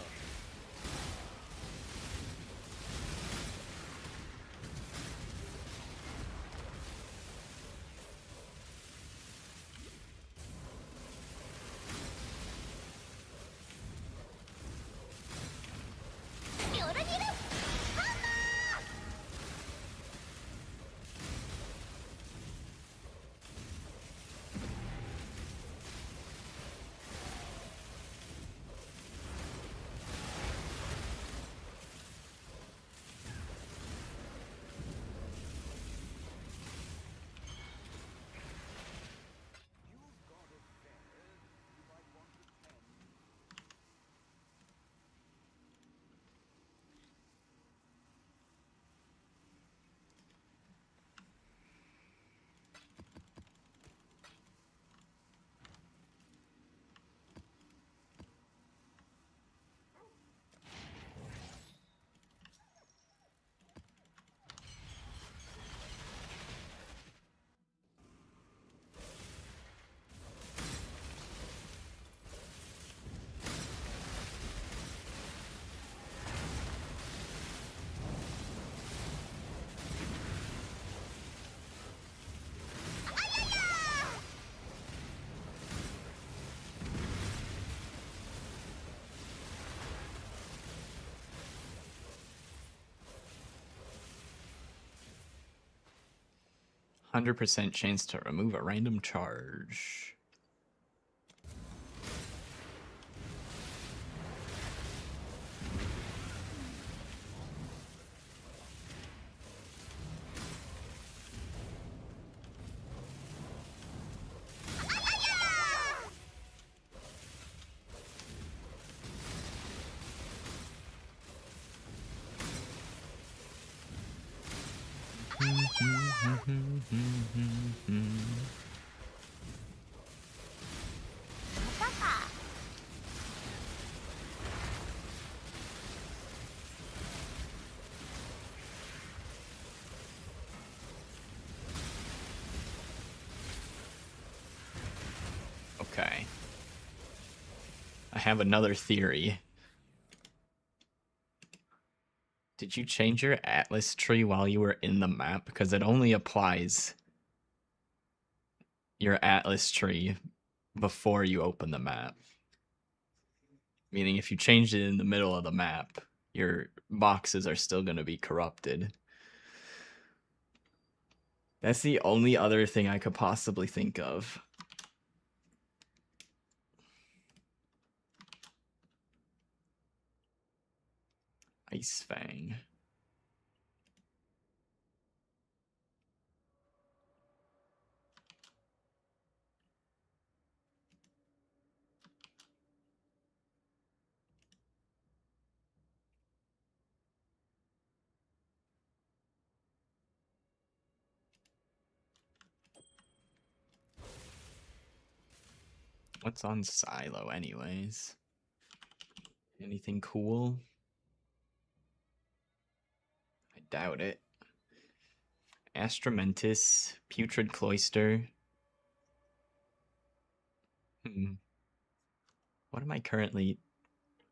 100% chance to remove a random charge. Okay. I have another theory. Did you change your atlas tree while you were in the map? Because it only applies your atlas tree before you open the map. Meaning if you changed it in the middle of the map, your boxes are still going to be corrupted. That's the only other thing I could possibly think of. Ice Fang. What's on Silo anyways? Anything cool? I doubt it. Astramentis, Putrid Cloister. What am I currently...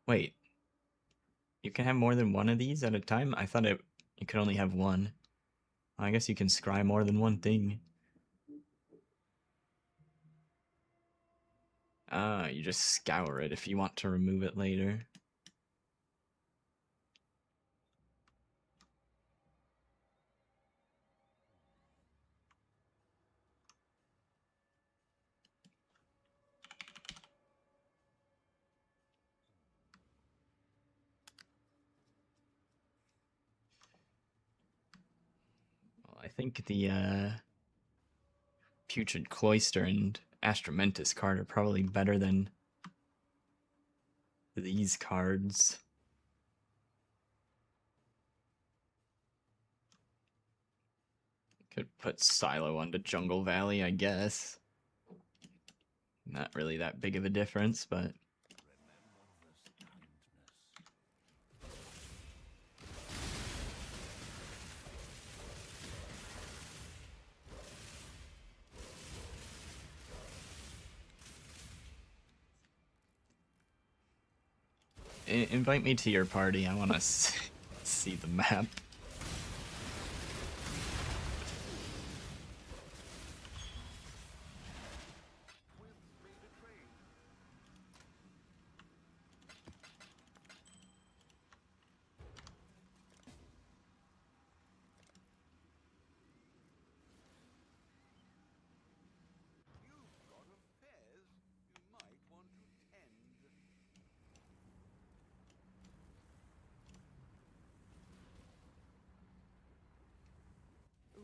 Wait. You can have more than one of these at a time? I thought you could only have one. I guess you can scry more than one thing. Ah, you just scour it if you want to remove it later. Well, I think the Putrid Cloister and Astramentis card are probably better than these cards. Could put Silo onto Jungle Valley, I guess. Not really that big of a difference, but... Invite me to your party. I want to see the map. You've got affairs you might want to tend.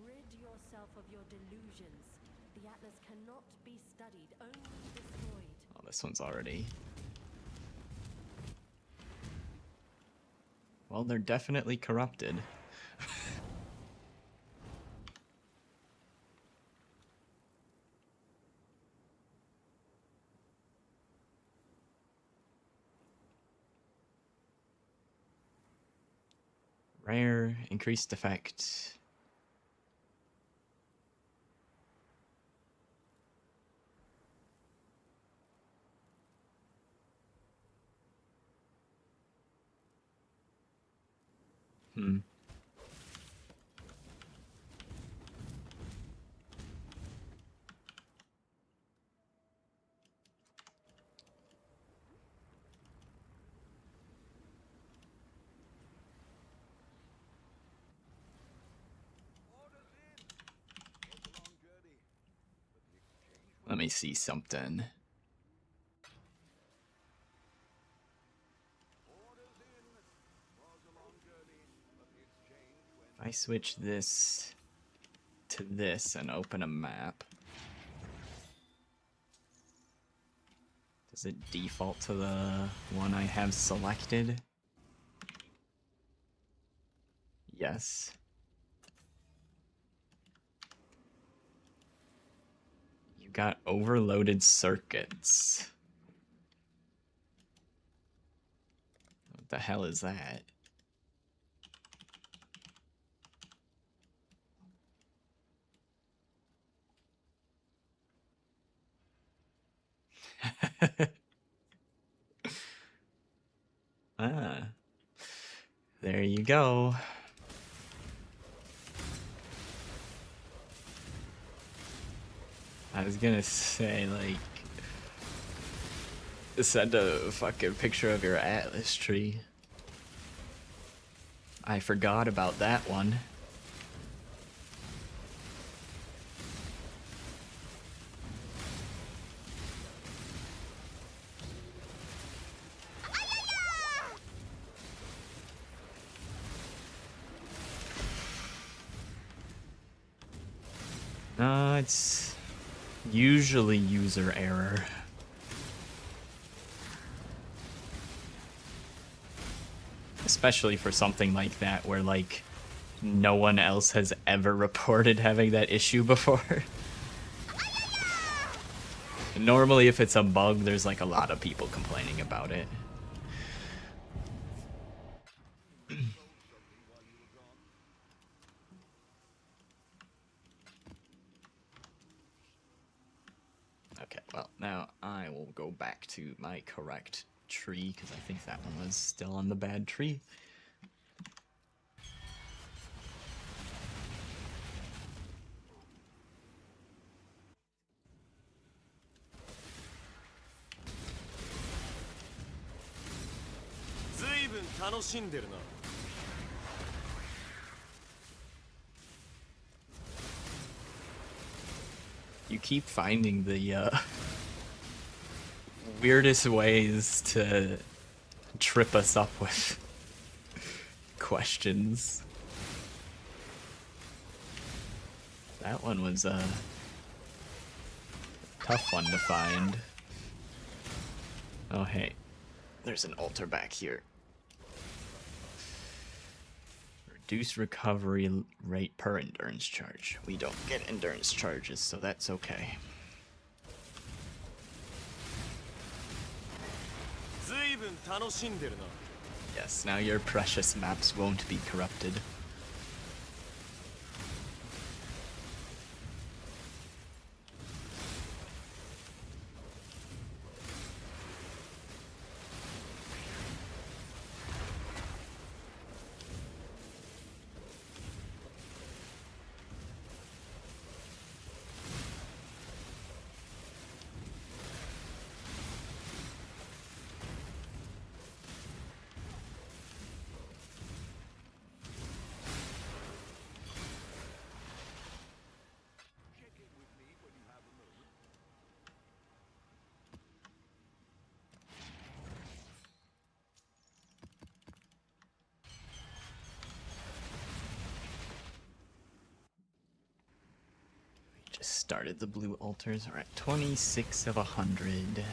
Rid yourself of your delusions. The Atlas cannot be studied, only destroyed. Oh, this one's already... Well, they're definitely corrupted. Rare, increased effect. Hmm. Orders in. Go along me see something. If I switch this to this and open a map, does it default to the one I have selected? Yes. You got overloaded circuits. What the hell is that? Ah. There you go. I was gonna say, like, send a fucking picture of your Atlas tree. I forgot about that one. It's usually user error. Especially for something like that where, like, no one else has ever reported having that issue before. Normally, if it's a bug, there's, like, a lot of people complaining about it. Okay, well, now I will go back to my correct tree, because I think that one was still on the bad tree. You keep finding the weirdest ways to trip us up with questions. That one was a tough one to find. Oh hey, there's an altar back here. Reduce recovery rate per endurance charge. We don't get endurance charges, so that's okay. Yes, now your precious maps won't be corrupted. Just started the blue altars. We're at 26 of 100.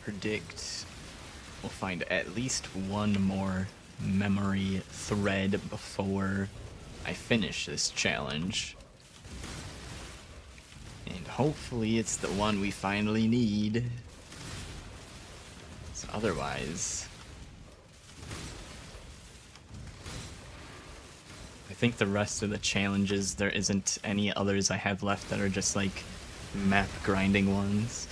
Predict we'll find at least one more memory thread before I finish this challenge. hopefully it's the one we finally need. So otherwise, I think the rest of the challenges, there isn't any others I have left that are just like map grinding ones.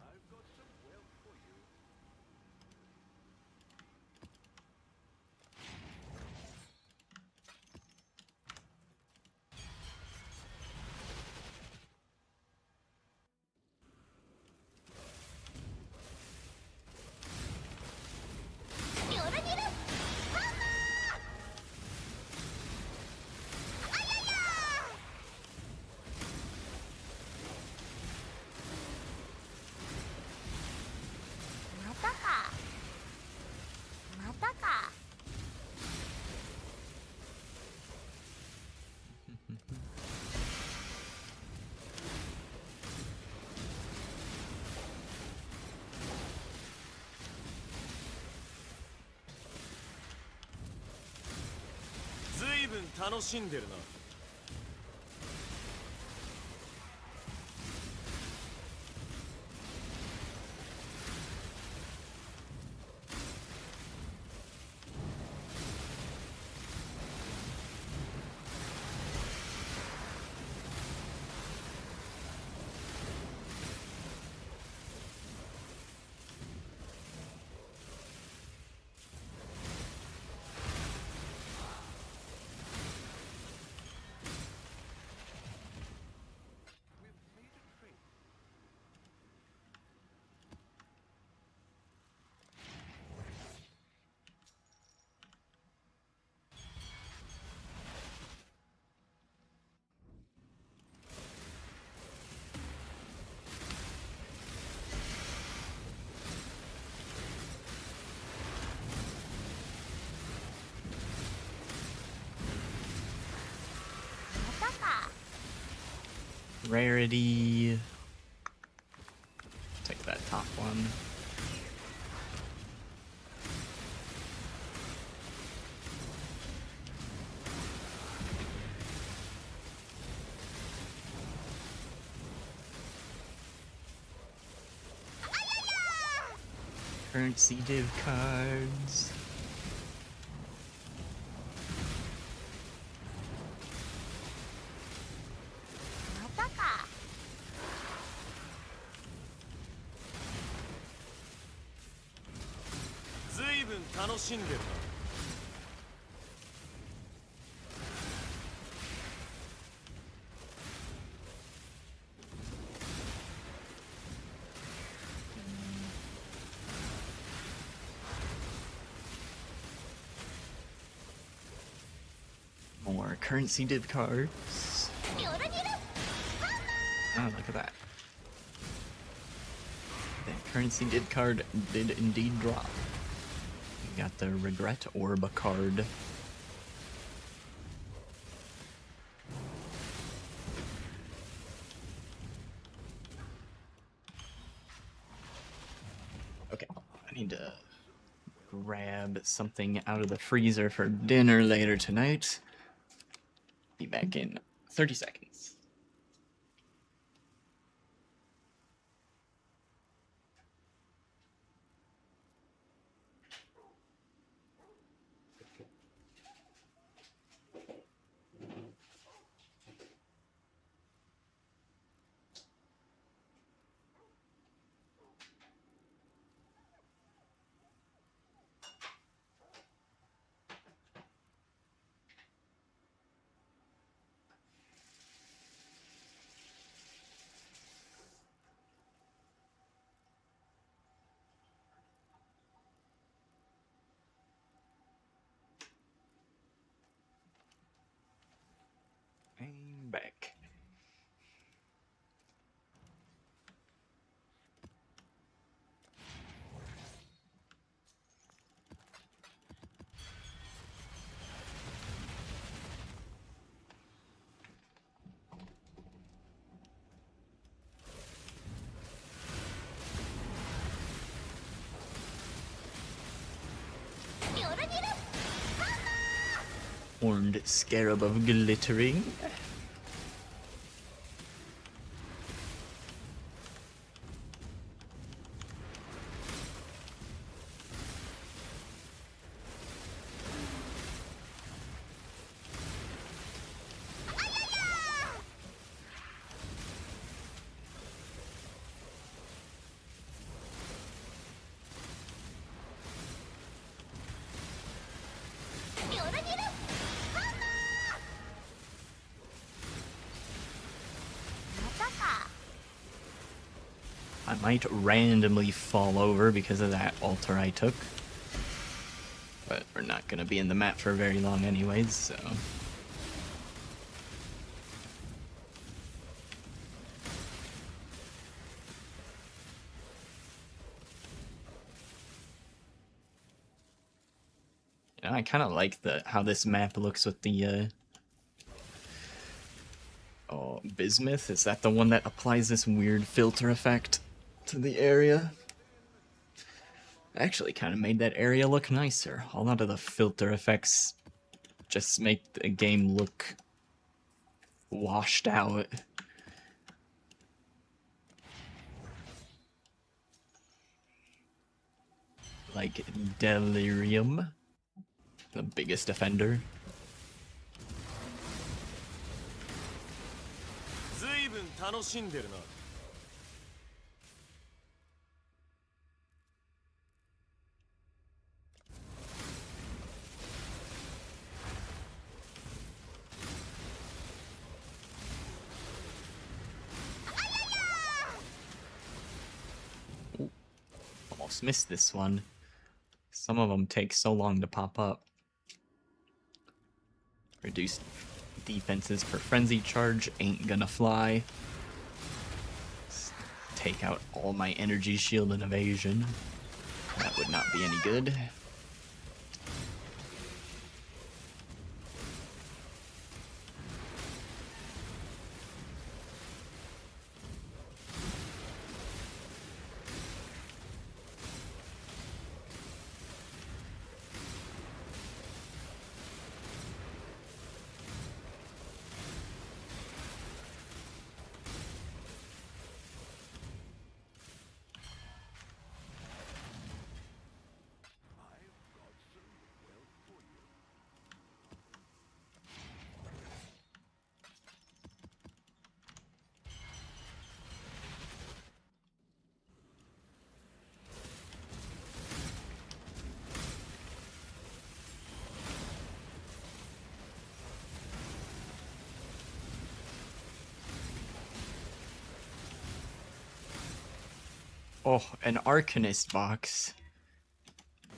I've got some wealth for you.楽しんでるな。Rarity. Take that top one. Currency div cards.楽しんでるな。More currency div cards. Oh, look at that. That currency div card did indeed drop. We got the regret orb card. Okay, I need to grab something out of the freezer for dinner later tonight. Be back in 30 seconds. horned scarab of glittering. I might randomly fall over because of that altar I took. But we're not going to be in the map for very long anyways, so... You know, I kind of like how this map looks with the, Oh, bismuth? Is that the one that applies this weird filter effect to the area? Actually kind of made that area look nicer. A lot of the filter effects just make the game look washed out. Like Delirium, the biggest offender. ずいぶん楽しんでるな。Almost missed this one. Some of them take so long to pop up. Reduced defenses per frenzy charge ain't gonna fly. Let's take out all my energy shield and evasion. That would not be any good. Oh, an Arcanist box.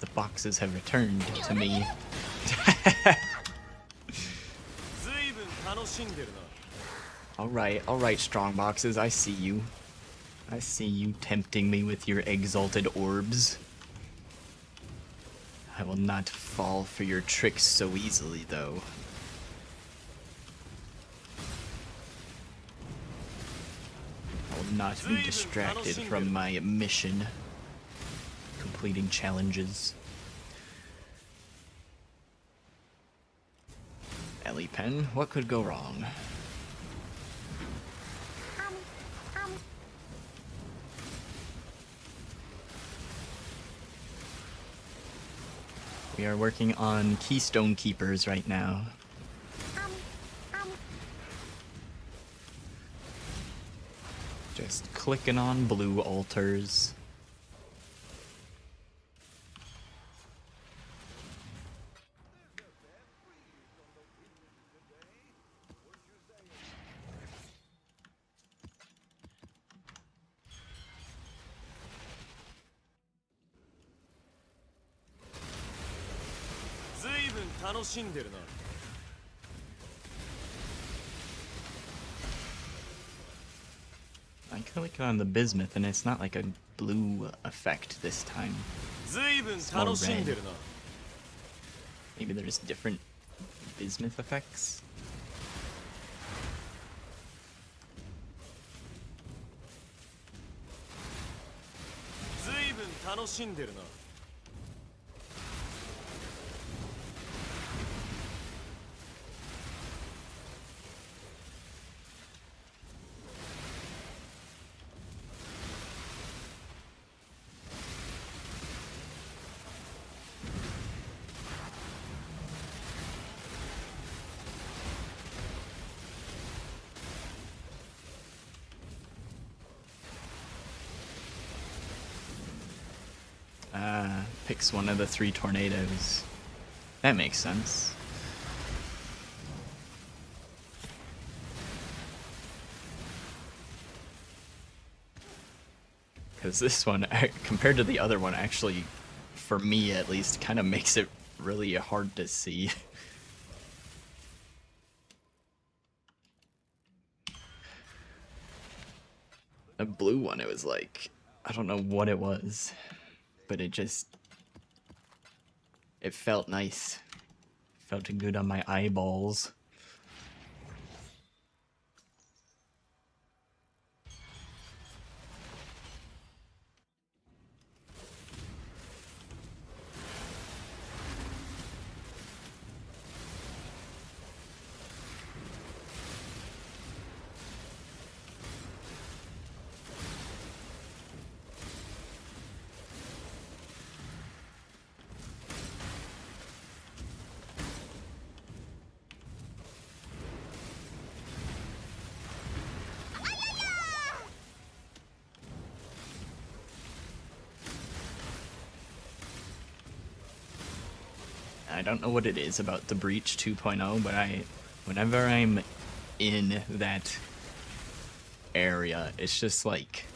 The boxes have returned to me. ずいぶん楽しんでるな。 Alright, strong boxes, I see you. I see you tempting me with your exalted orbs. I will not fall for your tricks so easily, though. I will not be distracted from my mission. Completing challenges. Ellie Pen, what could go wrong? We are working on Keystone Keepers right now. Just clicking on blue altars. I click on the bismuth and it's not like a blue effect this time. It's more red. Maybe there's different bismuth effects? Picks one of the 3 tornadoes. That makes sense. Because this one, compared to the other one, actually, for me at least, kind of makes it really hard to see. The blue one, it was like, I don't know what it was, but it felt nice. Felt good on my eyeballs. I don't know what it is about the Breach 2.0, but whenever I'm in that area, it's just like,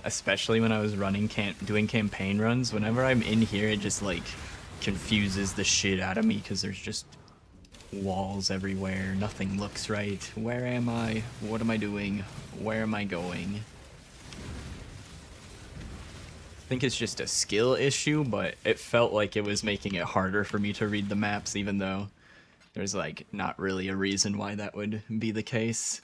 especially when I was doing campaign runs, whenever I'm in here, it just like confuses the shit out of me because there's just walls everywhere, nothing looks right. Where am I? What am I doing? Where am I going? I think it's just a skill issue, but it felt like it was making it harder for me to read the maps, even though there's like not really a reason why that would be the case.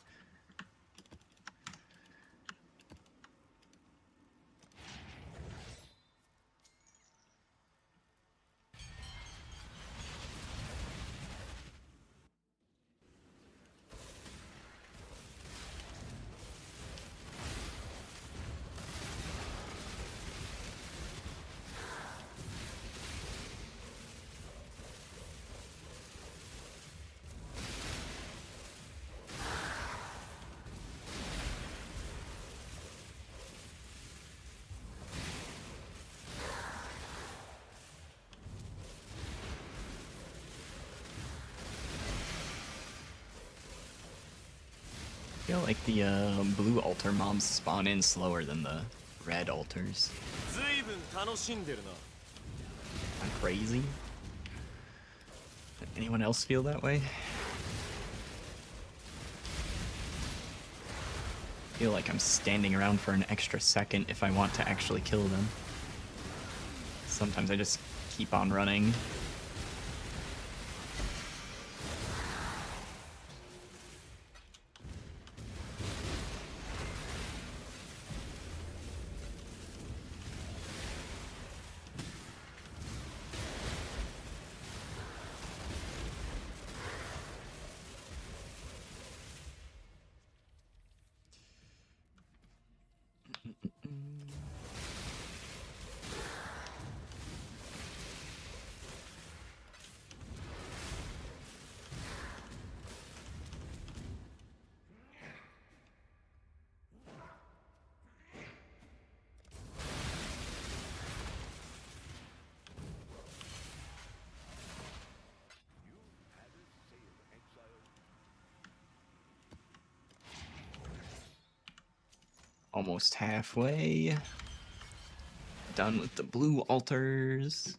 I feel like the blue altar mobs spawn in slower than the red altars. ずいぶん楽しんでるな。 I'm crazy. Anyone else feel that way? I feel like I'm standing around for an extra second if I want to actually kill them. Sometimes I just keep on running. Almost halfway. Done with the blue altars.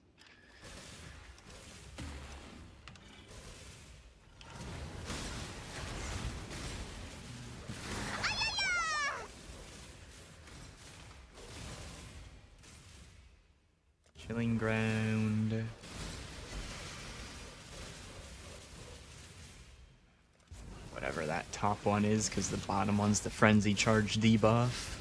Chilling ground. Whatever that top one is, because the bottom one's the frenzy charge debuff.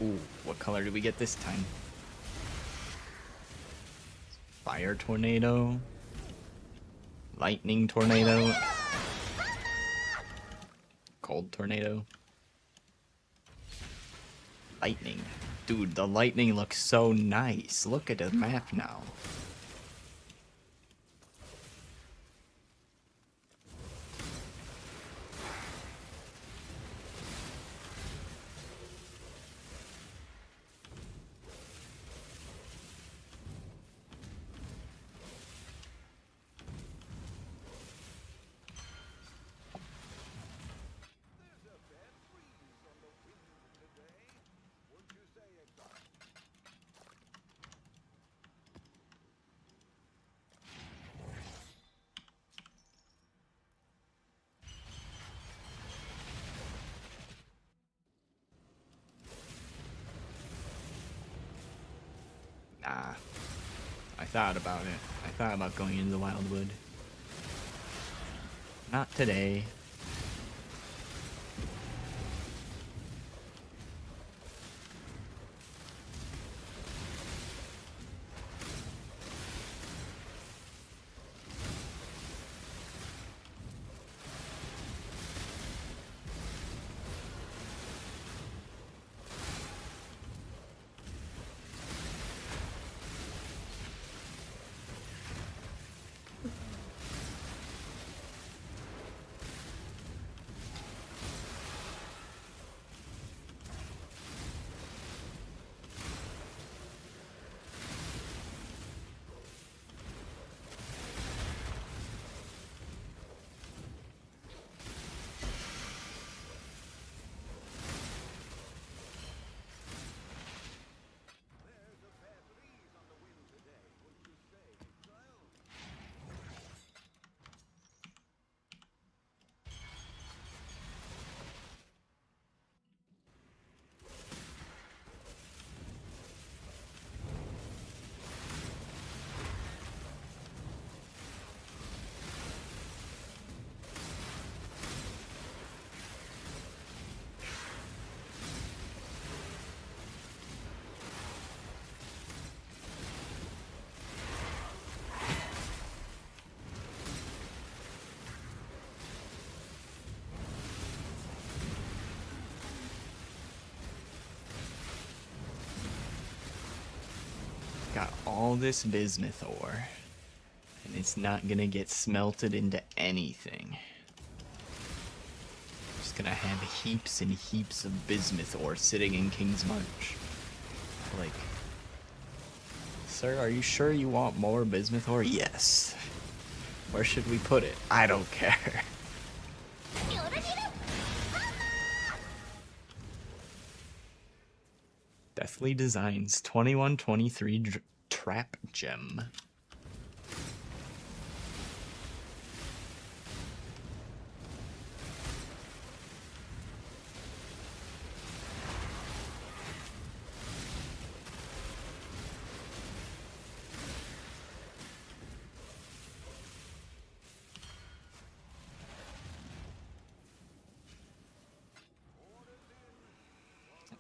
Ooh, what color do we get this time? Fire tornado? Lightning tornado? Cold tornado? Lightning. Dude, the lightning looks so nice. Look at the map now. There's a bad breeze on the wind today. Wouldn't you say, Exile? Nah. I thought about it. I thought about going into the Wildwood. Not today. There's a bad breeze on the wind today. Wouldn't you say, Exile? Got all this bismuth ore. And it's not gonna get smelted into anything. Just gonna have heaps and heaps of bismuth ore sitting in King's March. Like, sir, are you sure you want more bismuth ore? Yes. Where should we put it? I don't care. Deathly Designs 2123 Trap Gem.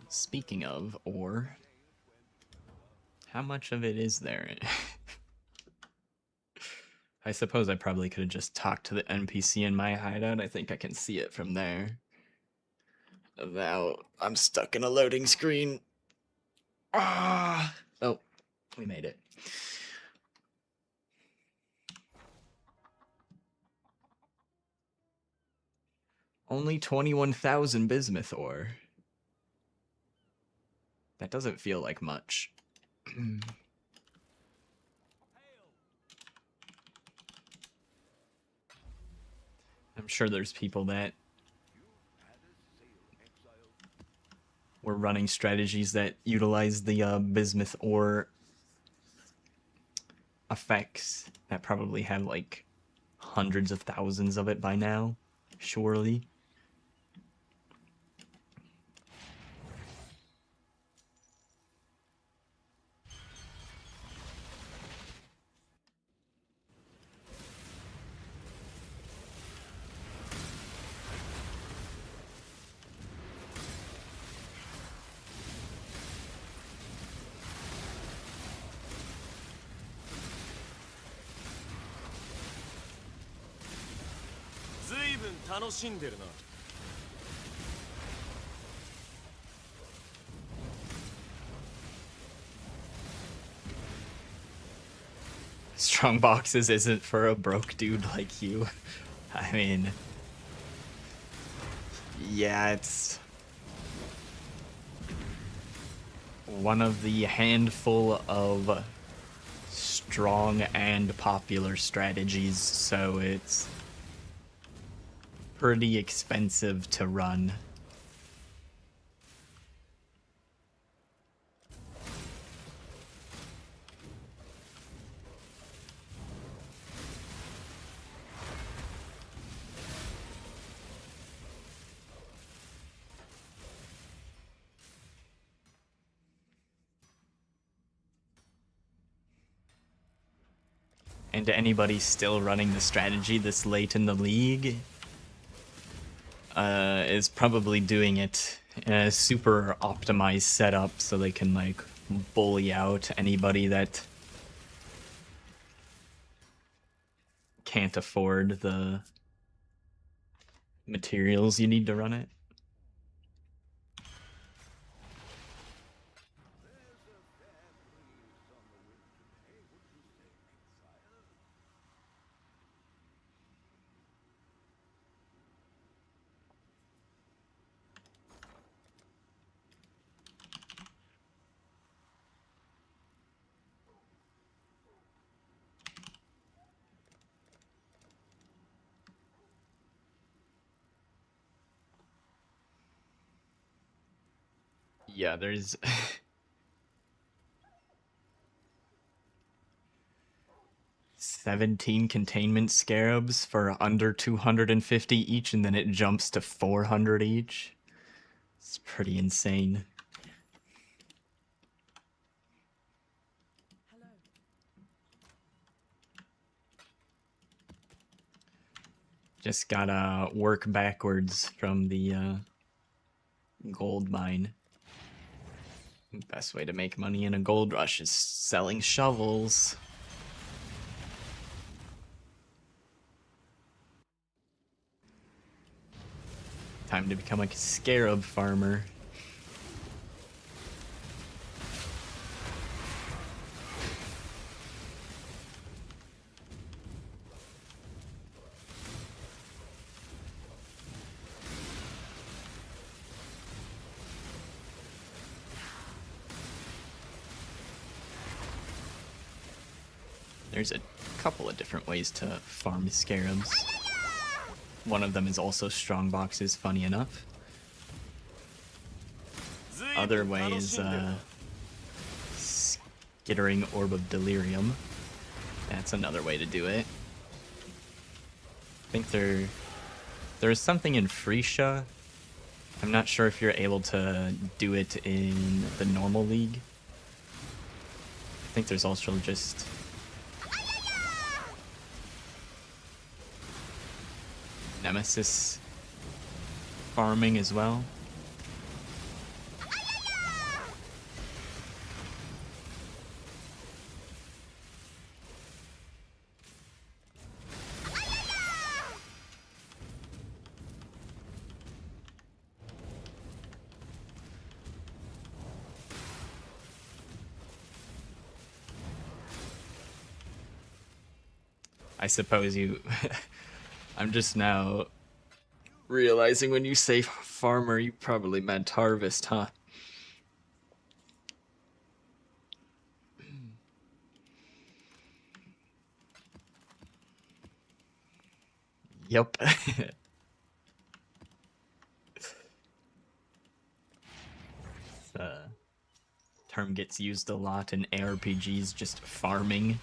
Speaking of ore, how much of it is there? I suppose I probably could have just talked to the NPC in my hideout. I think I can see it from there. Now I'm stuck in a loading screen. Ah! Oh, we made it. Only 21,000 bismuth ore. That doesn't feel like much. I'm sure there's people that were running strategies that utilize the bismuth ore effects that probably have like hundreds of thousands of it by now, surely. 楽しんでるな。 Strong boxes isn't for a broke dude like you. I mean, yeah, it's one of the handful of strong and popular strategies, so it's pretty expensive to run. And to anybody still running the strategy this late in the league, is probably doing it in a super optimized setup so they can like bully out anybody that can't afford the materials you need to run it. Yeah, there's 17 containment scarabs for under 250 each, and then it jumps to 400 each. It's pretty insane. Just gotta work backwards from the gold mine. Best way to make money in a gold rush is selling shovels. Time to become a scarab farmer. There's a couple of different ways to farm scarabs. One of them is also strong boxes, funny enough. Other way is skittering orb of delirium. That's another way to do it. I think there's something in Freesia. I'm not sure if you're able to do it in the normal league. I think there's also just Nemesis farming as well. I suppose you I'm just now realizing when you say farmer, you probably meant harvest, huh? Yep. Term gets used a lot in ARPGs, just farming.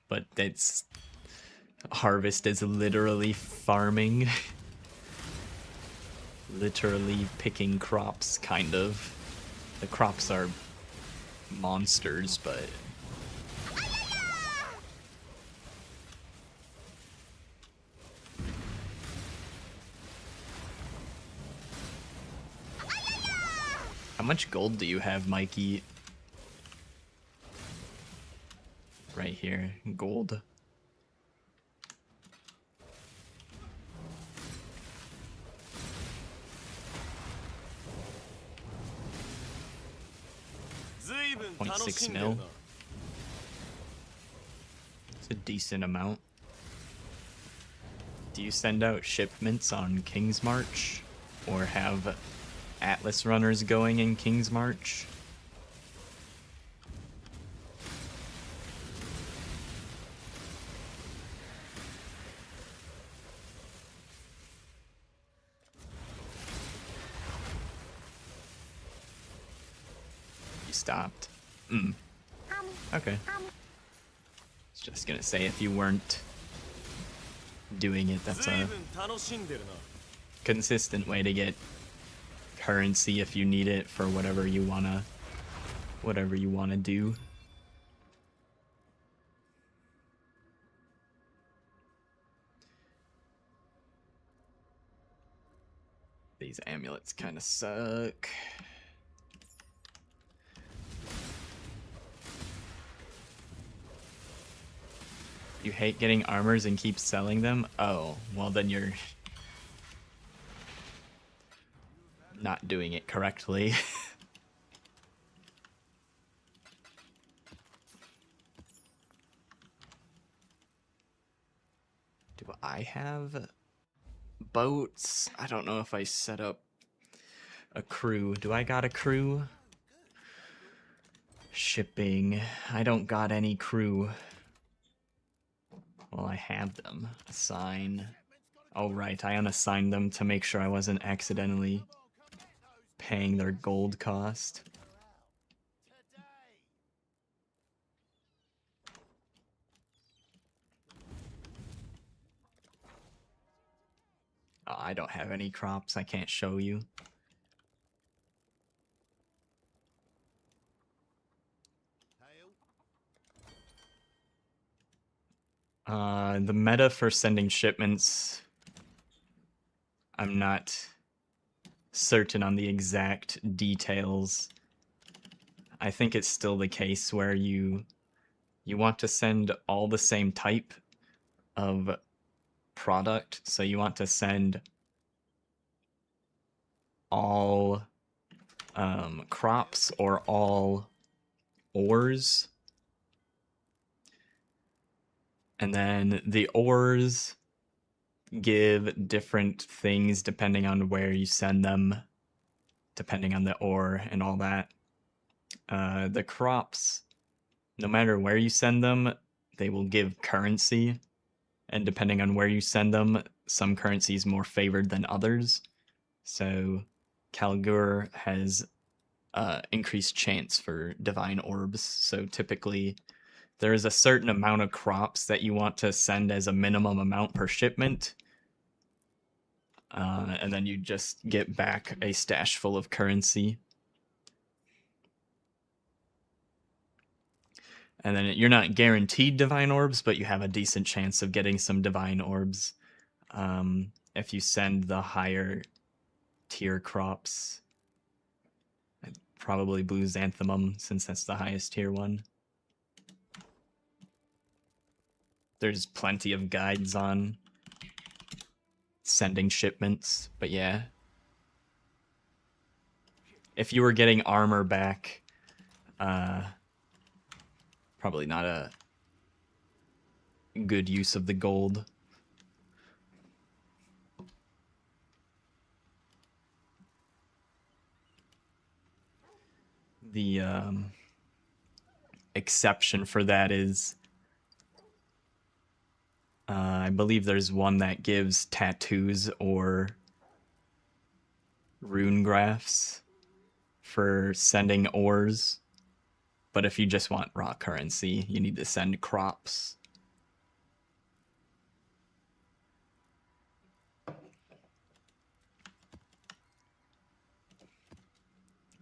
But it's harvest is literally farming. Literally picking crops, kind of. The crops are monsters, but how much gold do you have, Mikey? Right here, gold. 分 0.6 楽しんでる mil. な。 It's a decent amount. Do you send out shipments on King's March? Or have Atlas runners going in King's March? You stopped. Okay. I was just gonna say, if you weren't doing it, that's 随 a 分楽しんでるな。 consistent way to get currency if you need it for whatever you wanna do. These amulets kind of suck. You hate getting armors and keep selling them? Oh, well then you're not doing it correctly. Do I have boats? I don't know if I set up a crew. Do I got a crew? Shipping. I don't got any crew. Well, I have them. Assign. Oh, right. I unassigned them to make sure I wasn't accidentally paying their gold cost. Oh, I don't have any crops. I can't show you. The meta for sending shipments, I'm not certain on the exact details. I think it's still the case where you want to send all the same type of product. So you want to send all crops or all ores. And then the ores give different things depending on where you send them, depending on the ore and all that. The crops, no matter where you send them, they will give currency. And depending on where you send them, some currency is more favored than others. So Kalgur has increased chance for divine orbs. So typically there is a certain amount of crops that you want to send as a minimum amount per shipment. And then you just get back a stash full of currency. And then you're not guaranteed divine orbs, but you have a decent chance of getting some divine orbs if you send the higher tier crops. Probably blue xanthemum, since that's the highest tier one. There's plenty of guides on sending shipments, but yeah. If you were getting armor back, probably not a good use of the gold. The exception for that is I believe there's one that gives tattoos or rune graphs for sending ores. But if you just want raw currency, you need to send crops.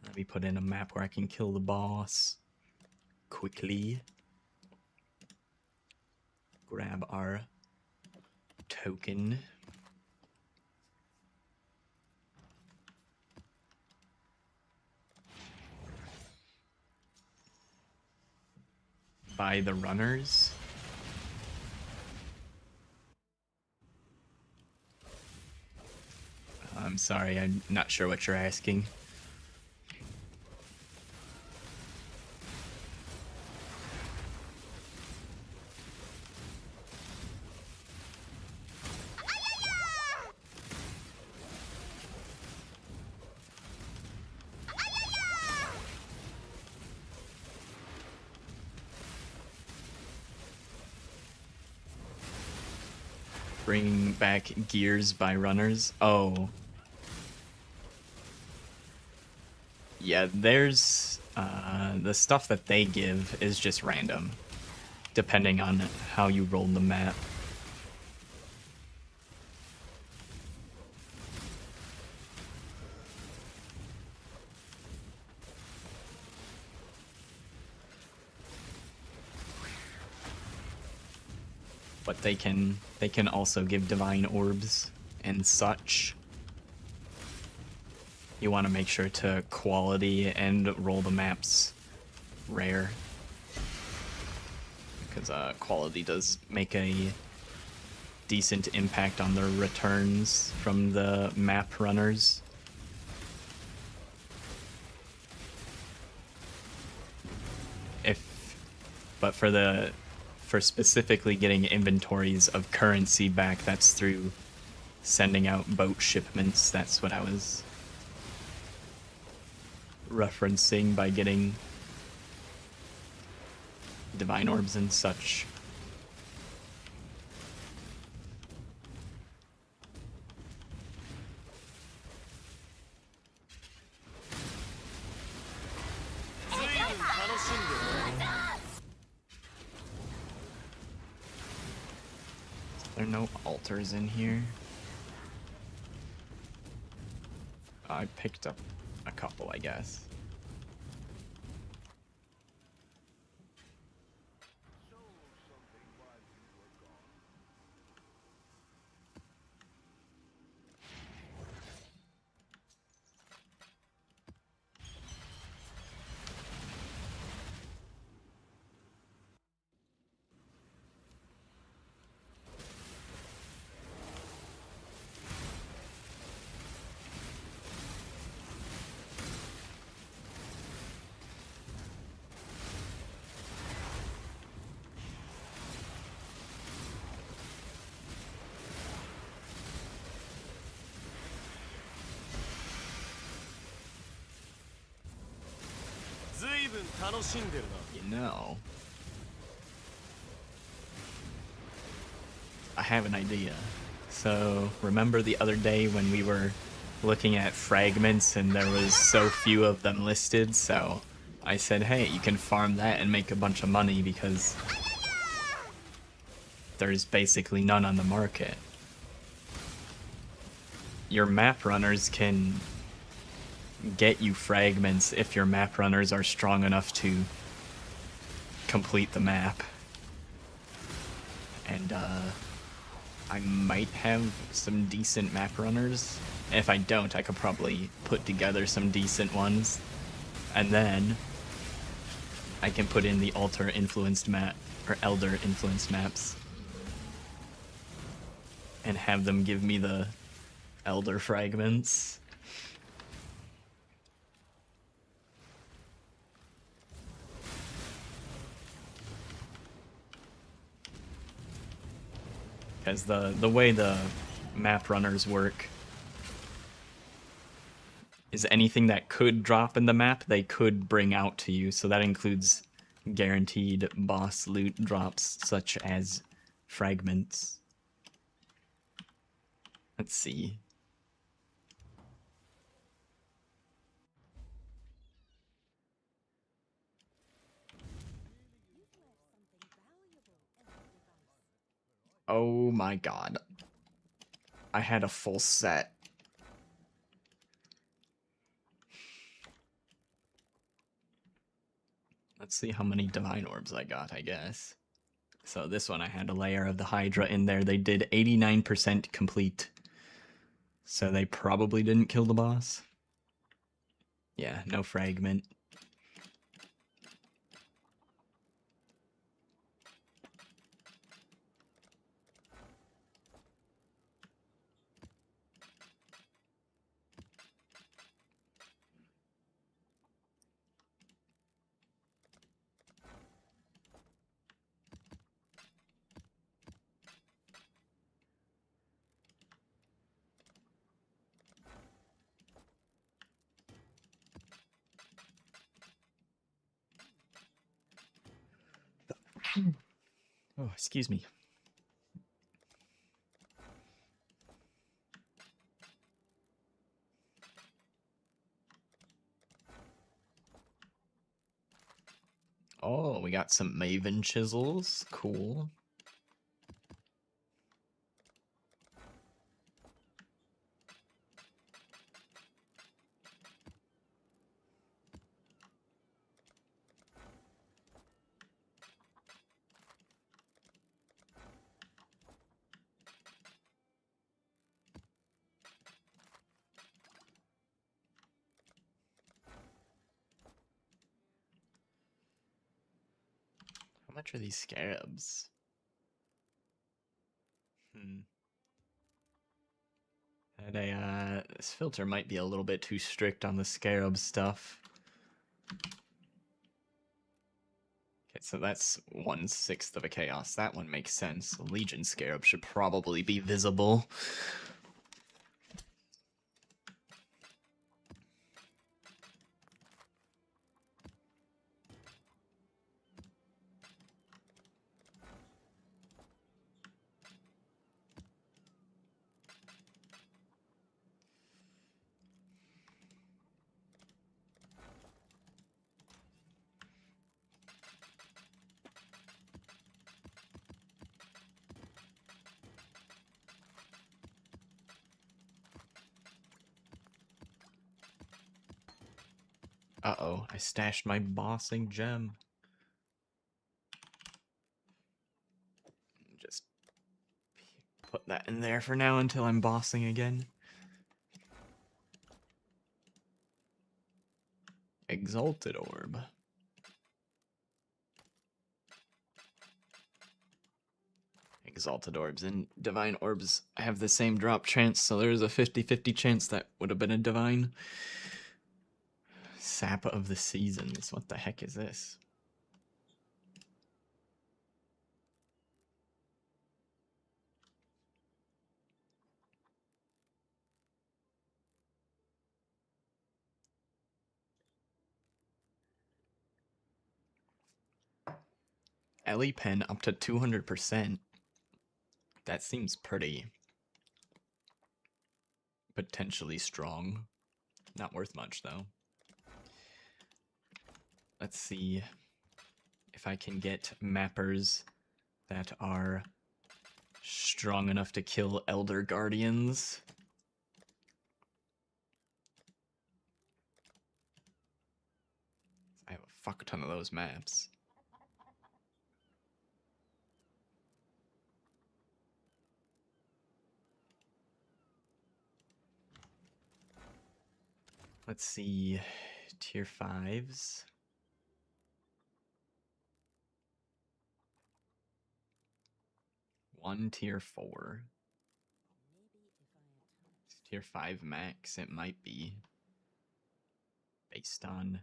Let me put in a map where I can kill the boss quickly. Grab our token. Buy the runners. I'm sorry, I'm not sure what you're asking. Bringing back gears by runners. Oh. Yeah, there's the stuff that they give is just random, depending on how you roll the map. But they can also give divine orbs and such. You want to make sure to quality and roll the maps rare, because quality does make a decent impact on the returns from the map runners. But for specifically getting inventories of currency back, that's through sending out boat shipments. That's what I was referencing by getting divine orbs and such. There are no altars in here. I picked up a couple, I guess. You know, I have an idea. So, remember the other day when we were looking at fragments and there was so few of them listed? So, I said, hey, you can farm that and make a bunch of money because there's basically none on the market. Your map runners can get you fragments if your map runners are strong enough to complete the map. And I might have some decent map runners. If I don't, I could probably put together some decent ones, and then I can put in the altar influenced map or elder influenced maps and have them give me the elder fragments. Because the way the map runners work is anything that could drop in the map, they could bring out to you. So that includes guaranteed boss loot drops, such as fragments. Let's see. Oh my god. I had a full set. Let's see how many divine orbs I got, I guess. So this one I had a layer of the Hydra in there. They did 89% complete. So they probably didn't kill the boss. Yeah, no fragment. Oh, excuse me. Oh, we got some Maven chisels. Cool. How much are these scarabs? This filter might be a little bit too strict on the scarab stuff. Okay, so that's 1/6 of a chaos. That one makes sense. The Legion scarab should probably be visible. Uh-oh, I stashed my bossing gem. Just put that in there for now until I'm bossing again. Exalted Orb. Exalted Orbs and Divine Orbs have the same drop chance, so there's a 50-50 chance that would have been a Divine. Sap of the Seasons. What the heck is this? Ellie Pen up to 200%. That seems pretty potentially strong. Not worth much, though. Let's see if I can get mappers that are strong enough to kill Elder Guardians. I have a fuck ton of those maps. Let's see, tier 5s. One tier 4. Tier 5 max, it might be. Based on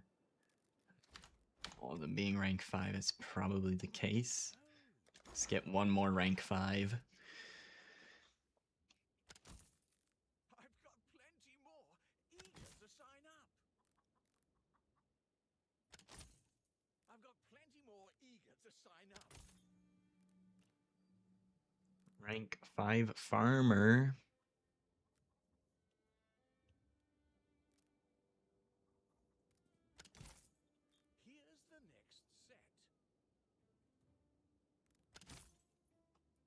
all of them being rank 5, it's probably the case. Let's get one more rank 5. I've got plenty more eager to sign up. I've got plenty more eager to sign up. Rank 5 farmer. Here's the next set.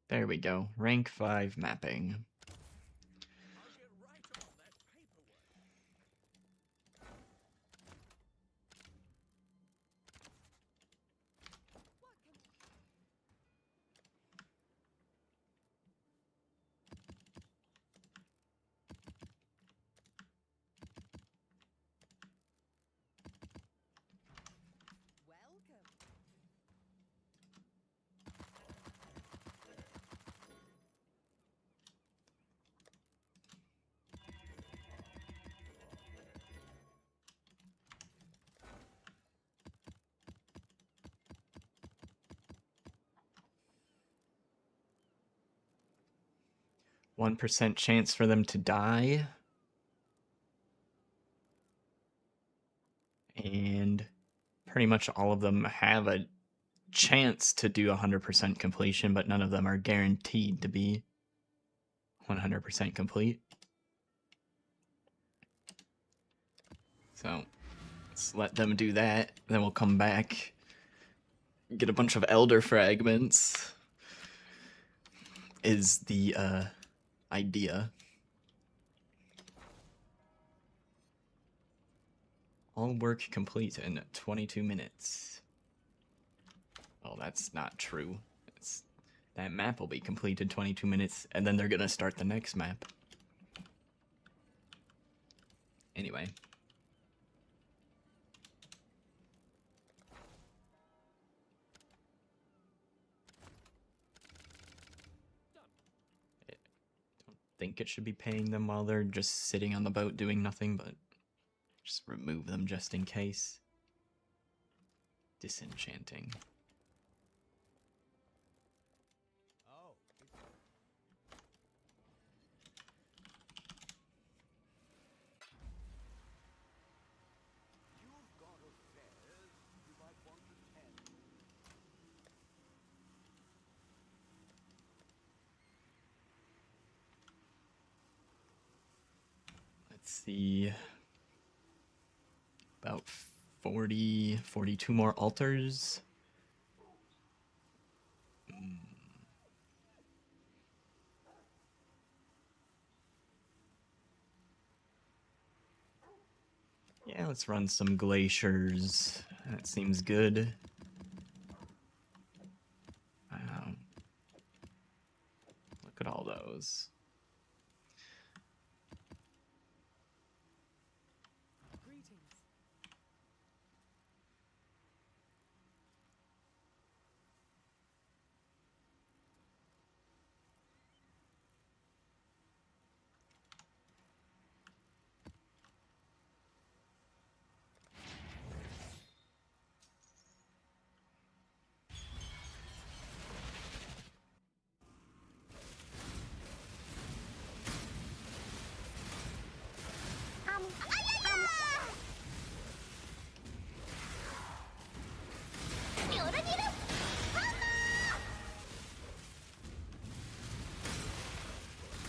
There we go. Rank 5 mapping. I'll get right on that paperwork. Welcome. 1% chance for them to die. And pretty much all of them have a chance to do 100% completion, but none of them are guaranteed to be 100% complete. So let's let them do that, then we'll come back get a bunch of elder fragments is the idea. All work complete in 22 minutes. Well, that's not true. That map will be complete in 22 minutes, and then they're gonna start the next map. Anyway. I don't think it should be paying them while they're just sitting on the boat doing nothing, but just remove them just in case. Disenchanting. Oh, you've got affairs you might want to tend. Let's see. About 42 more altars. Yeah, let's run some glaciers. That seems good. Wow. Look at all those. Greetings.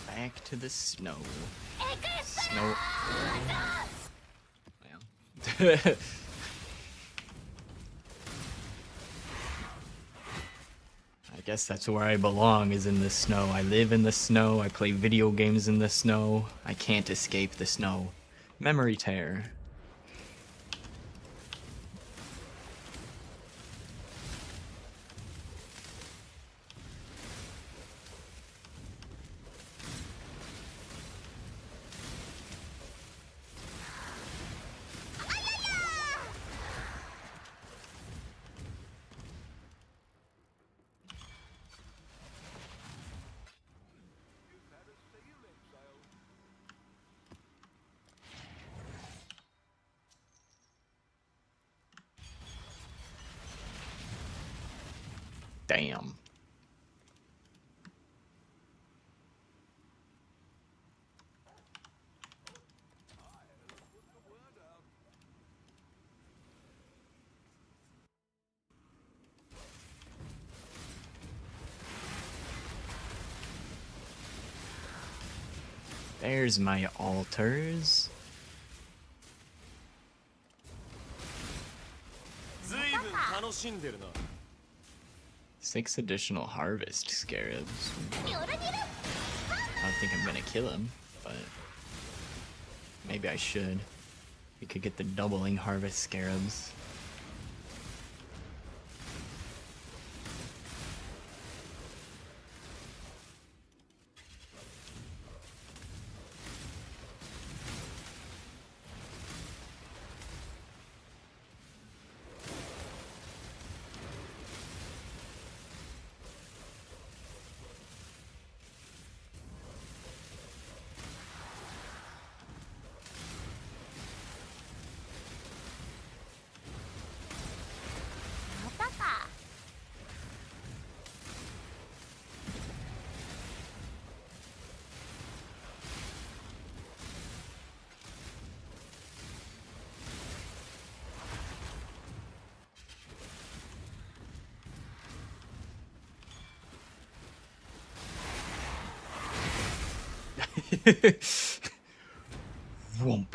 Back to the snow. Snow. Well. I guess that's where I belong, is in the snow. I live in the snow. I play video games in the snow. I can't escape the snow. Memory tear. You've had a sailing sail. Damn. Put the word out. There's my altars. ずいぶん楽しんでるな。 6 additional harvest scarabs. I don't think I'm gonna kill him, but maybe I should. We could get the doubling harvest scarabs. Whoomp.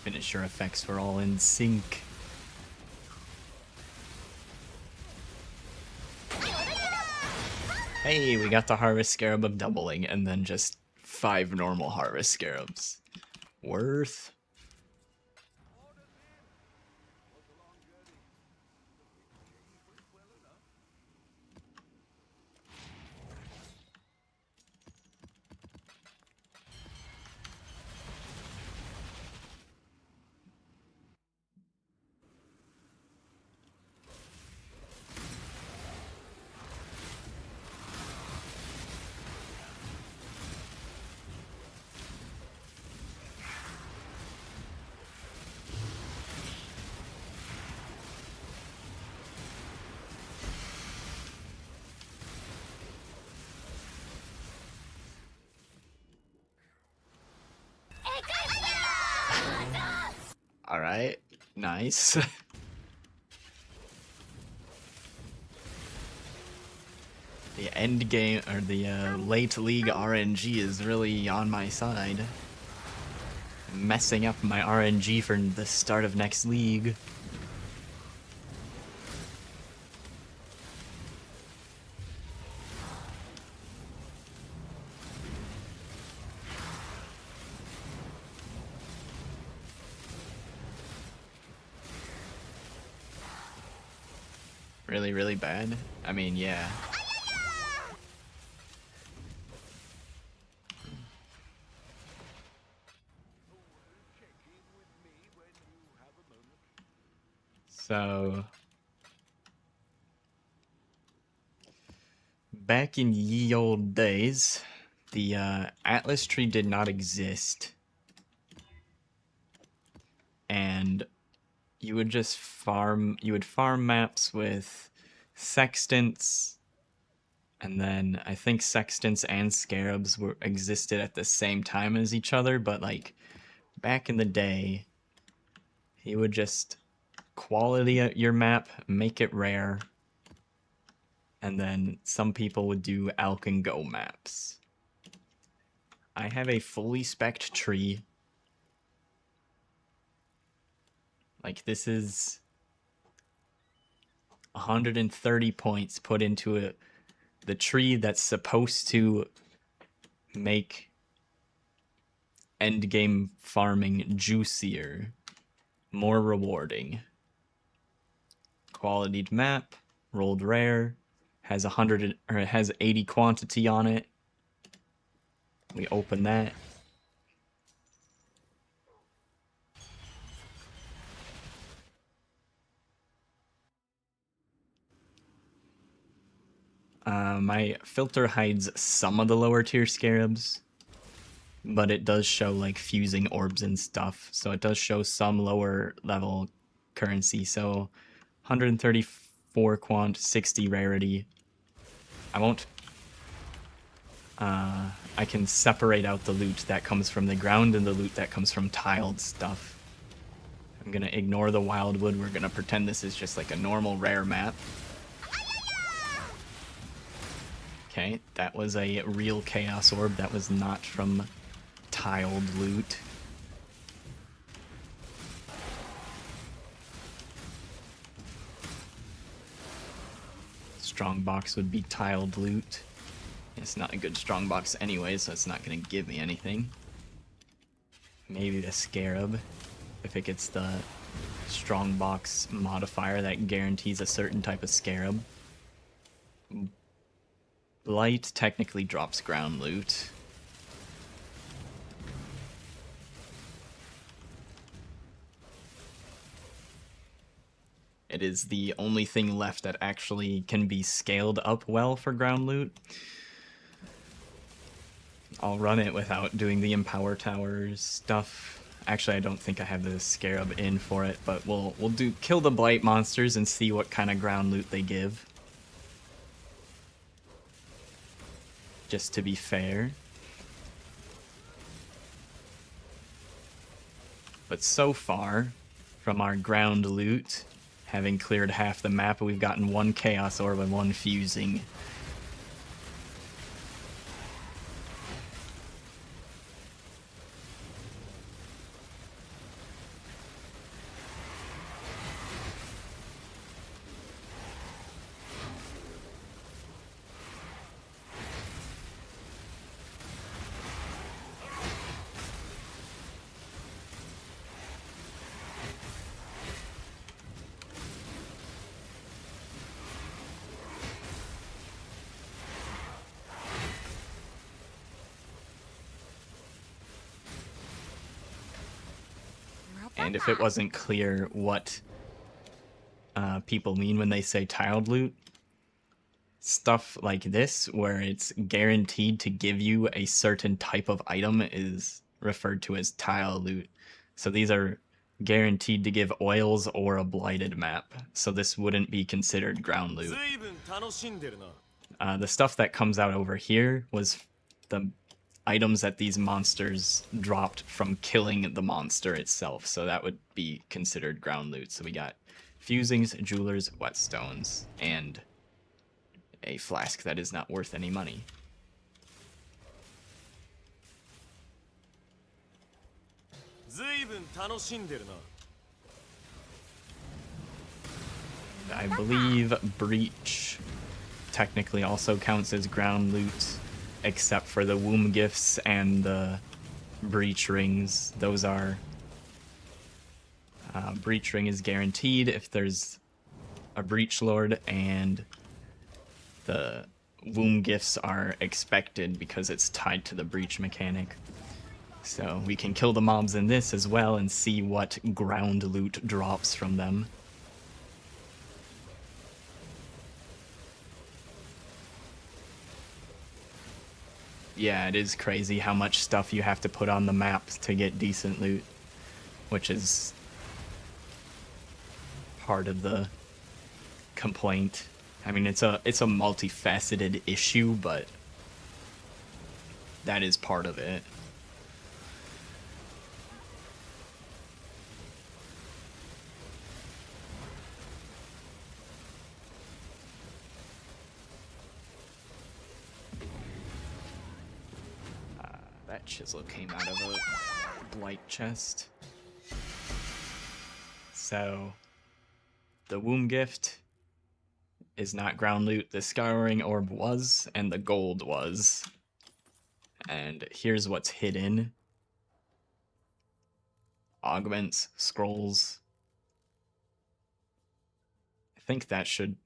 Finisher effects were all in sync. Hey, we got the Harvest Scarab of doubling, and then just 5 normal Harvest Scarabs. Worth. Alright, nice. The end game, or the late league RNG is really on my side. Messing up my RNG for the start of next league. Really, really bad? I mean, yeah. So, back in ye old days, the Atlas tree did not exist. And you would just farm, maps with sextants, and then I think sextants and scarabs existed at the same time as each other, but like back in the day, you would just quality your map, make it rare, and then some people would do Alk and Go maps. I have a fully spec'd tree. Like, this is 130 points put into it. The tree that's supposed to make endgame farming juicier, more rewarding. Qualityed map, rolled rare, has 100 or it has 80 quantity on it. We open that. My filter hides some of the lower tier scarabs, but it does show like fusing orbs and stuff, so it does show some lower level currency. So 134 quant, 60 rarity. I won't I can separate out the loot that comes from the ground and the loot that comes from tiled stuff. I'm gonna ignore the wildwood. We're gonna pretend this is just like a normal rare map. Okay, that was a real chaos orb. That was not from tiled loot. Strongbox would be tiled loot. It's not a good strongbox anyway, so it's not going to give me anything. Maybe the scarab, if it gets the strongbox modifier that guarantees a certain type of scarab. Blight technically drops ground loot. It is the only thing left that actually can be scaled up well for ground loot. I'll run it without doing the Empower Towers stuff. Actually, I don't think I have the Scarab in for it, but we'll kill the Blight monsters and see what kind of ground loot they give. Just to be fair. But so far, from our ground loot, having cleared half the map, we've gotten 1 Chaos Orb and 1 Fusing. And if it wasn't clear what people mean when they say tiled loot, stuff like this, where it's guaranteed to give you a certain type of item, is referred to as tile loot. So these are guaranteed to give oils or a blighted map. So this wouldn't be considered ground loot. 随分楽しんでるな。 The stuff that comes out over here was the items that these monsters dropped from killing the monster itself. So that would be considered ground loot. So we got fusings, jewelers, whetstones, and a flask that is not worth any money. 随分楽しんでるな。 I believe breach technically also counts as ground loot, except for the womb gifts and the breach rings. Those are breach ring is guaranteed if there's a breach lord, and the womb gifts are expected because it's tied to the breach mechanic. So we can kill the mobs in this as well and see what ground loot drops from them. Yeah, it is crazy how much stuff you have to put on the map to get decent loot, which is part of the complaint. I mean, it's a multifaceted issue, but that is part of it. That chisel came out of a blight chest. So the womb gift is not ground loot. The scouring orb was, and the gold was. And here's what's hidden. Augments, scrolls. I think that should...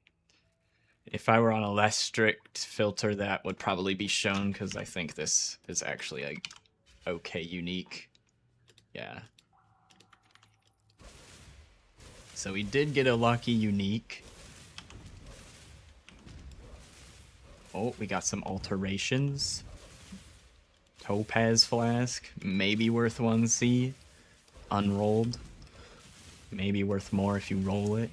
If I were on a less strict filter, that would probably be shown, because I think this is actually a okay unique. Yeah. So we did get a lucky unique. Oh, we got some alterations. Topaz flask, maybe worth 1C. Unrolled. Maybe worth more if you roll it.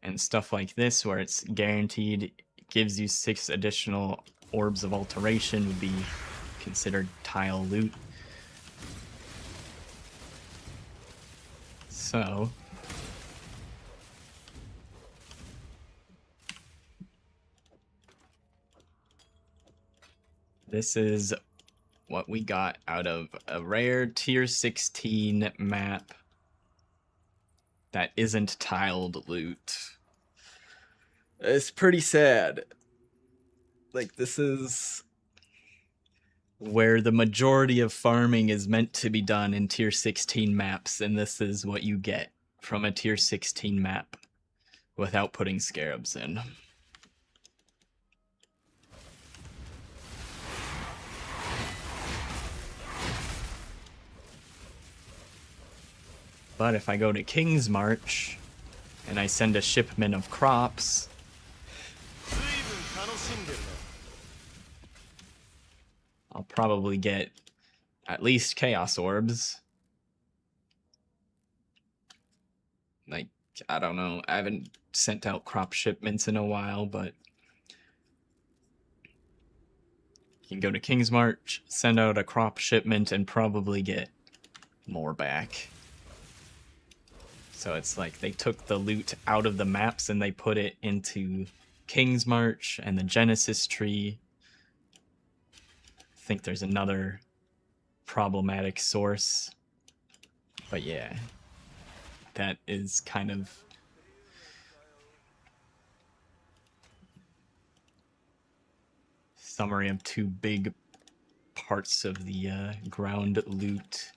And stuff like this, where it's guaranteed, gives you 6 additional orbs of alteration, would be considered tile loot. So this is what we got out of a rare tier 16 map that isn't tiled loot. It's pretty sad. Like, this is where the majority of farming is meant to be done in tier 16 maps, and this is what you get from a tier 16 map without putting scarabs in. But if I go to King's March and I send a shipment of crops, 随分楽しんでるな。 I'll probably get at least Chaos Orbs. Like, I don't know, I haven't sent out crop shipments in a while, but you can go to King's March, send out a crop shipment, and probably get more back. So it's like they took the loot out of the maps and they put it into King's March and the Genesis tree. I think there's another problematic source. But yeah, that is kind of summary of 2 big parts of the ground loot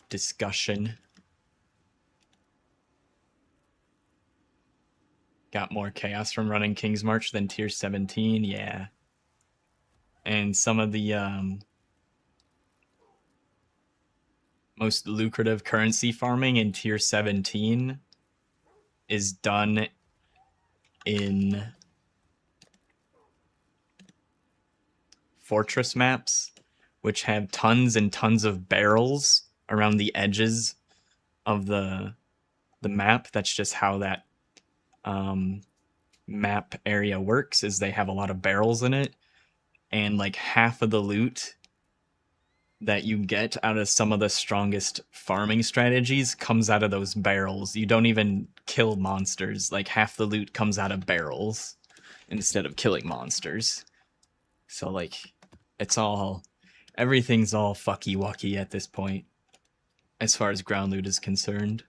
discussion. Got more chaos from running King's March than tier 17, yeah. And some of the most lucrative currency farming in tier 17 is done in fortress maps, which have tons and tons of barrels around the edges of the map. That's just how that map area works, is they have a lot of barrels in it, and like half of the loot that you get out of some of the strongest farming strategies comes out of those barrels. You don't even kill monsters. Like half the loot comes out of barrels instead of killing monsters. So like everything's all fucky wucky at this point as far as ground loot is concerned.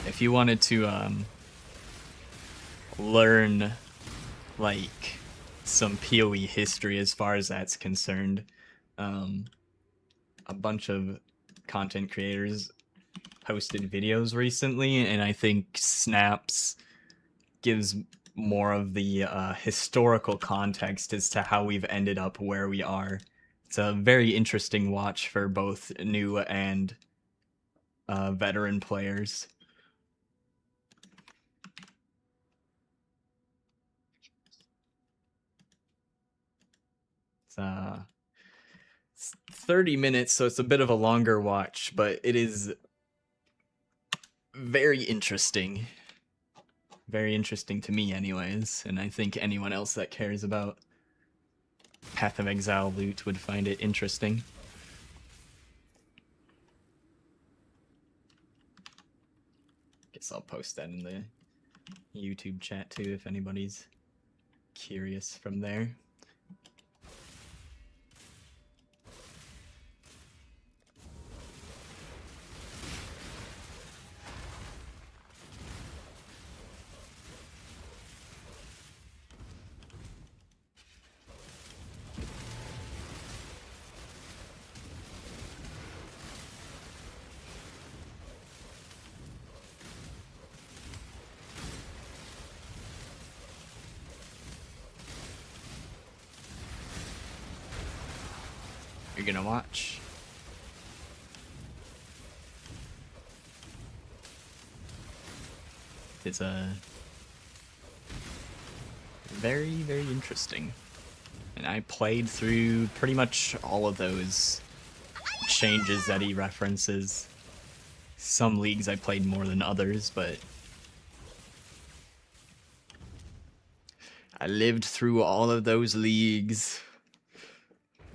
If you wanted to learn like some PoE history as far as that's concerned, a bunch of content creators posted videos recently, and I think Snaps gives more of the historical context as to how we've ended up where we are. It's a very interesting watch for both new and veteran players. It's 30 minutes, so it's a bit of a longer watch, but it is very interesting. Very interesting to me anyways, and I think anyone else that cares about Path of Exile loot would find it interesting. Guess I'll post that in the YouTube chat too if anybody's curious from there. You're gonna watch. It's a very, very interesting. And I played through pretty much all of those changes that he references. Some leagues I played more than others, but I lived through all of those leagues.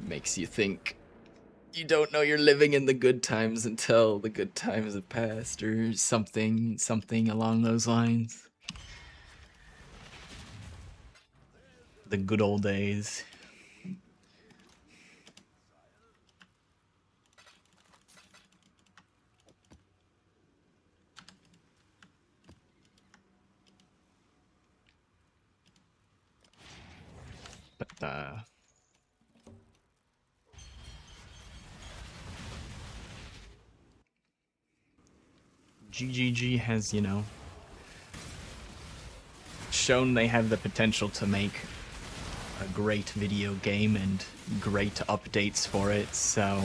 Makes you think you don't know you're living in the good times until the good times have passed, or something along those lines. The good old days. But GGG has, you know, shown they have the potential to make a great video game and great updates for it, so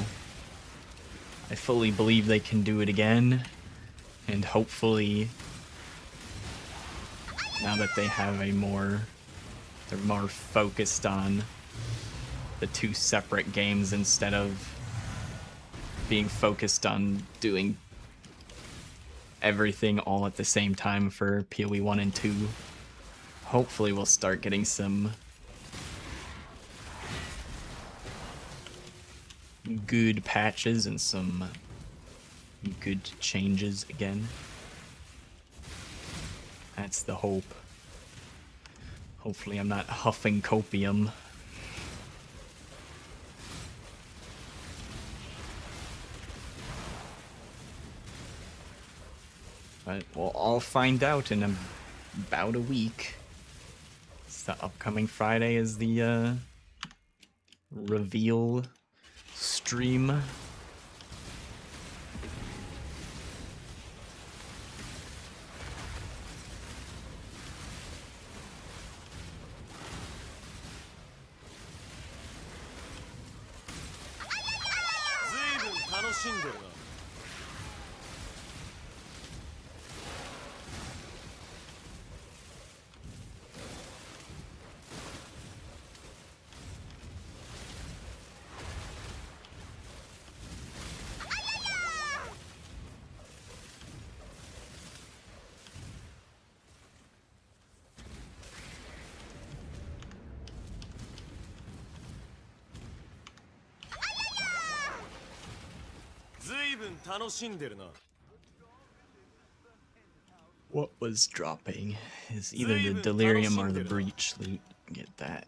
I fully believe they can do it again, and hopefully now that they have they're more focused on the two separate games instead of being focused on doing everything all at the same time for PoE 1 and 2. Hopefully we'll start getting some good patches and some good changes again. That's the hope. Hopefully I'm not huffing copium. But we'll all find out in about a week. It's the upcoming Friday is the reveal stream. What was dropping is either the delirium or the breach loot. Get that.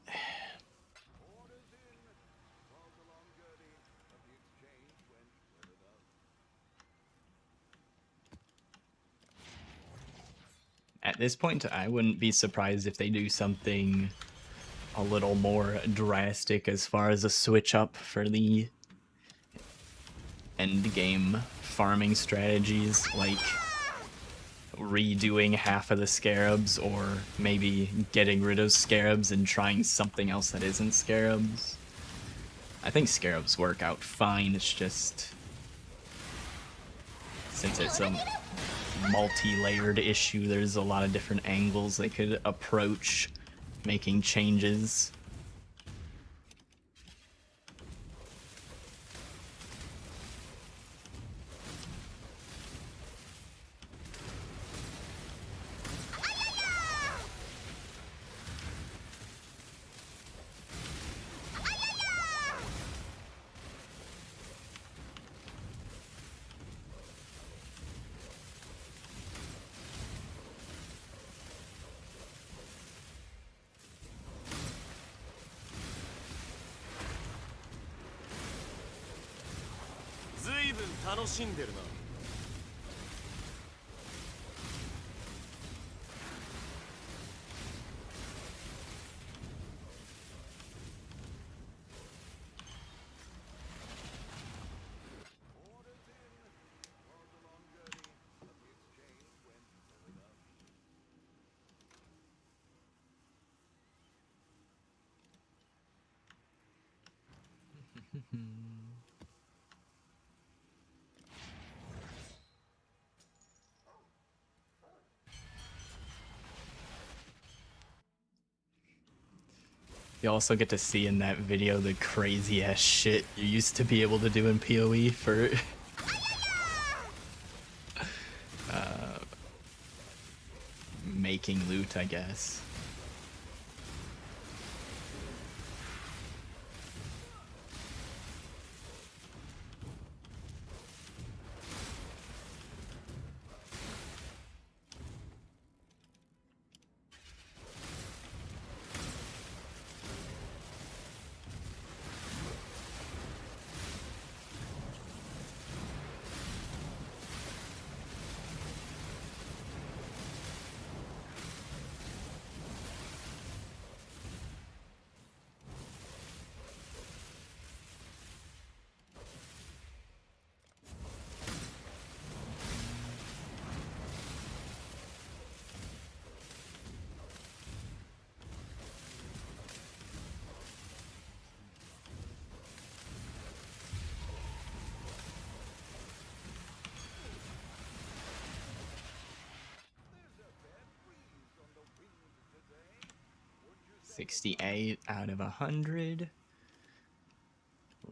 At this point, I wouldn't be surprised if they do something a little more drastic as far as a switch up for the end game farming strategies, like redoing half of the scarabs or maybe getting rid of scarabs and trying something else that isn't scarabs. I think scarabs work out fine, it's just since it's a multi-layered issue, there's a lot of different angles they could approach making changes. You also get to see in that video the crazy ass shit you used to be able to do in PoE for making loot, I guess. $68 out of 100.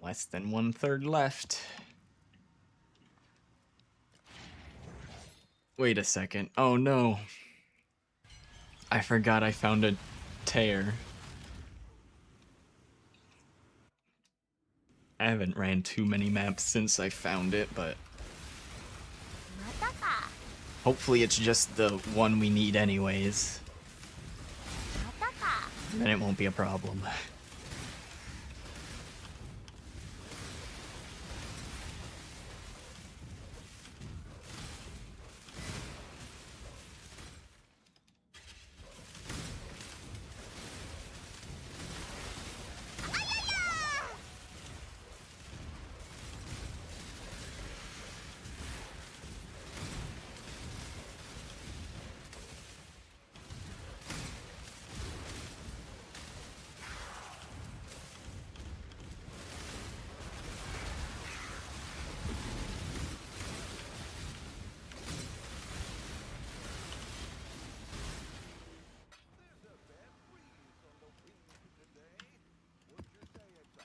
Less than 1/3 left. Wait a second. Oh no. I forgot I found a tear. I haven't ran too many maps since I found it, but またか hopefully it's just the one we need anyways. またか Then it won't be a problem. There's a fair breeze on the wind today. Would you say it's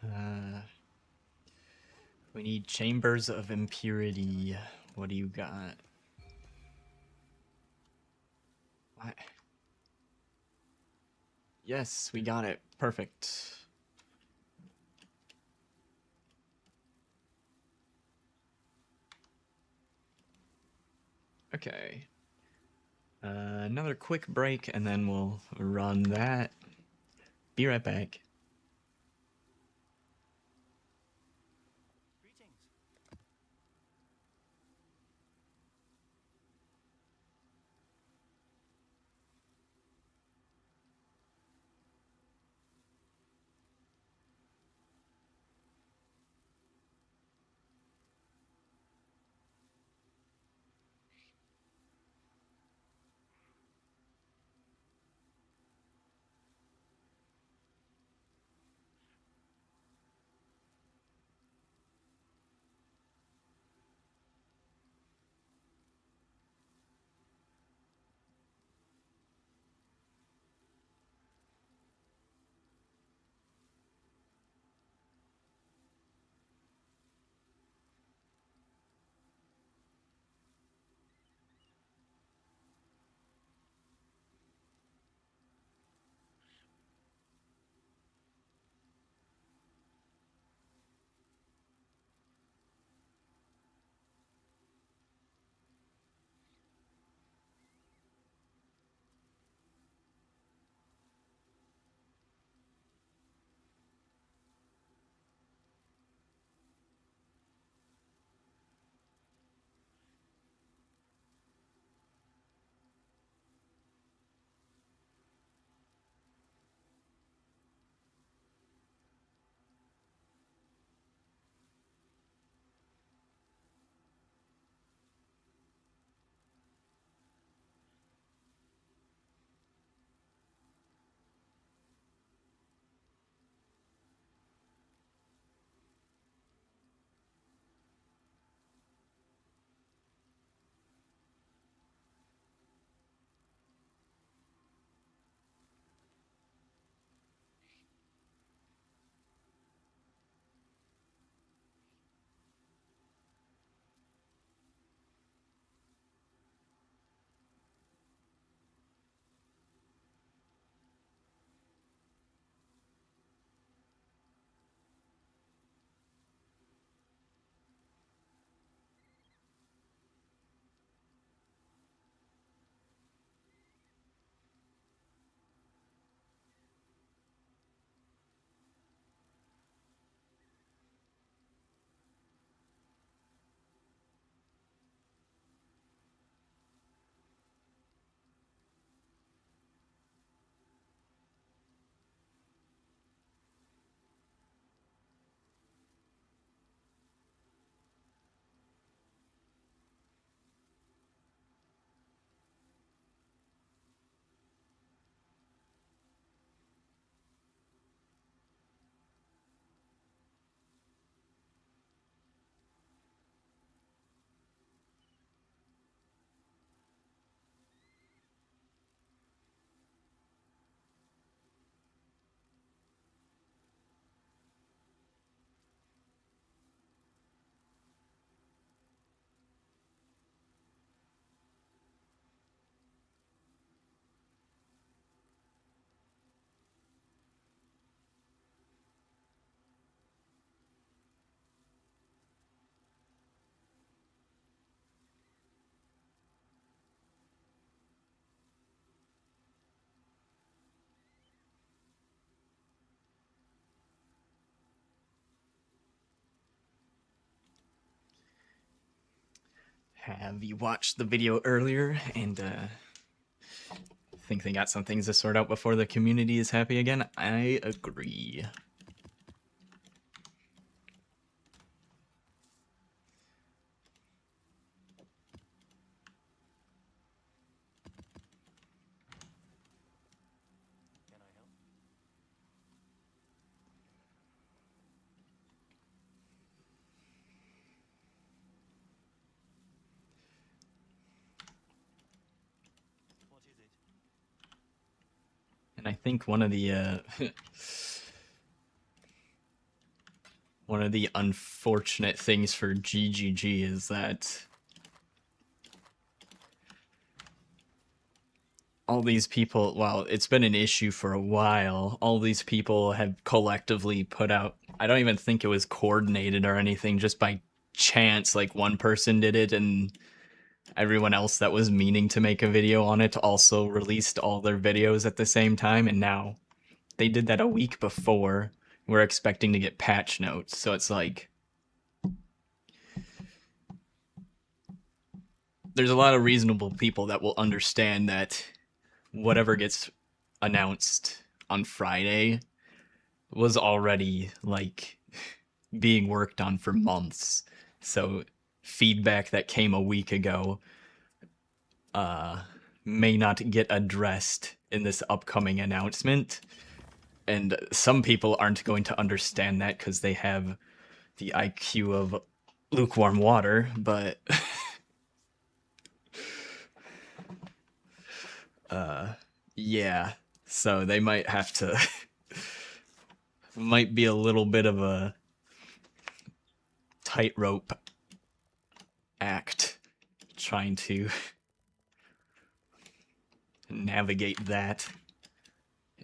us? We need Chambers of Impurity. What do you got? What? Yes, we got it. Perfect. Okay. Another quick break, and then we'll run that. Be right back. have you watched the video earlier and think they got some things to sort out before the community is happy again. I agree. And I think one of the one of the unfortunate things for GGG is that all these people, well, it's been an issue for a while. All these people have collectively put out, I don't even think it was coordinated or anything, just by chance, like one person did it and everyone else that was meaning to make a video on it also released all their videos at the same time, and now they did that a week before. We're expecting to get patch notes, so it's like there's a lot of reasonable people that will understand that whatever gets announced on Friday was already like being worked on for months. So feedback that came a week ago may not get addressed in this upcoming announcement. And some people aren't going to understand that because they have the IQ of lukewarm water, but yeah. So they might have to might be a little bit of a tightrope act trying to navigate that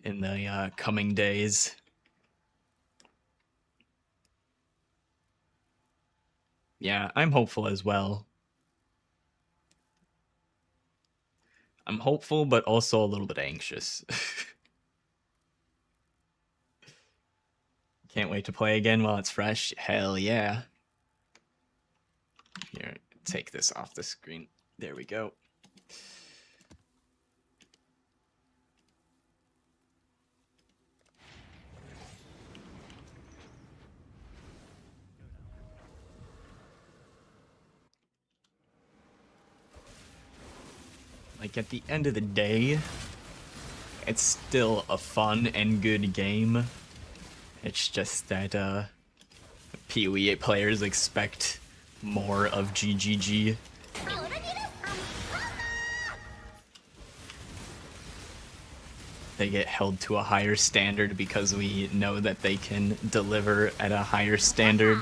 in the coming days. Yeah, I'm hopeful as well. I'm hopeful, but also a little bit anxious. Can't wait to play again while it's fresh. Hell yeah. Here, take this off the screen. There we go. Like, at the end of the day, it's still a fun and good game. It's just that, PoE players expect more of GGG. They get held to a higher standard because we know that they can deliver at a higher standard.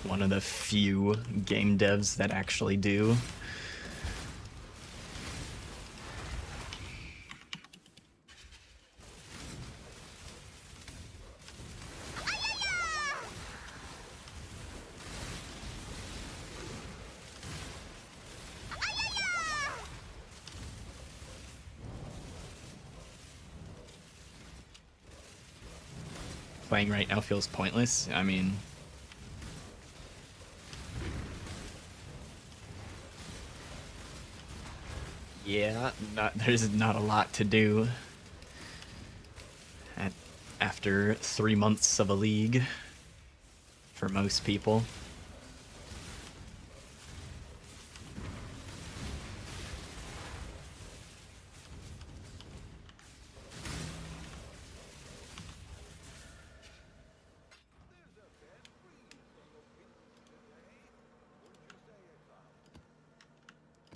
One of the few game devs that actually do. Playing right now feels pointless. I mean, yeah, there's not a lot to do after 3 months of a league for most people.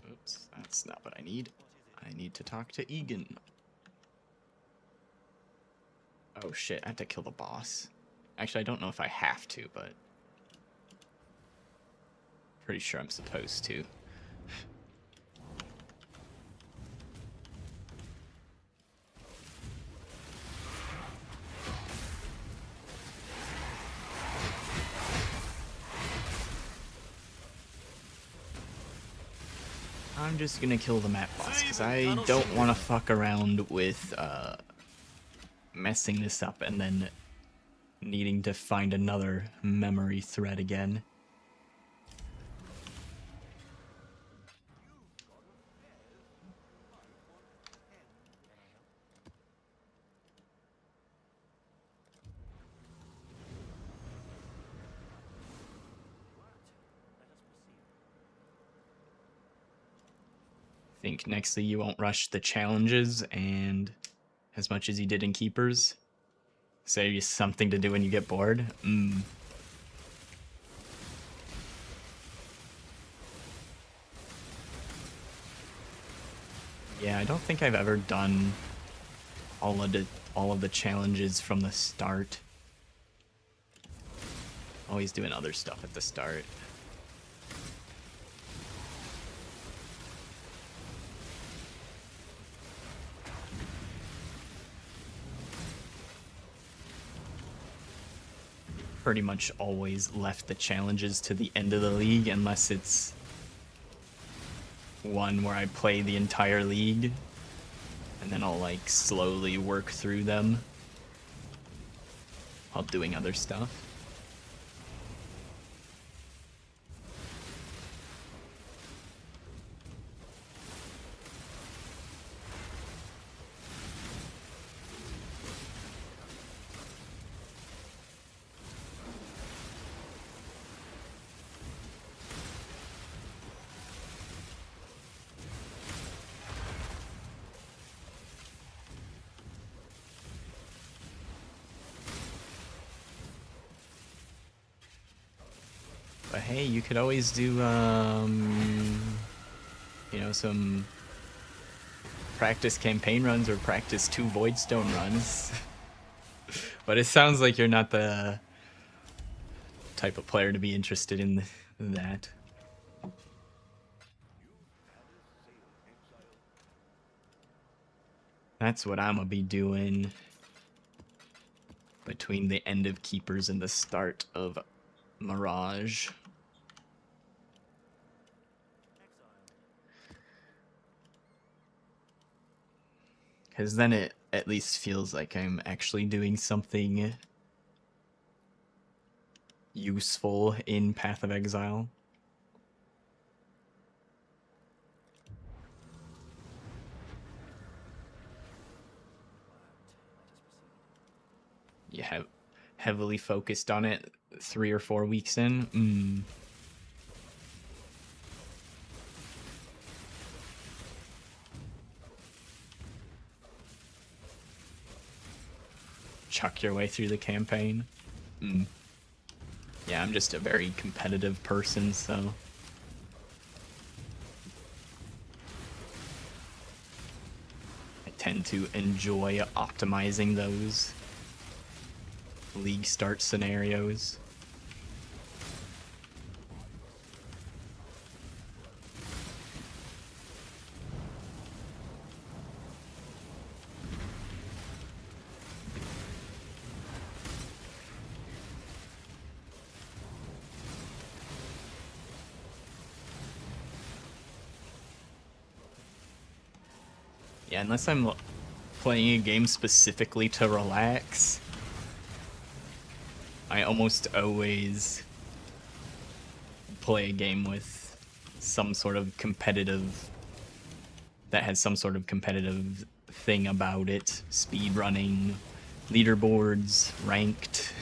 Oops, that's not what I need. I need to talk to Egan. Oh shit, I have to kill the boss. Actually, I don't know if I have to, but pretty sure I'm supposed to. I'm just gonna kill the map boss because I don't want to fuck around with messing this up and then needing to find another memory thread again. think nextly you won't rush the challenges and as much as you did in Keepers. Say something to do when you get bored. Yeah, I don't think I've ever done all of the challenges from the start. Always doing other stuff at the start. Pretty much always left the challenges to the end of the league unless it's one where I play the entire league and then I'll like slowly work through them while doing other stuff. But hey, you could always do, you know, some practice campaign runs or practice 2 Voidstone runs. But it sounds like you're not the type of player to be interested in that. That's what I'm gonna be doing between the end of Keepers and the start of Mirage. Because then it at least feels like I'm actually doing something useful in Path of Exile. You have heavily focused on it 3 or 4 weeks in. Chuck your way through the campaign. Yeah, I'm just a very competitive person, so I tend to enjoy optimizing those league start scenarios. Yeah, unless I'm playing a game specifically to relax, I almost always play a game with some sort of competitive, that has some sort of competitive thing about it. Speed running, leaderboards, ranked.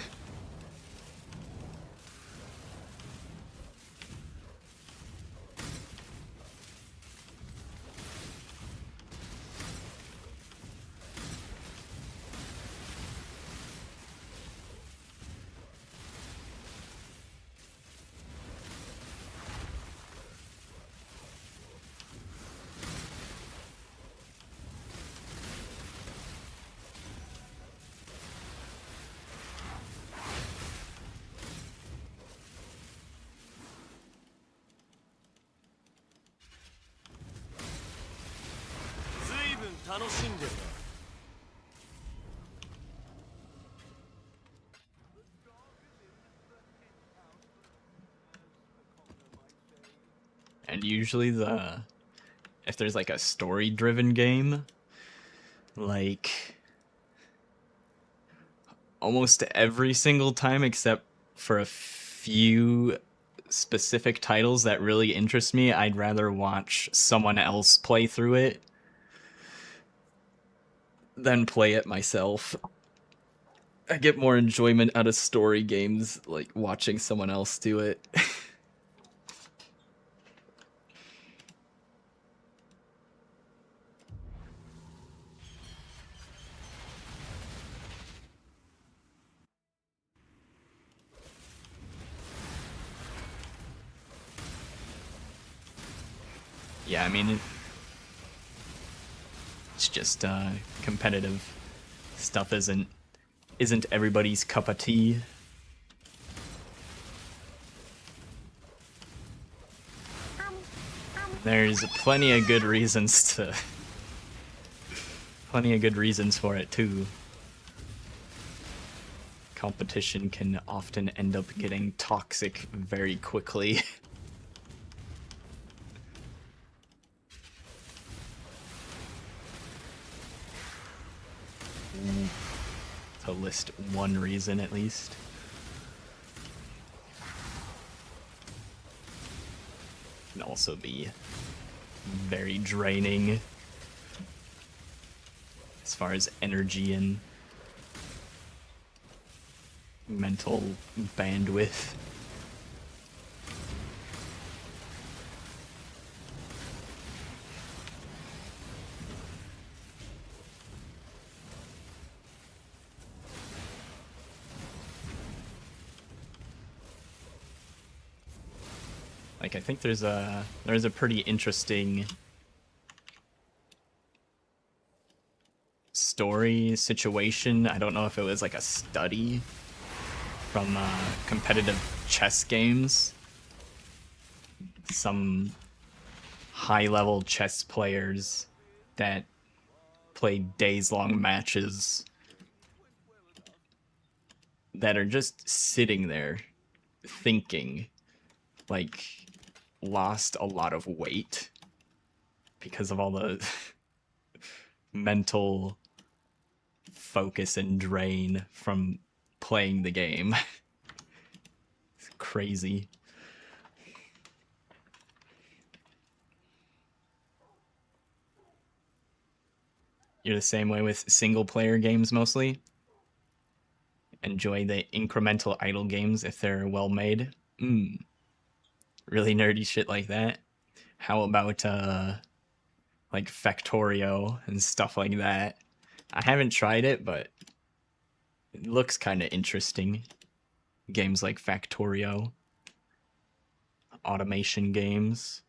And usually if there's like a story driven game, like almost every single time except for a few specific titles that really interest me, I'd rather watch someone else play through it than play it myself. I get more enjoyment out of story games, like watching someone else do it. yeah, I mean, it's just competitive stuff isn't everybody's cup of tea. There's plenty of good reasons for it too. Competition can often end up getting toxic very quickly. To list one reason at least. Can also be very draining as far as energy and mental bandwidth. Like, I think there's a pretty interesting story situation. I don't know if it was like a study from competitive chess games. Some high-level chess players that play days-long matches that are just sitting there thinking, like, lost a lot of weight because of all the mental focus and drain from playing the game. It's crazy. You're the same way with single player games mostly? Enjoy the incremental idle games if they're well made? Really nerdy shit like that? How about like Factorio and stuff like that? I haven't tried it, but it looks kind of interesting. Games like Factorio, automation games.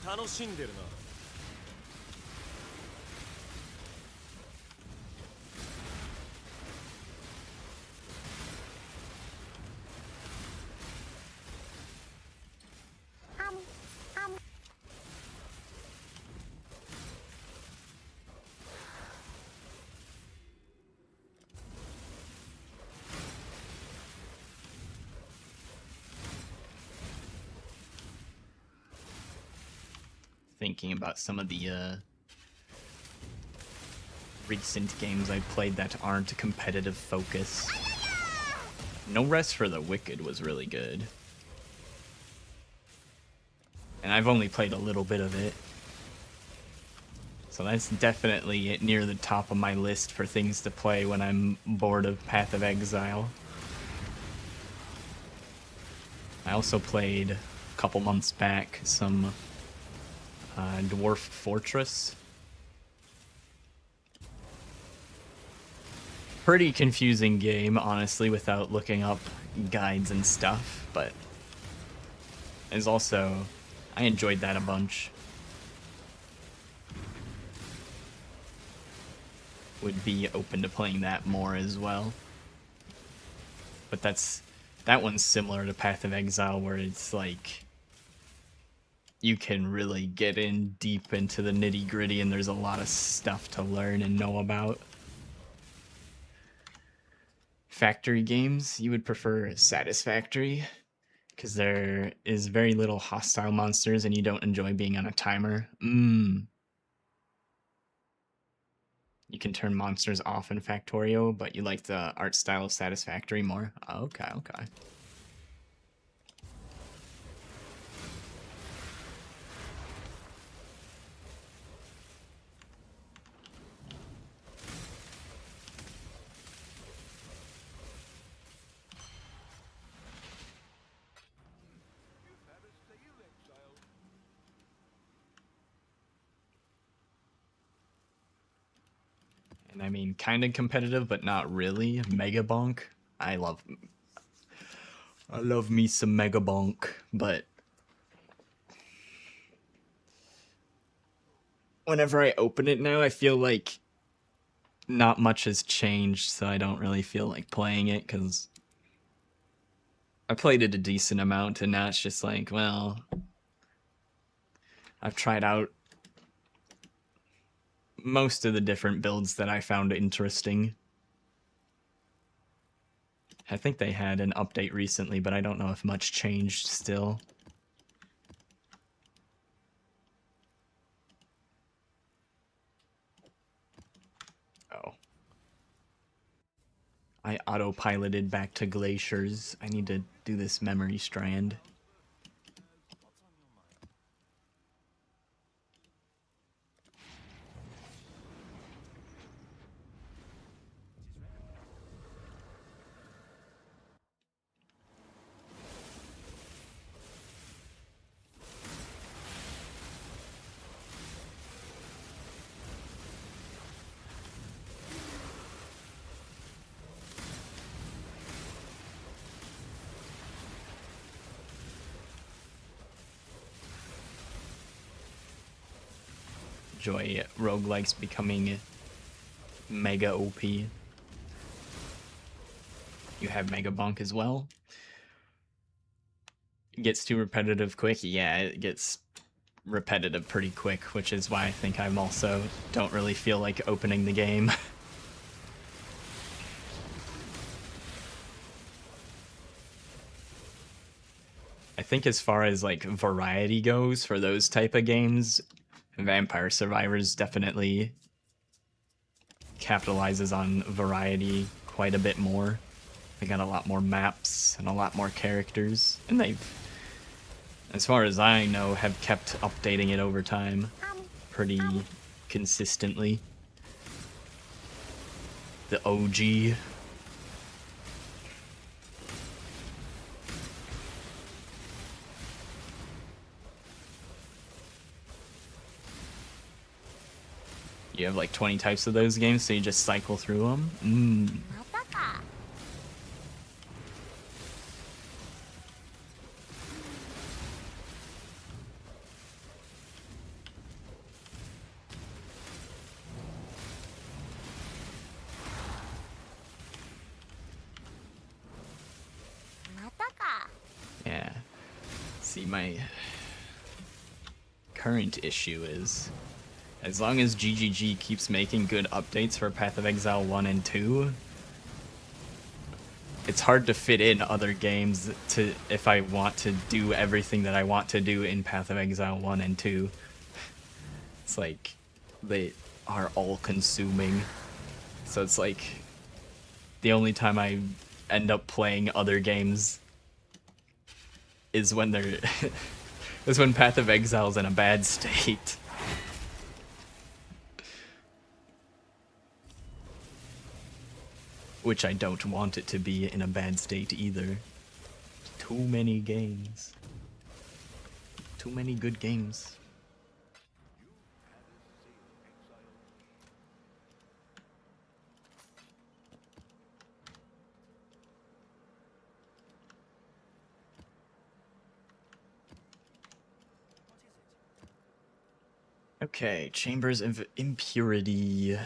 楽しんでるな。Thinking about some of the recent games I played that aren't competitive focus. No Rest for the Wicked was really good. And I've only played a little bit of it. So that's definitely near the top of my list for things to play when I'm bored of Path of Exile. I also played a couple months back some Dwarf Fortress. Pretty confusing game, honestly, without looking up guides and stuff, but is also, I enjoyed that a bunch. Would be open to playing that more as well. But that one's similar to Path of Exile, where it's like you can really get in deep into the nitty-gritty and there's a lot of stuff to learn and know about. Factory games, you would prefer Satisfactory, because there is very little hostile monsters and you don't enjoy being on a timer. You can turn monsters off in Factorio, but you like the art style of Satisfactory more? Okay, okay. And I mean, kind of competitive, but not really. Mega Bonk. I love me some Mega Bonk, but whenever I open it now, I feel like not much has changed, so I don't really feel like playing it, because I played it a decent amount, and now it's just like, well, I've tried out most of the different builds that I found interesting. I think they had an update recently, but I don't know if much changed still. Oh. I autopiloted back to Glaciers. I need to do this memory strand. Enjoy roguelikes becoming mega OP. You have Mega Bonk as well. It gets too repetitive quick. Yeah, it gets repetitive pretty quick, which is why I think I'm also don't really feel like opening the game. I think as far as like variety goes for those type of games, Vampire Survivors definitely capitalizes on variety quite a bit more. They got a lot more maps and a lot more characters, and they've, as far as I know, have kept updating it over time pretty consistently. The OG. You have like 20 types of those games, so you just cycle through them? またか またか Yeah. See, my current issue is, as long as GGG keeps making good updates for Path of Exile 1 and 2, it's hard to fit in other games to if I want to do everything that I want to do in Path of Exile 1 and 2. It's like they are all consuming. So it's like the only time I end up playing other games is when they're is when Path of Exile's in a bad state. Which I don't want it to be in a bad state either. Too many games. Too many good games. Okay, Chambers of Impurity.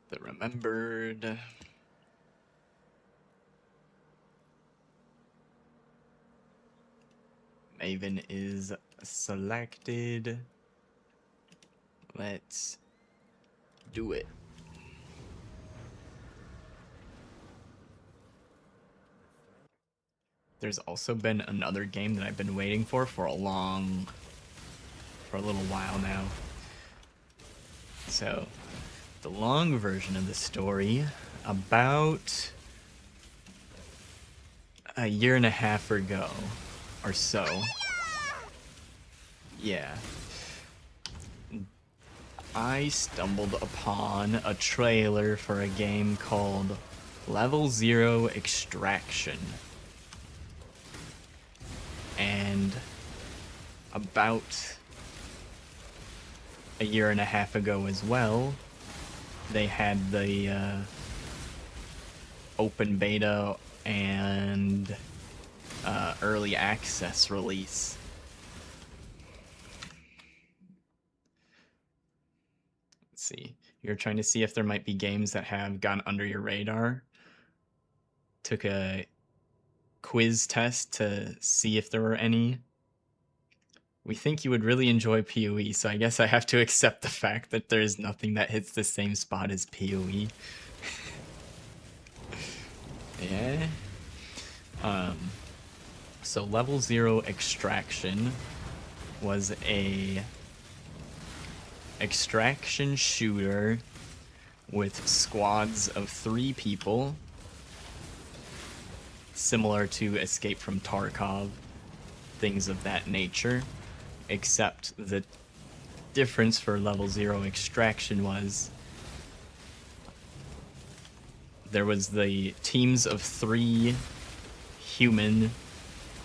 The Remembered. Maven is selected. Let's do it. There's also been another game that I've been waiting for a little while now. So, the long version of the story, about a year and a half ago or so. Yeah. I stumbled upon a trailer for a game called Level 0 Extraction. And about a year and a half ago as well, they had the open beta and early access release. Let's see. You're trying to see if there might be games that have gone under your radar. Took a quiz test to see if there were any. We think you would really enjoy PoE, so I guess I have to accept the fact that there is nothing that hits the same spot as PoE. Yeah. So Level 0 Extraction was a extraction shooter with squads of 3 people, similar to Escape from Tarkov, things of that nature, except the difference for Level 0 Extraction was there was the teams of 3 human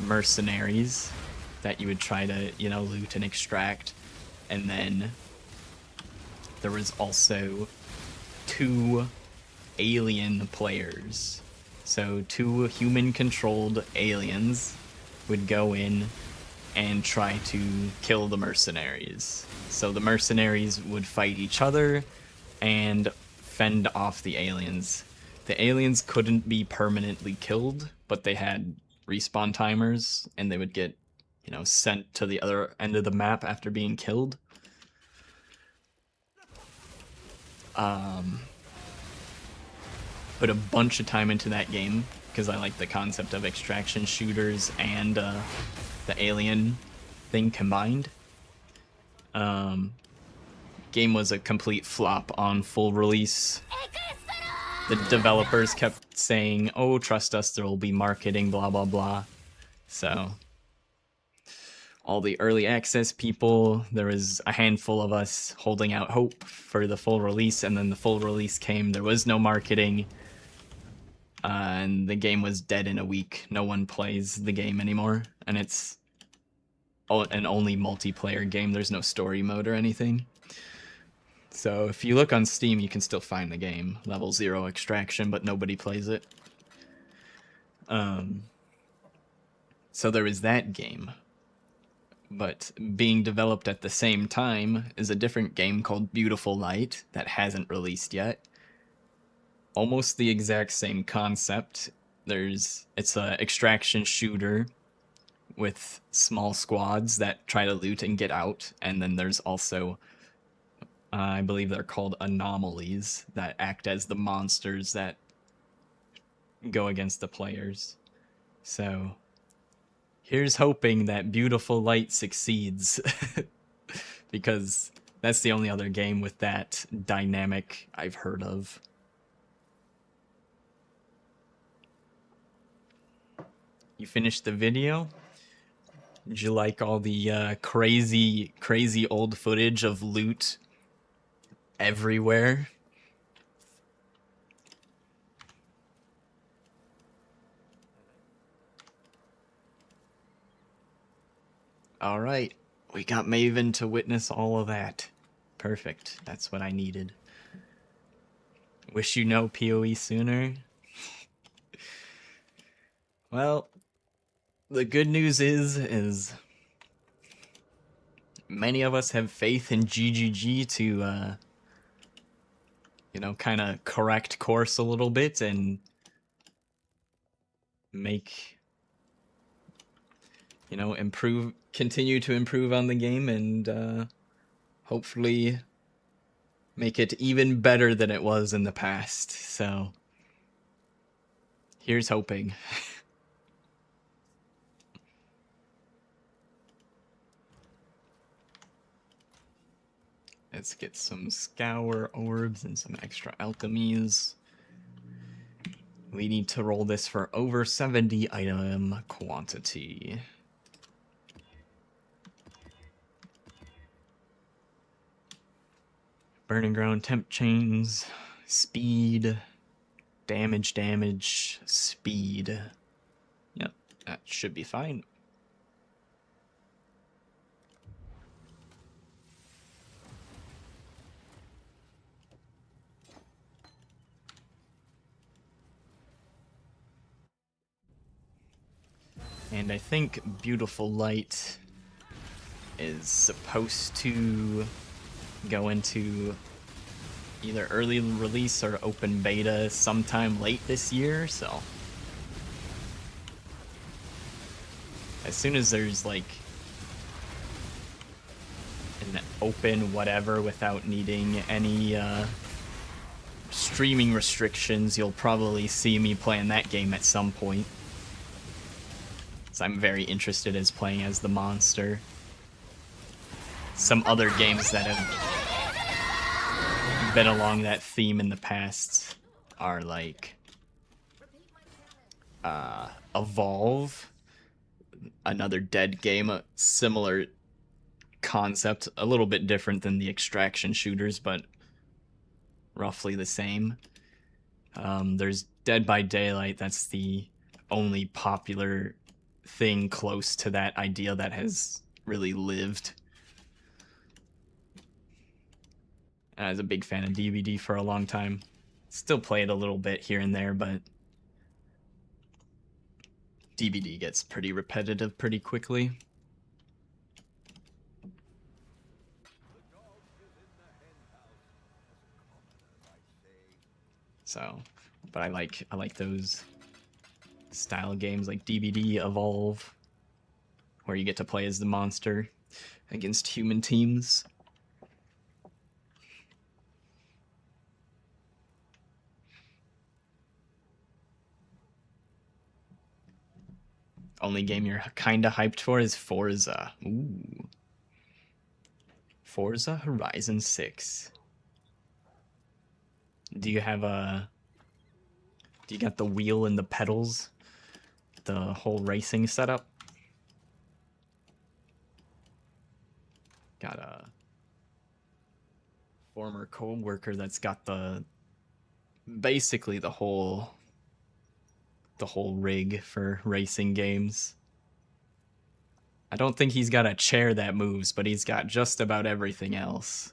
mercenaries that you would try to, loot and extract, and then there was also 2 alien players. So 2 human-controlled aliens would go in and try to kill the mercenaries. So the mercenaries would fight each other and fend off the aliens. The aliens couldn't be permanently killed, but they had respawn timers, and they would get, sent to the other end of the map after being killed. Put a bunch of time into that game because I like the concept of extraction shooters and the alien thing combined. Game was a complete flop on full release. The developers kept saying, "Oh, trust us, there will be marketing, blah blah blah." So all the early access people, there was a handful of us holding out hope for the full release, and then the full release came, there was no marketing, and the game was dead in a week. No one plays the game anymore, and it's an only multiplayer game. There's no story mode or anything. So if you look on Steam, you can still find the game, Level 0 Extraction, but nobody plays it. So there is that game. But being developed at the same time is a different game called Beautiful Light that hasn't released yet. Almost the exact same concept. It's a extraction shooter with small squads that try to loot and get out, and then there's also I believe they're called anomalies that act as the monsters that go against the players. So here's hoping that Beautiful Light succeeds, because that's the only other game with that dynamic I've heard of. You finished the video? Did you like all the crazy old footage of loot everywhere? Alright, we got Maven to witness all of that. Perfect, that's what I needed. Wish you no PoE sooner. Well, the good news is many of us have faith in GGG to, kind of correct course a little bit and make, continue to improve on the game and hopefully make it even better than it was in the past. So here's hoping. Let's get some scour orbs and some extra alchemies. We need to roll this for over 70 item quantity. Burning ground, temp chains, speed, damage, speed. Yep, that should be fine. And I think Beautiful Light is supposed to go into either early release or open beta sometime late this year, so as soon as there's like an open whatever without needing any streaming restrictions, you'll probably see me playing that game at some point. So I'm very interested as playing as the monster. Some other games that have been along that theme in the past are like Evolve, another Dead game, a similar concept, a little bit different than the extraction shooters, but roughly the same. There's Dead by Daylight, that's the only popular thing close to that idea that has really lived. I was a big fan of DVD for a long time. Still play it a little bit here and there, but DVD gets pretty repetitive pretty quickly. So, but I like those style games like DVD Evolve, where you get to play as the monster against human teams. Only game you're kinda hyped for is Forza. Ooh. Forza Horizon 6. Do you have do you got the wheel and the pedals? The whole racing setup? Got a former co-worker that's got basically the whole rig for racing games. I don't think he's got a chair that moves, but he's got just about everything else.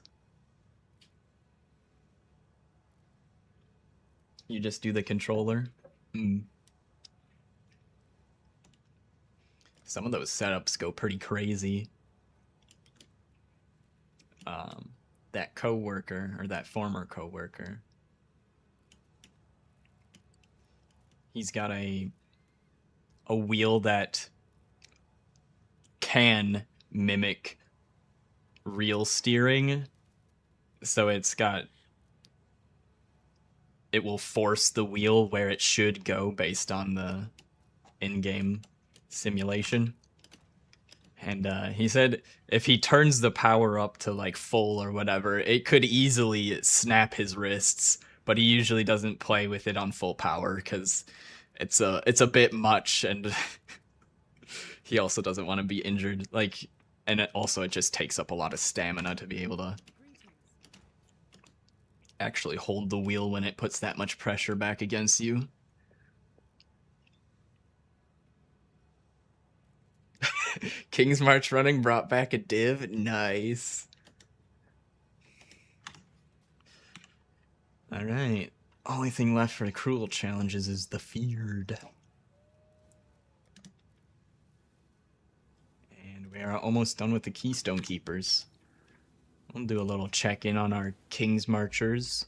You just do the controller? Some of those setups go pretty crazy. That co-worker, or that former co-worker, he's got a wheel that can mimic real steering. So it will force the wheel where it should go based on the in-game simulation. And he said if he turns the power up to like full or whatever, it could easily snap his wrists, but he usually doesn't play with it on full power because it's a bit much, and he also doesn't want to be injured. Like, and it just takes up a lot of stamina to be able to actually hold the wheel when it puts that much pressure back against you. King's March running brought back a div. Nice. Alright. Only thing left for the cruel challenges is the feared. And we are almost done with the Keystone Keepers. We'll do a little check-in on our King's Marchers.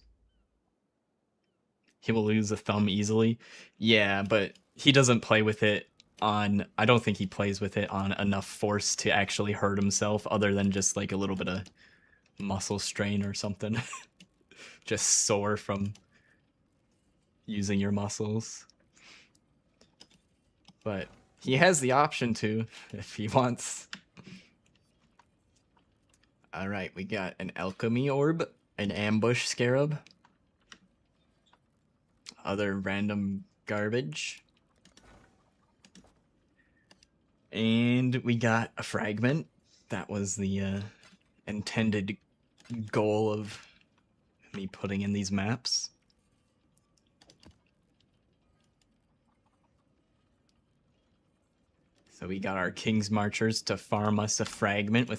He will lose a thumb easily. Yeah, but he doesn't play with it on... I don't think he plays with it on enough force to actually hurt himself, other than just like a little bit of muscle strain or something. Just sore from using your muscles. But he has the option to, if he wants. Alright, we got an Alchemy Orb, an Ambush Scarab, other random garbage, and we got a Fragment. That was the intended goal of me putting in these maps. So we got our King's Marchers to farm us a fragment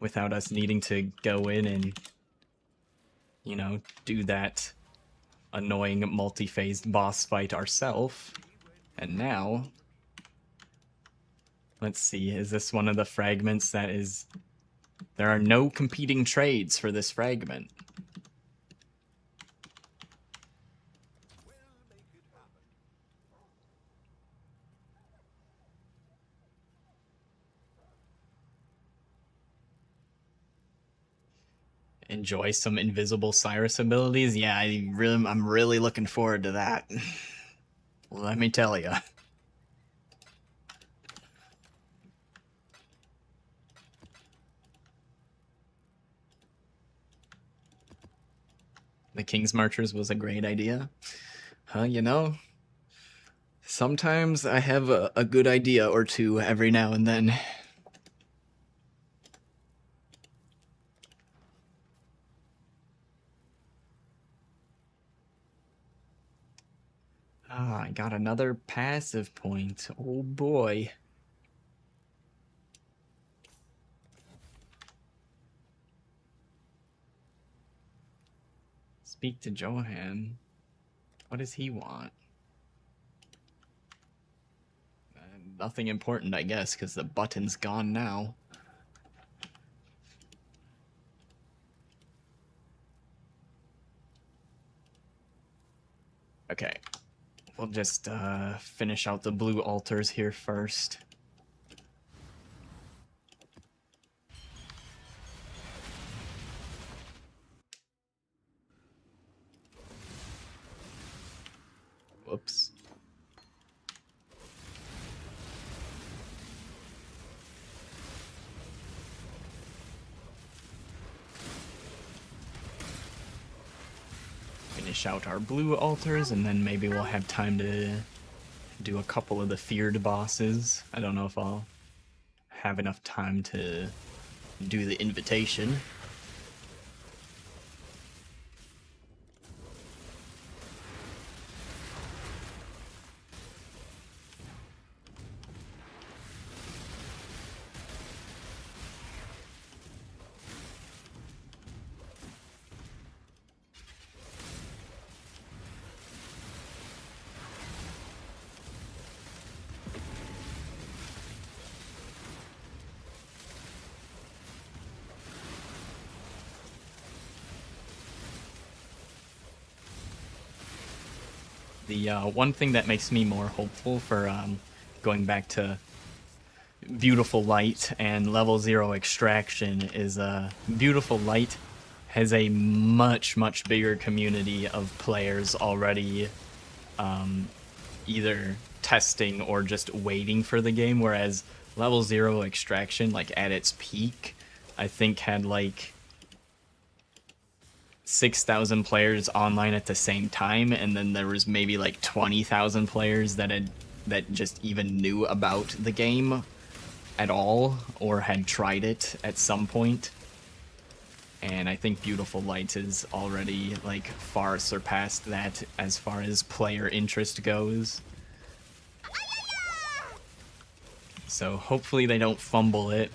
without us needing to go in and, you know, do that annoying multi-phased boss fight ourselves. And now, let's see, is this one of the fragments that is... There are no competing trades for this fragment. Enjoy some Invisible Cyrus abilities? Yeah, I'm really looking forward to that. Let me tell ya. The King's Marchers was a great idea. You know, sometimes I have a good idea or two every now and then. Ah, I got another passive point. Oh boy. Speak to Johan. What does he want? Nothing important, I guess, because the button's gone now. Okay. We'll just finish out the blue altars here first. Whoops. Finish out our blue altars, and then maybe we'll have time to do a couple of the feared bosses. I don't know if I'll have enough time to do the invitation. The one thing that makes me more hopeful for going back to Beautiful Light and Level 0 Extraction is Beautiful Light has a much bigger community of players already either testing or just waiting for the game, whereas Level 0 Extraction, like at its peak, I think had like 6,000 players online at the same time, and then there was maybe like 20,000 players that just even knew about the game at all or had tried it at some point. And I think Beautiful Light is already like far surpassed that as far as player interest goes. So hopefully they don't fumble it.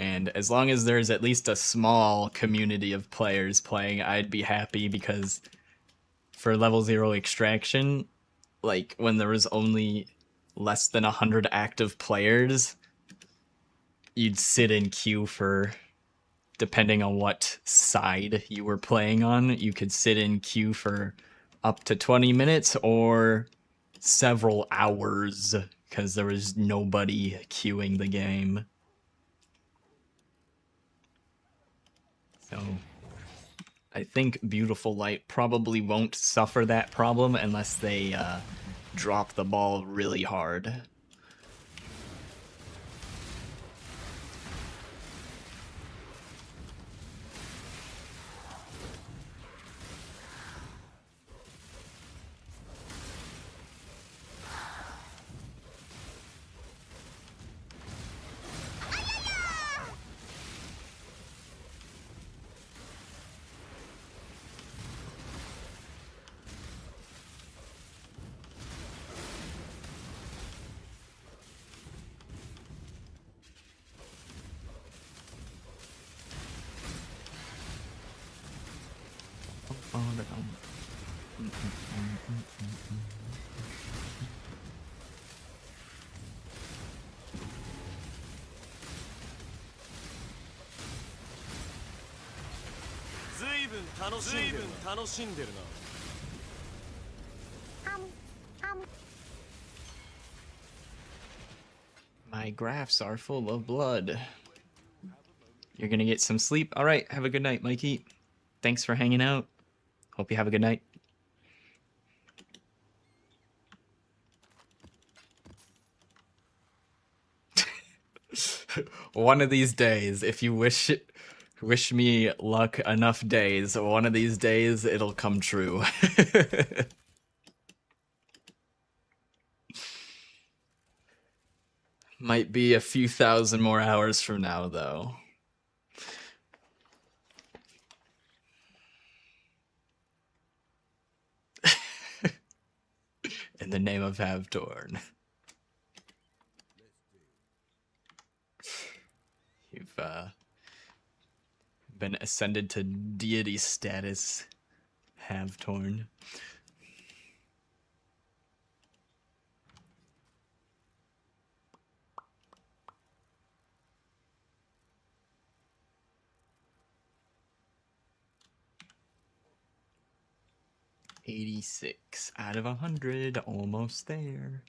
And as long as there's at least a small community of players playing, I'd be happy, because for Level 0 Extraction, like when there was only less than 100 active players, you'd sit in queue for, depending on what side you were playing on, you could sit in queue for up to 20 minutes or several hours because there was nobody queuing the game. So I think Beautiful Light probably won't suffer that problem unless they drop the ball really hard. ずいぶん楽しんでるな。My graphs are full of blood. You're gonna get some sleep. All right, have a good night, Mikey. Thanks for hanging out. Hope you have a good night. One of these days, if you wish me luck enough days, one of these days it'll come true. Might be a few thousand more hours from now, though. In the name of Havtorn. You've been ascended to deity status, Havtorn. $86 out of 100, almost there.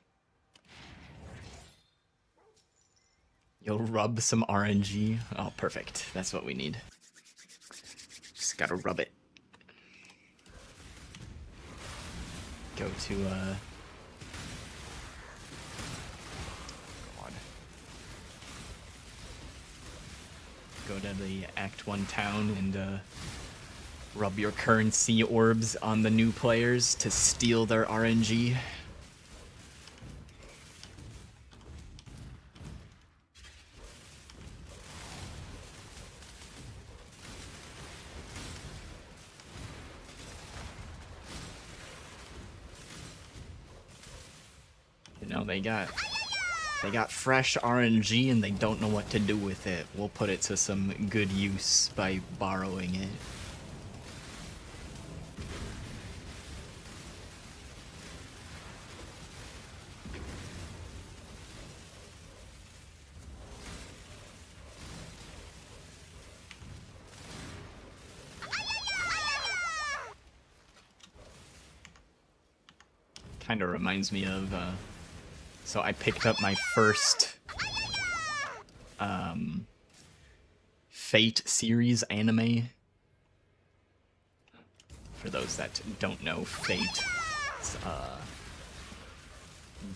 You'll rub some RNG. Oh, perfect. That's what we need. Just gotta rub it. Go to, God. Go to the Act 1 town and, rub your currency orbs on the new players to steal their RNG. You know, they got fresh RNG and they don't know what to do with it. We'll put it to some good use by borrowing it. Kind of reminds me of, so I picked up my first Fate series anime. For those that don't know, Fate is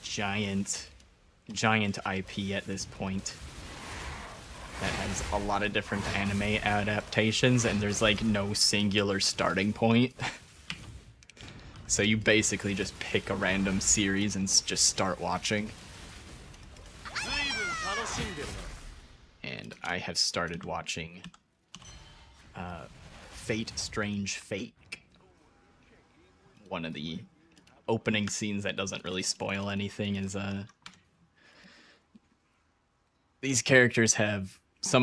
giant IP at this point that has a lot of different anime adaptations, and there's like no singular starting point. So you basically just pick a random series and just start watching. And I have started watching Fate Strange Fate. One of the opening scenes that doesn't really spoil anything is some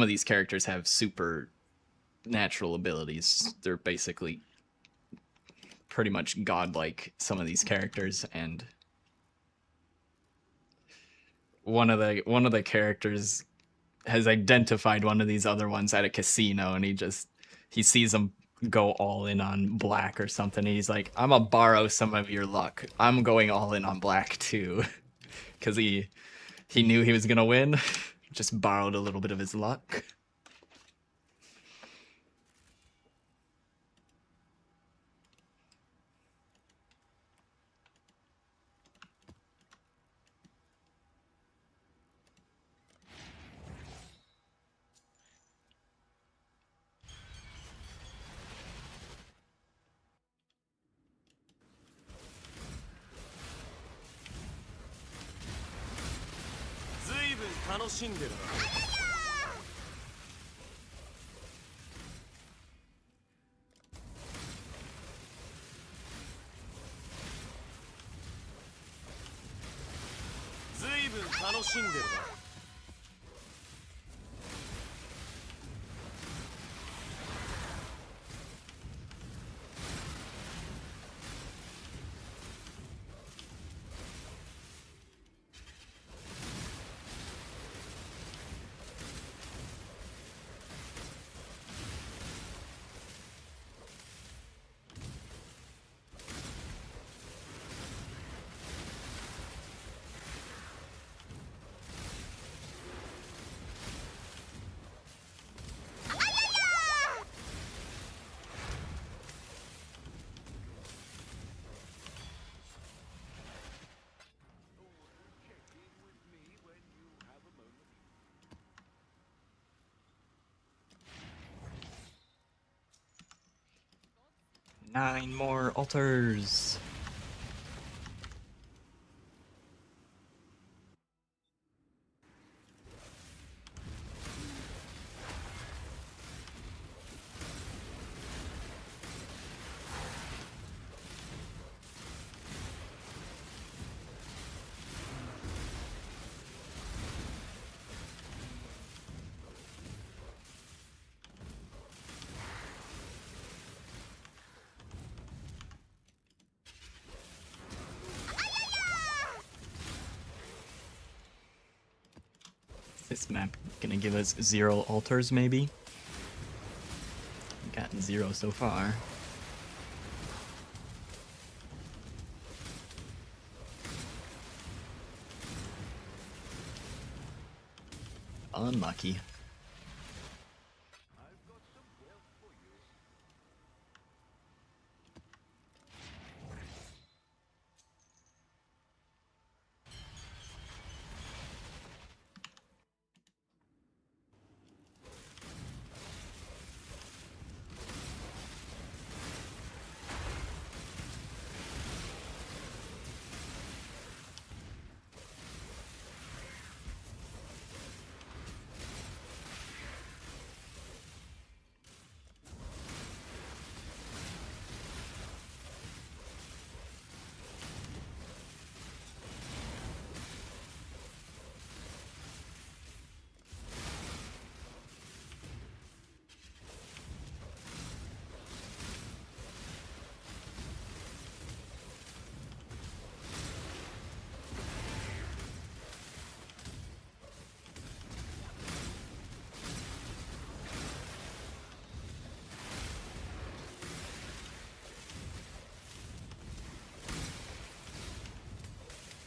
of these characters have super natural abilities. They're basically pretty much godlike, some of these characters, and one of the characters has identified one of these other ones at a casino, and he sees them go all in on black or something, and he's like, I'm gonna borrow some of your luck. I'm going all in on black too. Because he knew he was gonna win. Just borrowed a little bit of his luck. 9 more altars. This map gonna give us 0 altars, maybe? Gotten 0 so far. Unlucky. I've got some wealth for you.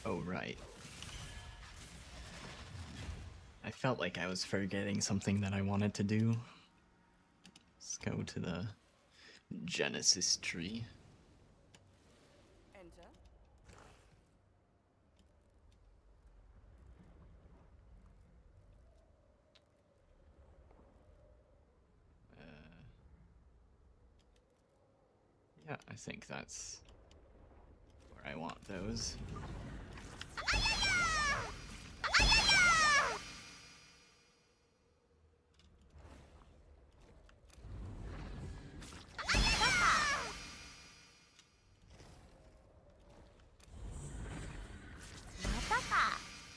Oh, right. I felt like I was forgetting something that I wanted to do. Let's go to the Genesis tree. Enter. Yeah, I think that's where I want those.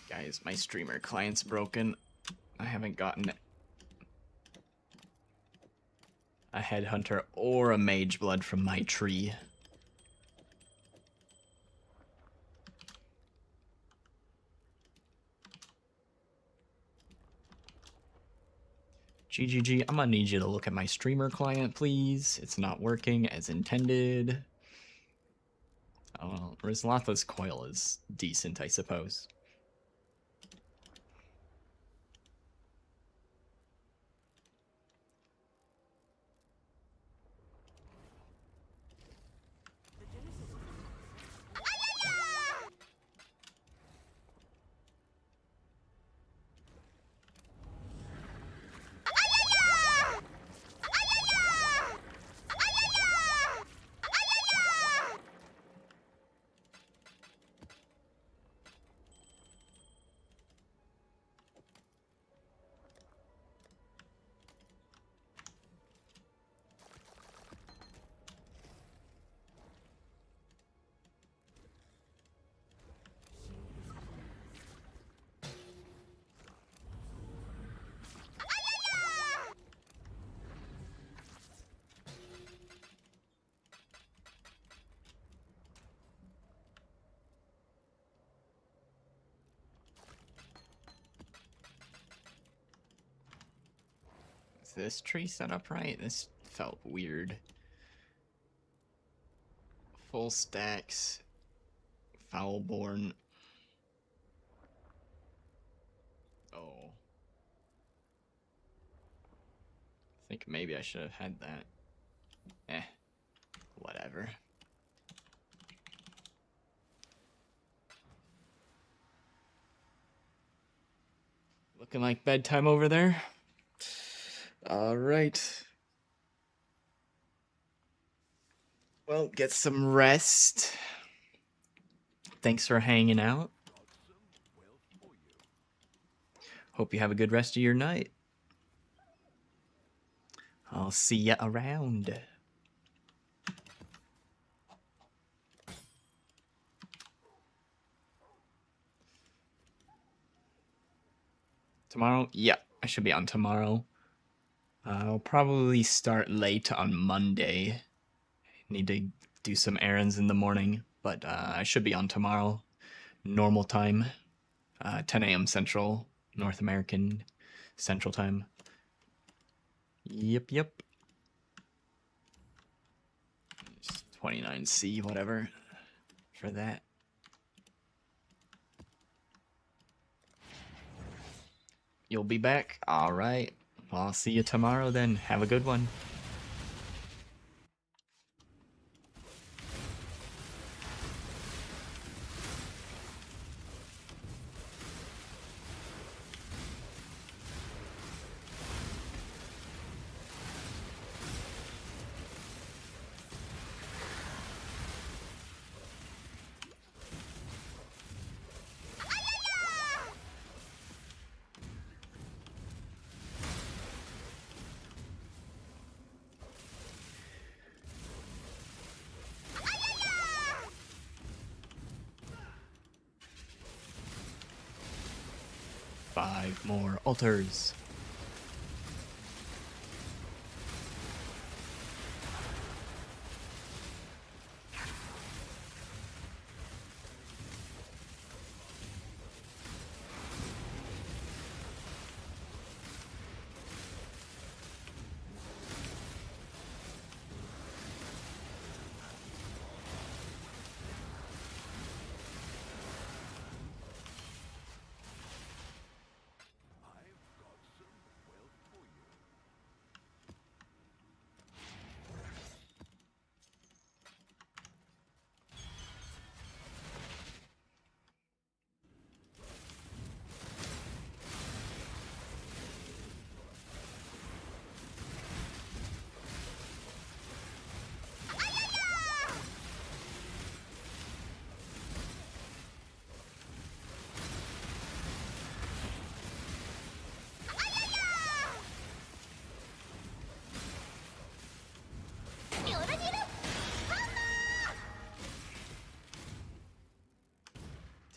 Guys, my streamer client's broken. I haven't gotten a headhunter or a mage blood from my tree. GGG, I'm gonna need you to look at my streamer client, please. It's not working as intended. Oh, well, Rizlatha's coil is decent, I suppose. The Genesis. Is this tree set up right? This felt weird. Full stacks. Foulborn. Oh. I think maybe I should have had that. Eh. Whatever. Looking like bedtime over there? All right. Well, get some rest. Thanks for hanging out. Hope you have a good rest of your night. I'll see ya around. Tomorrow? Yeah, I should be on tomorrow. I'll probably start late on Monday. Need to do some errands in the morning, but I should be on tomorrow. Normal time, 10 a.m. Central, North American Central Time. Yep. Just 29C, whatever, for that. You'll be back? All right. I'll see you tomorrow then. Have a good one. Five more altars.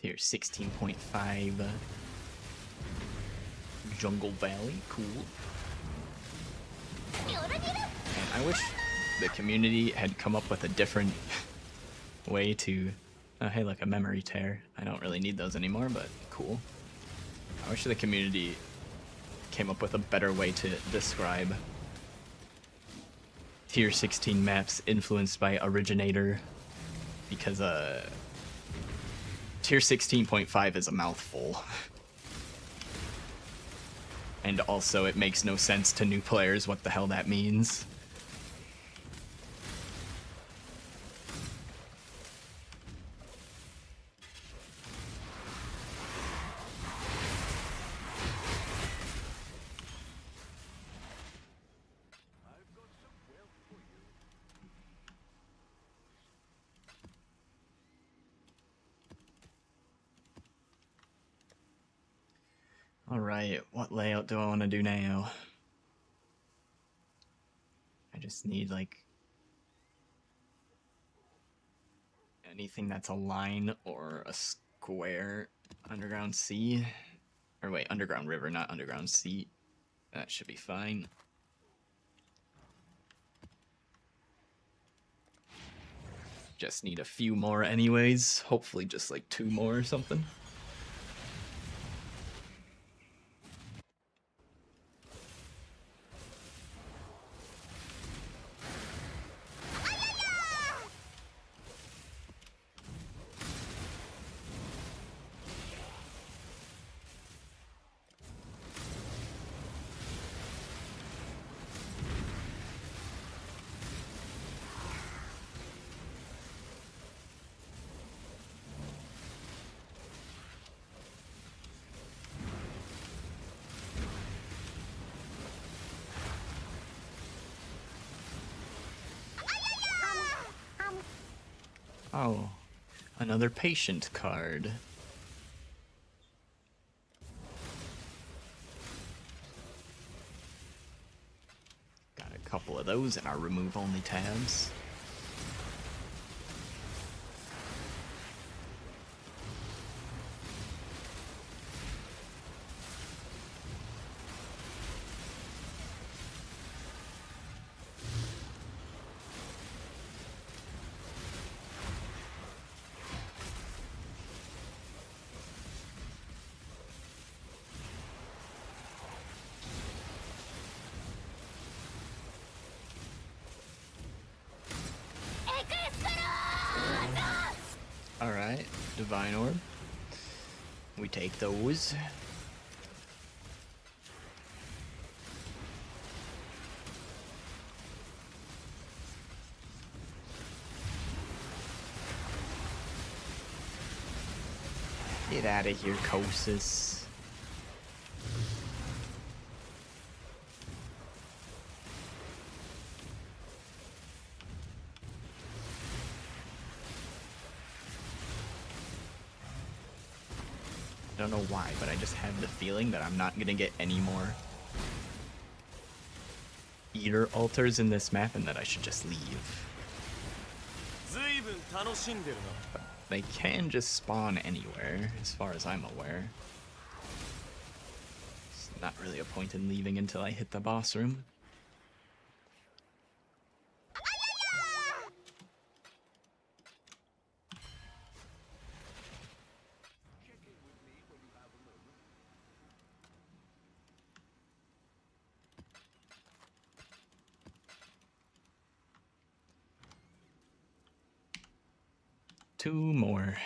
Tier 16.5 Jungle Valley, cool. And I wish the community had come up with a different way to... hey, look, a memory tear. I don't really need those anymore, but cool. I wish the community came up with a better way to describe Tier 16 maps influenced by Originator, because Tier 16.5 is a mouthful. And also it makes no sense to new players what the hell that means. Alright, what layout do I want to do now? I just need, like, anything that's a line or a square. Underground sea. Or wait, underground river, not underground sea. That should be fine. Just need a few more anyways. Hopefully just like 2 more or something. Oh, another patient card. Got a couple of those in our remove only tabs. Alright, Divine Orb. We take those. Get out of here, Kosis. I don't know why, but I just have the feeling that I'm not gonna get any more Eater altars in this map and that I should just leave. ずいぶん楽しんでるな。 They can just spawn anywhere, as far as I'm aware. It's not really a point in leaving until I hit the boss room. Two more.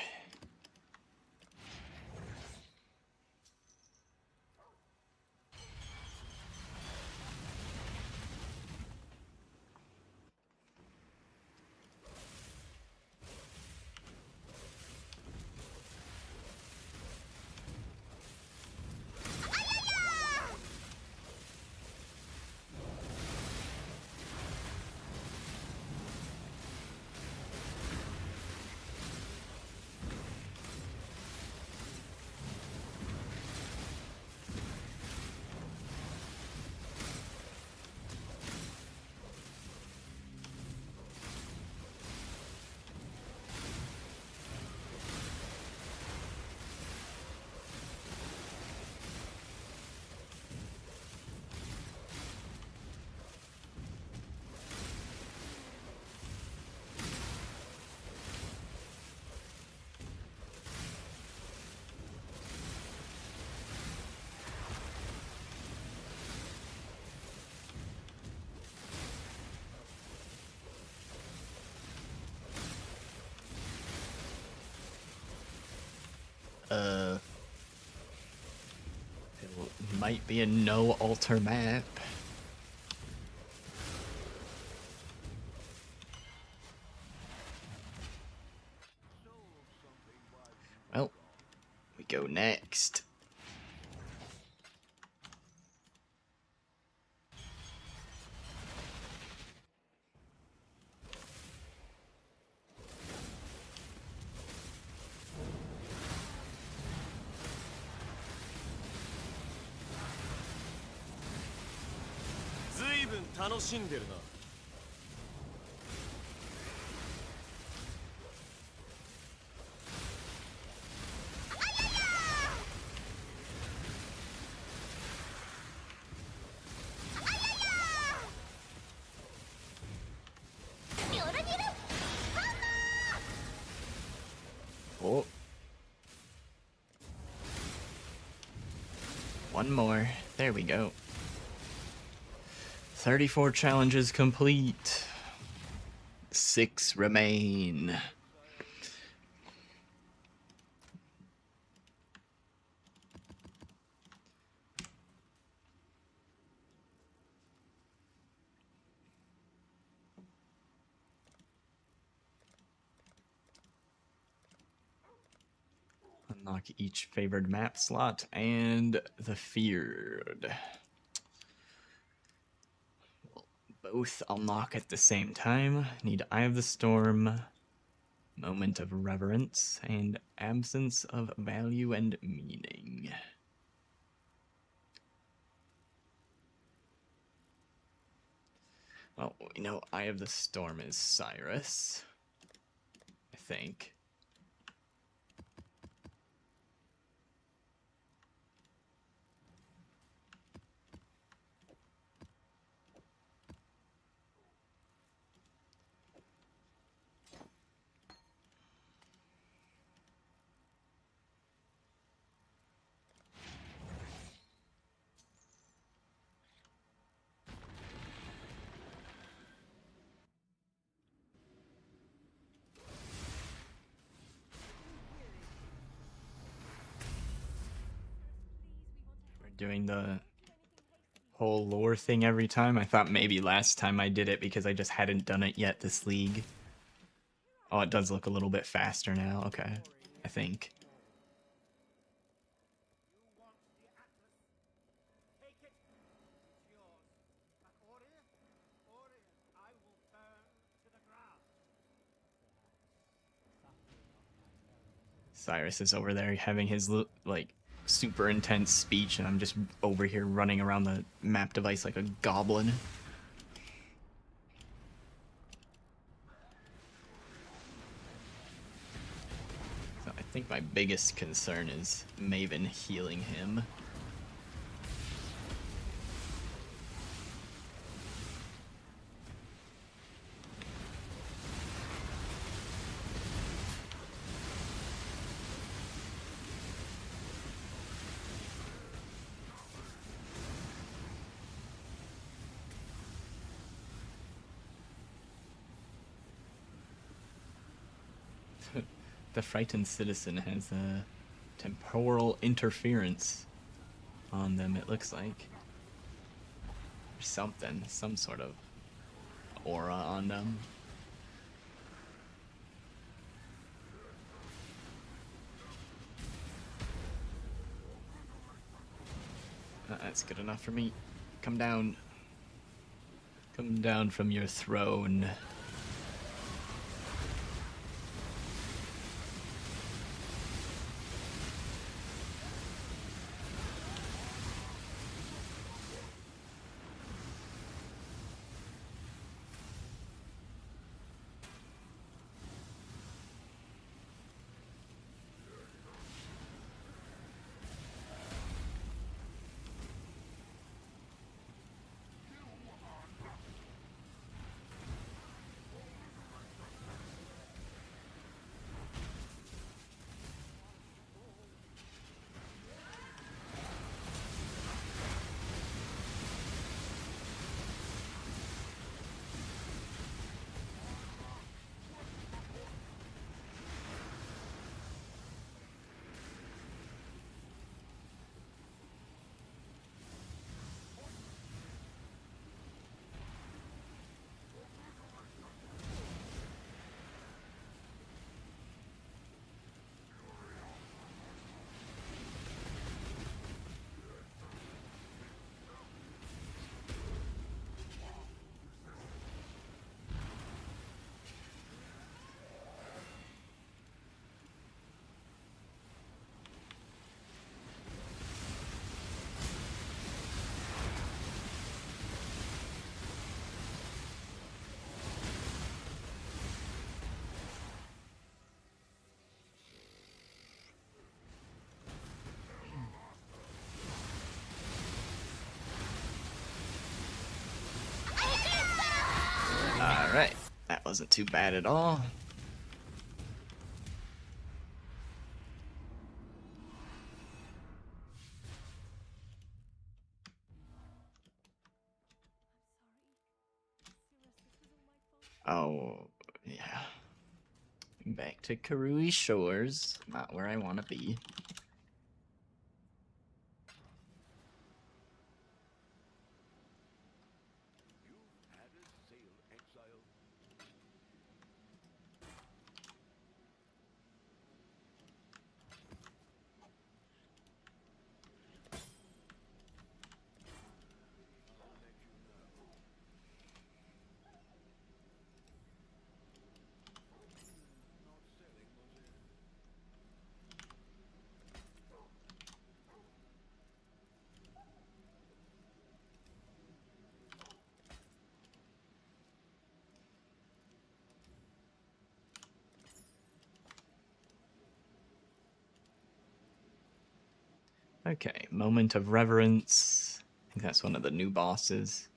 It might be a no altar map. Well, we go next.ずいぶん楽しんでるな。 Oh. One more. There we go. 34 challenges complete. 6 remain. Unlock each favored map slot and the feared. Both unlock at the same time. Need Eye of the Storm, Moment of reverence and absence of value and meaning. Well, we know Eye of the Storm is Cyrus, I think. Doing the whole lore thing every time. I thought maybe last time I did it because I just hadn't done it yet this league. Oh, it does look a little bit faster now. Okay, I think. You want the Atlas? Take it. It's yours. But Orion? Orion, I will burn to the ground. Cyrus is over there having his like super intense speech, and I'm just over here running around the map device like a goblin. So I think my biggest concern is Maven healing him. The frightened citizen has a temporal interference on them, it looks like. Or something, some sort of aura on them. That's good enough for me. Come down. Come down from your throne. Alright, that wasn't too bad at all. Oh, yeah. Back to Karui Shores. Not where I want to be. You've added sail, exile. I'll let you know. Not Okay, moment of reverence. I think that's one of the new bosses.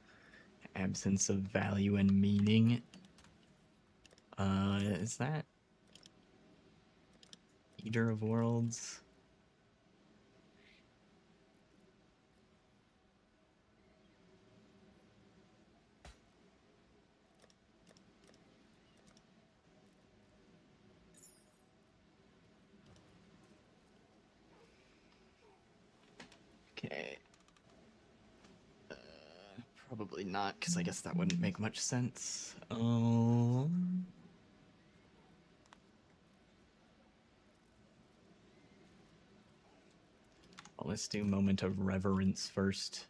Absence of value and meaning. Is that Eater of Worlds? Okay. Probably not, because I guess that wouldn't make much sense. Well, let's do moment of reverence first.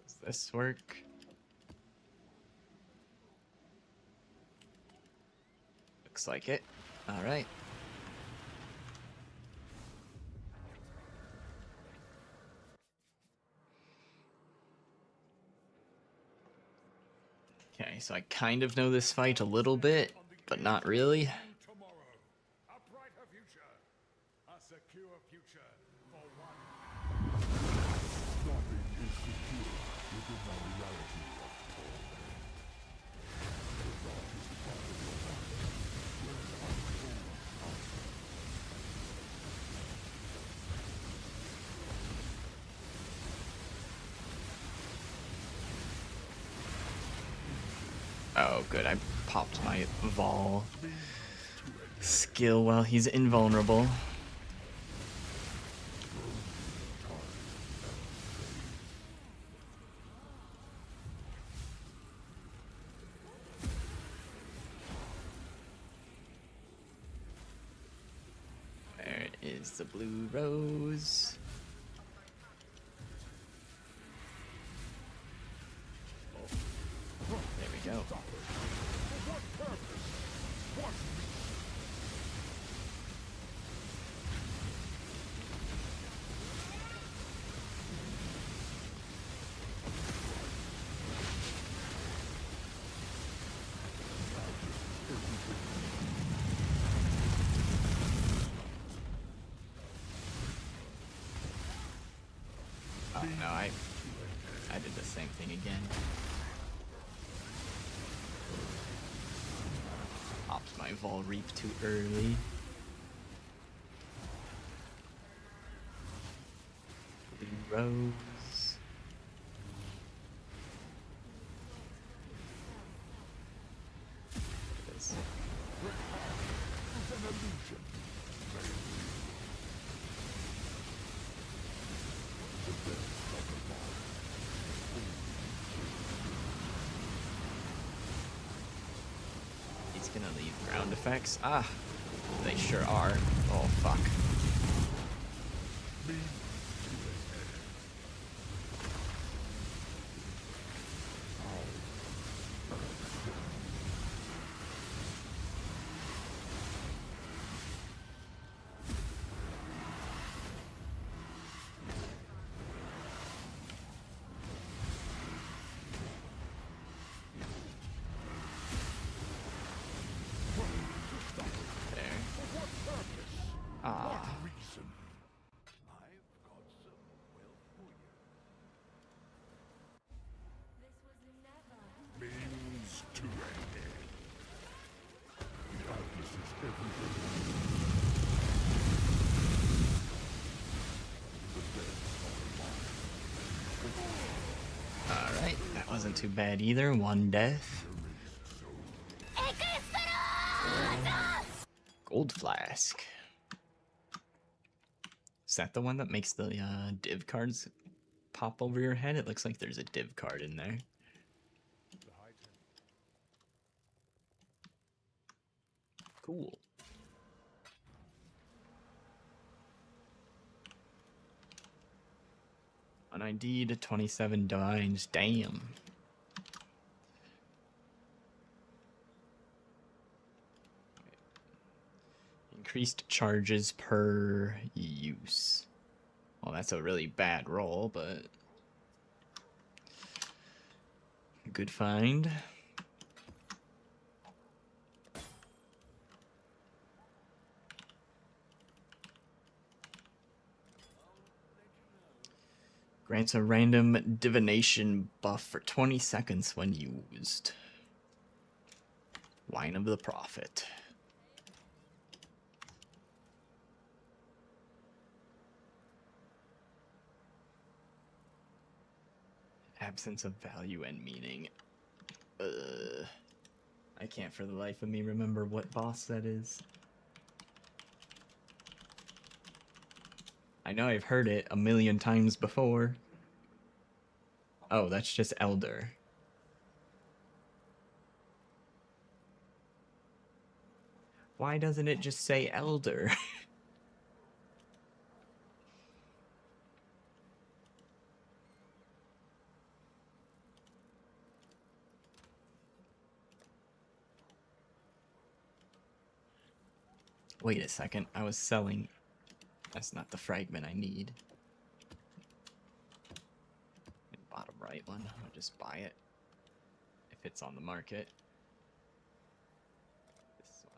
Does this work? Looks like it. All right. Okay, so I kind of know this fight a little bit, but not really. Tomorrow, a brighter future, a secure future for one. Nothing is secure within the reality of PoE. The darkest part of your mind, where untold Oh, good. I popped my Vol skill while he's invulnerable. There is the blue rose. There we go. Oh no, I did the same thing again. Popped my Vol Reap too early. Blue rose. There it is. an illusion. He's gonna leave ground effects. Ah, they sure are. Oh fuck. There. Ah. Reason. I've got some wealth for you. This was never. Means to end. The Atlas is everything. Alright, that wasn't too bad either. One death. Gold flask. Is that the one that makes the div cards pop over your head? It looks like there's a div card in there. Cool. An ID to 27 divines. Damn. Increased charges per use. Well, that's a really bad roll, but Good find. Grants a random divination buff for 20 seconds when used. Wine of the Prophet. Absence of value and meaning. I can't for the life of me remember what boss that is. I know I've heard it a million times before. Oh, that's just Elder. Why doesn't it just say Elder? Wait a second, I was selling. That's not the fragment I need. Bottom right one, I'll just buy it if it's on the market. This one.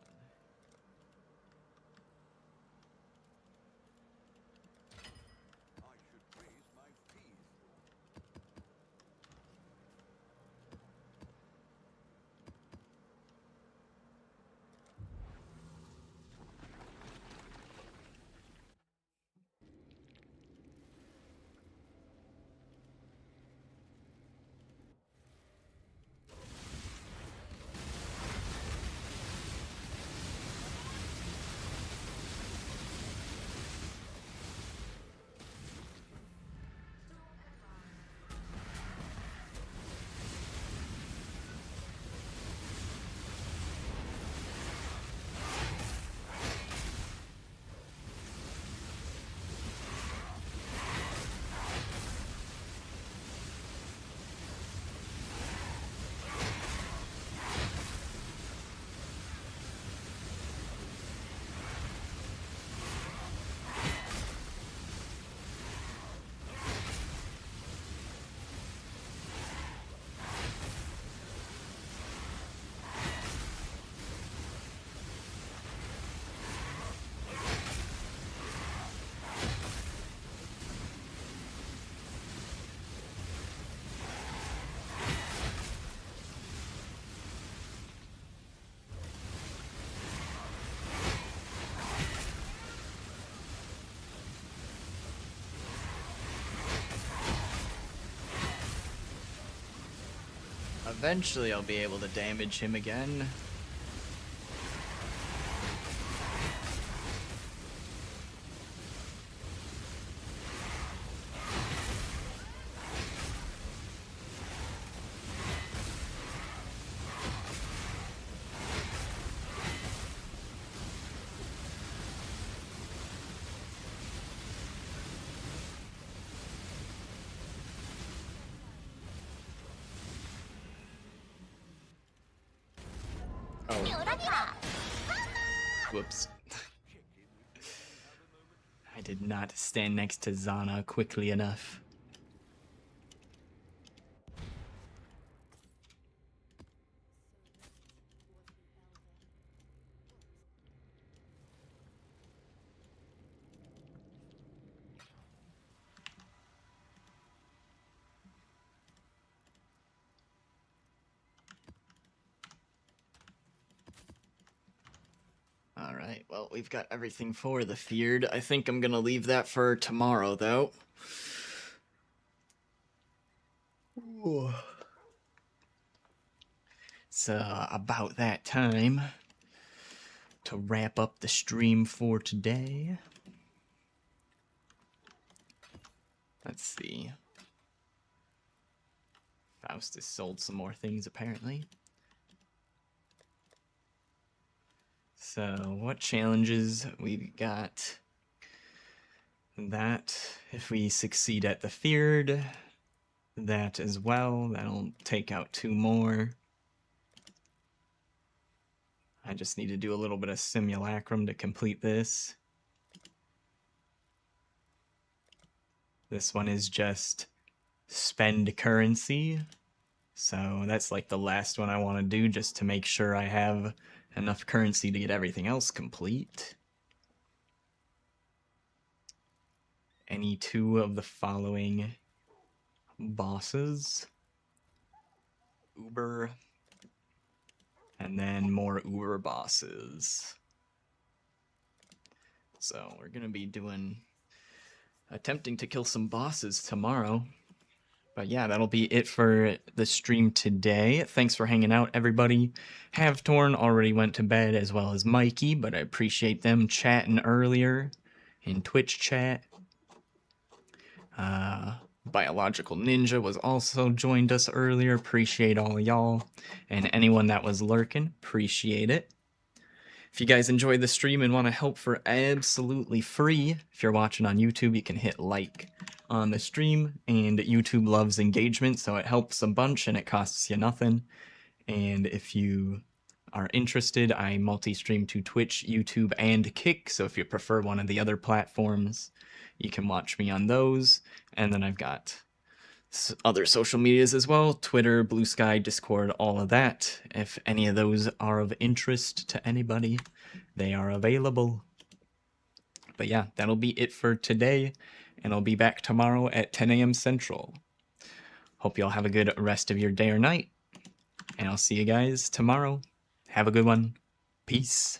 I should raise my fees. Eventually I'll be able to damage him again. Whoops. I did not stand next to Zana quickly enough. Alright, well, we've got everything for the feared. I think I'm gonna leave that for tomorrow, though. Ooh. It's about that time to wrap up the stream for today. Let's see. Faustus sold some more things, apparently. So, what challenges we've got? That, if we succeed at the feared, that as well. That'll take out 2 more. I just need to do a little bit of simulacrum to complete this. This one is just spend currency. So that's like the last one I want to do just to make sure I have enough currency to get everything else complete. Any two of the following bosses. Uber. And then more Uber bosses. So we're going to be attempting to kill some bosses tomorrow. But yeah, that'll be it for the stream today. Thanks for hanging out, everybody. Havtorn already went to bed, as well as Mikey, but I appreciate them chatting earlier in Twitch chat. Biological Ninja was also joined us earlier. Appreciate all y'all. And anyone that was lurking, appreciate it. If you guys enjoyed the stream and want to help for absolutely free, if you're watching on YouTube, you can hit like on the stream, and YouTube loves engagement, so it helps a bunch and it costs you nothing. And if you are interested, I multi-stream to Twitch, YouTube, and Kick, so if you prefer one of the other platforms, you can watch me on those. And then I've got other social medias as well, Twitter, Blue Sky, Discord, all of that. If any of those are of interest to anybody, they are available. But yeah, that'll be it for today, and I'll be back tomorrow at 10 a.m. Central. Hope y'all have a good rest of your day or night, and I'll see you guys tomorrow. Have a good one. Peace.